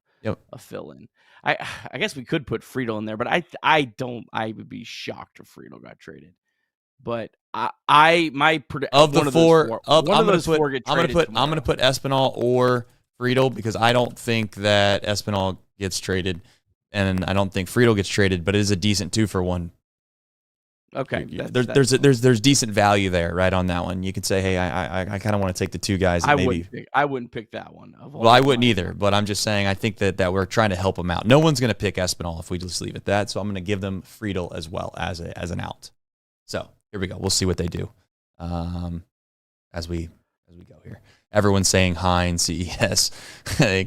B: fill-in. I guess we could put Friedel in there, but I would be shocked if Friedel got traded. But I'm gonna put
A: Espinal or Friedel because I don't think that Espinal gets traded, and I don't think Friedel gets traded. But it is a decent 2-for-1.
B: Okay,
A: there's decent value there, right on that one. You could say, hey, I kind of want to take the 2 guys.
B: I wouldn't pick that one.
A: Well, I wouldn't either. But I'm just saying, I think that we're trying to help them out. No one's going to pick Espinal if we just leave it that. So I'm going to give them Friedel as well as an out. So here we go. We'll see what they do as we go here. Everyone's saying Hines, CES. I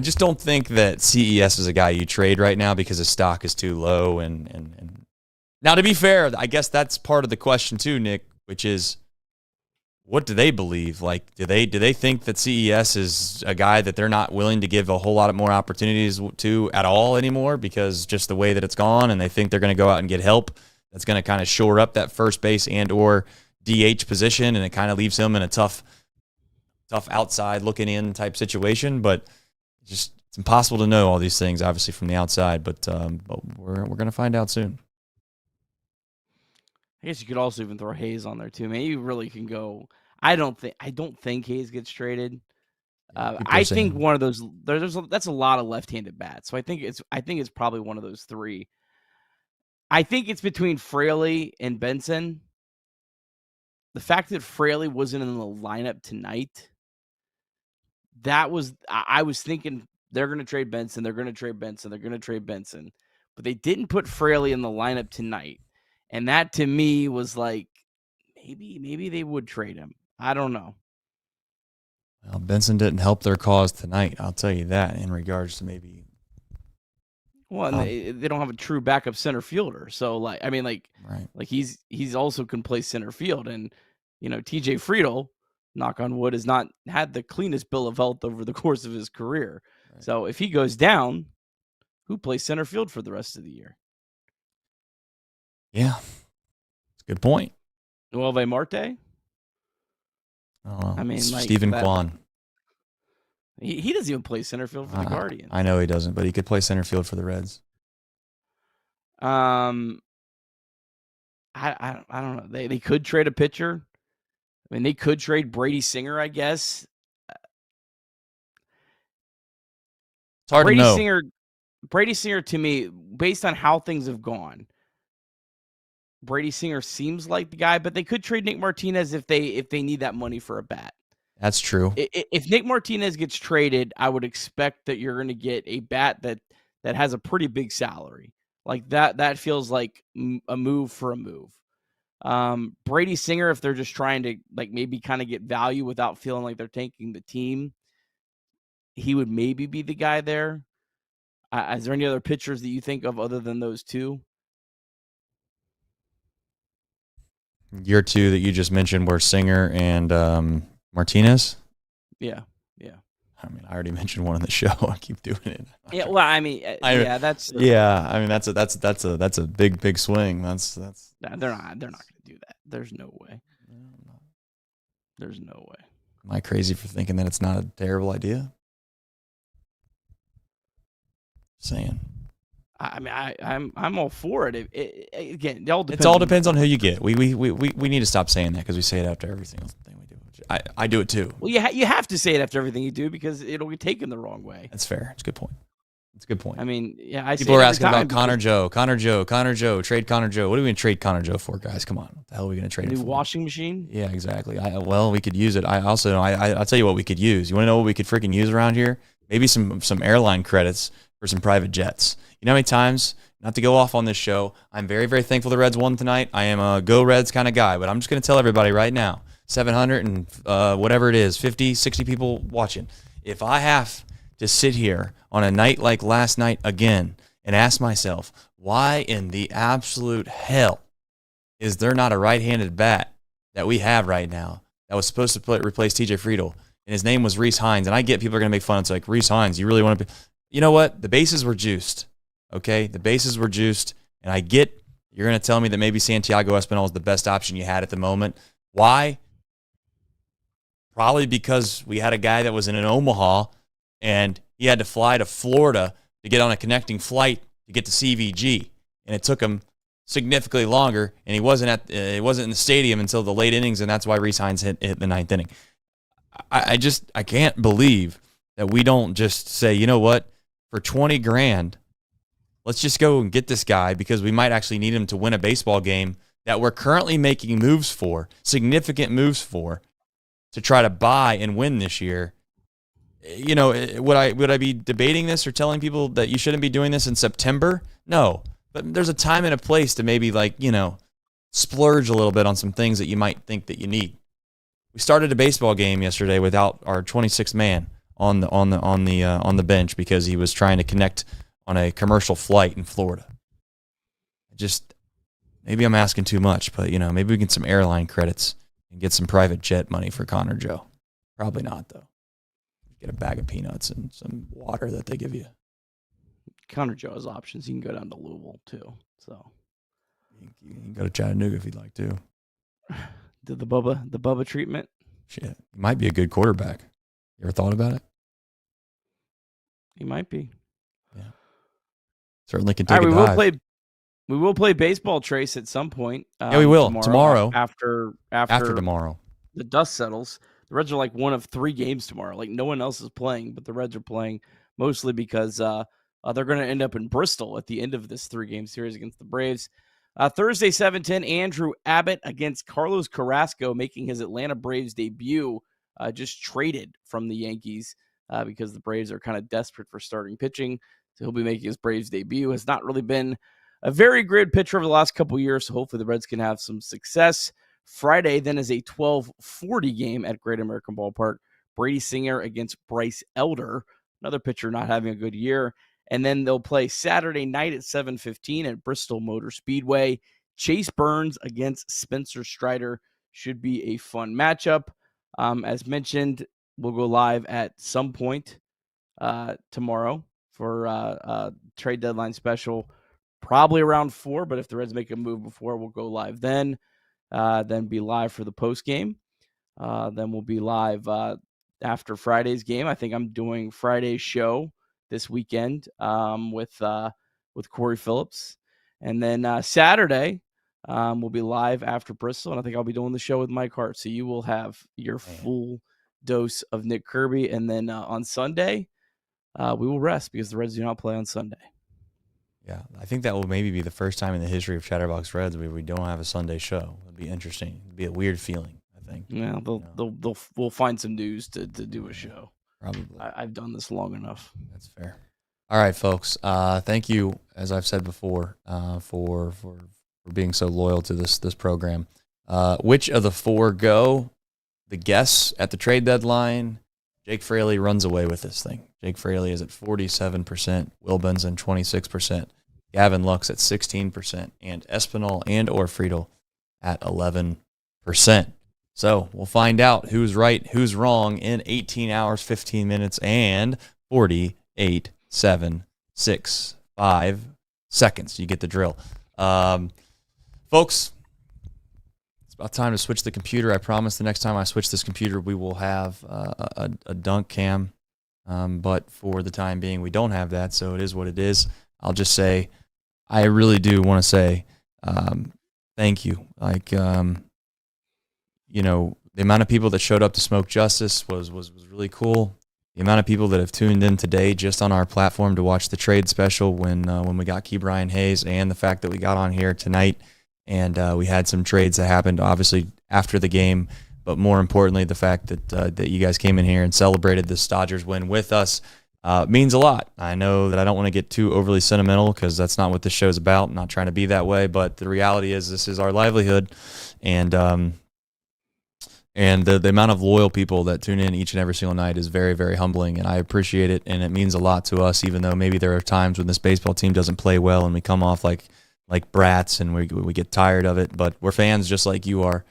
A: just don't think that CES is a guy you trade right now because his stock is too low. And now, to be fair, I guess that's part of the question too, Nick, which is what do they believe? Like, do they think that CES is a guy that they're not willing to give a whole lot of more opportunities to at all anymore because just the way that it's gone, and they think they're going to go out and get help that's going to kind of shore up that first base and or DH position, and it kind of leaves him in a tough outside looking in type situation. But it's impossible to know all these things, obviously, from the outside. But we're going to find out soon.
B: I guess you could also even throw Hayes on there too. Man, you really can go. I don't think Hayes gets traded. I think one of those. That's a lot of left-handed bats. So I think it's probably one of those 3. I think it's between Fraley and Benson. The fact that Fraley wasn't in the lineup tonight, I was thinking they're going to trade Benson. They're going to trade Benson. But they didn't put Fraley in the lineup tonight. And that to me was like, maybe they would trade him. I don't know.
A: Well, Benson didn't help their cause tonight. I'll tell you that in regards to maybe.
B: Well, and they don't have a true backup center fielder. So like he's also can play center field. And, TJ Friedel, knock on wood, has not had the cleanest bill of health over the course of his career. Right. So if he goes down, who plays center field for the rest of the year?
A: Yeah, it's a good point.
B: Noelvi Marte?
A: I mean, Stephen Kwan.
B: He doesn't even play center field for the Guardians.
A: I know he doesn't, but he could play center field for the Reds.
B: I don't know. They could trade a pitcher. I mean, they could trade Brady Singer, I guess.
A: It's hard to know.
B: Brady Singer, to me, based on how things have gone, Brady Singer seems like the guy, but they could trade Nick Martinez if they need that money for a bat.
A: That's true.
B: If Nick Martinez gets traded, I would expect that you're going to get a bat that has a pretty big salary. Like that feels like a move for a move. Brady Singer, if they're just trying to like maybe kind of get value without feeling like they're tanking the team, he would maybe be the guy there. Is there any other pitchers that you think of other than those 2?
A: Your 2 that you just mentioned were Singer and Martinez.
B: Yeah.
A: I mean, I already mentioned one on the show. I keep doing it.
B: Yeah, well, I mean, that's
A: a big swing. That's
B: they're not going to do that. There's no way. There's no way.
A: Am I crazy for thinking that it's not a terrible idea? Saying.
B: I mean, I'm all for it. Again, it all depends.
A: It all depends on who you get. We need to stop saying that because we say it after every single thing we do. I do it too.
B: Well, you have to say it after everything you do because it'll be taken the wrong way.
A: That's fair. It's a good point.
B: I mean,
A: people are asking about Connor Joe. Trade Connor Joe. What are we going to trade Connor Joe for, guys? Come on. What the hell are we going to trade him for?
B: New washing machine?
A: Yeah, exactly. We could use it. I'll tell you what we could use. You want to know what we could freaking use around here? Maybe some airline credits for some private jets. You know how many times, not to go off on this show, I'm very, very thankful the Reds won tonight. I am a go Reds kind of guy, but I'm just going to tell everybody right now, 700 and whatever it is, 50, 60 people watching. If I have to sit here on a night like last night again and ask myself, why in the absolute hell is there not a right-handed bat that we have right now that was supposed to replace TJ Friedl, and his name was Rhys Hines. And I get people are going to make fun. It's like, Rhys Hines, you really want to be? You know what? The bases were juiced, okay? The bases were juiced, and I get you're going to tell me that maybe Santiago Espinal is the best option you had at the moment. Why? Probably because we had a guy that was in Omaha, and he had to fly to Florida to get on a connecting flight to get to CVG, and it took him significantly longer, and he wasn't in the stadium until the late innings, and that's why Rhys Hines hit the ninth inning. I can't believe that we don't just say, you know what, for $20,000, let's just go and get this guy because we might actually need him to win a baseball game that we're currently making moves for, significant moves for, to try to buy and win this year. You know, would I be debating this or telling people that you shouldn't be doing this in September? No, but there's a time and a place to maybe, like, you know, splurge a little bit on some things that you might think that you need. We started a baseball game yesterday without our 26th man on the bench because he was trying to connect on a commercial flight in Florida. Maybe I'm asking too much, but, you know, maybe we get some airline credits and get some private jet money for Connor Joe. Probably not, though. Get a bag of peanuts and some water that they give you.
B: Connor Joe has options. He can go down to Louisville, too. So
A: you can go to Chattanooga if you'd like to.
B: Did the Bubba treatment?
A: Shit, he might be a good quarterback. You ever thought about it?
B: He might be.
A: Yeah. Certainly can take a dive.
B: We will play baseball, Trace, at some point.
A: Yeah, we will. Tomorrow.
B: After
A: tomorrow.
B: The dust settles. The Reds are like one of 3 games tomorrow. Like, no one else is playing, but the Reds are playing mostly because they're going to end up in Bristol at the end of this 3-game series against the Braves. Thursday, 7:10, Andrew Abbott against Carlos Carrasco, making his Atlanta Braves debut, just traded from the Yankees because the Braves are kind of desperate for starting pitching. So he'll be making his Braves debut. Has not really been a very good pitcher over the last couple of years, so hopefully the Reds can have some success. Friday then is a 12:40 game at Great American Ballpark. Brady Singer against Bryce Elder, another pitcher not having a good year. And then they'll play Saturday night at 7:15 at Bristol Motor Speedway. Chase Burns against Spencer Strider should be a fun matchup. As mentioned, we'll go live at some point tomorrow for a trade deadline special. Probably around 4, but if the Reds make a move before, we'll go live then. Then be live for the post game. Then we'll be live after Friday's game. I think I'm doing Friday's show this weekend with Corey Phillips. And then Saturday, we'll be live after Bristol, and I think I'll be doing the show with Mike Hart. So you will have your full dose of Nick Kirby. And then on Sunday, we will rest because the Reds do not play on Sunday.
A: Yeah, I think that will maybe be the first time in the history of Chatterbox Reds where we don't have a Sunday show. It'd be interesting. It'd be a weird feeling, I think.
B: Yeah, we'll find some news to do a show.
A: Probably.
B: I've done this long enough.
A: That's fair. All right, folks. Thank you, as I've said before, for being so loyal to this program. Which of the 4 go? The guess at the trade deadline. Jake Fraley runs away with this thing. Jake Fraley is at 47%, Will Benson 26%, Gavin Lux at 16%, and Espinal and or Friedl at 11%. So we'll find out who's right, who's wrong in 18 hours, 15 minutes, and 48, 7, 6, 5 seconds. You get the drill. Folks, it's about time to switch the computer. I promise the next time I switch this computer, we will have a dunk cam. But for the time being, we don't have that, so it is what it is. I'll just say, I really do want to say thank you. Like, the amount of people that showed up to Smoke Justice was really cool. The amount of people that have tuned in today just on our platform to watch the trade special when we got Key Brian Hayes, and the fact that we got on here tonight and we had some trades that happened, obviously, after the game. But more importantly, the fact that you guys came in here and celebrated this Dodgers win with us means a lot. I know that I don't want to get too overly sentimental because that's not what this show's about. I'm not trying to be that way, but the reality is this is our livelihood, and the amount of loyal people that tune in each and every single night is very, very humbling, and I appreciate it, and it means a lot to us, even though maybe there are times when this baseball team doesn't play well and we come off like brats and we get tired of it, but we're fans just like you are.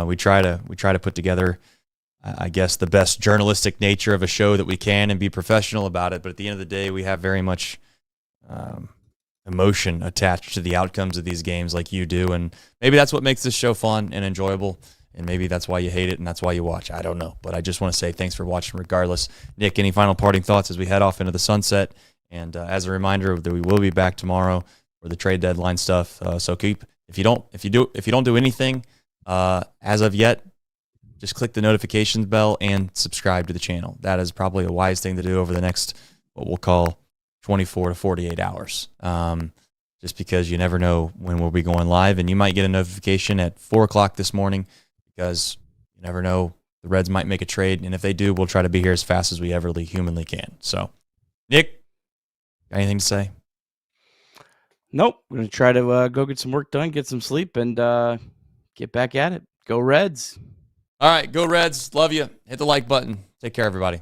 A: We try to put together, I guess, the best journalistic nature of a show that we can and be professional about it. But at the end of the day, we have very much emotion attached to the outcomes of these games like you do. And maybe that's what makes this show fun and enjoyable. And maybe that's why you hate it and that's why you watch. I don't know. But I just want to say thanks for watching regardless. Nick, any final parting thoughts as we head off into the sunset? And as a reminder that we will be back tomorrow for the trade deadline stuff. So if you don't do anything as of yet, just click the notifications bell and subscribe to the channel. That is probably a wise thing to do over the next, what we'll call 24 to 48 hours. Just because you never know when we'll be going live, and you might get a notification at 4 o'clock this morning because you never know, the Reds might make a trade, and if they do, we'll try to be here as fast as we ever humanly can. So, Nick, got anything to say?
B: Nope. We're going to try to go get some work done, get some sleep, and get back at it. Go Reds.
A: All right, go Reds. Love you. Hit the like button. Take care, everybody.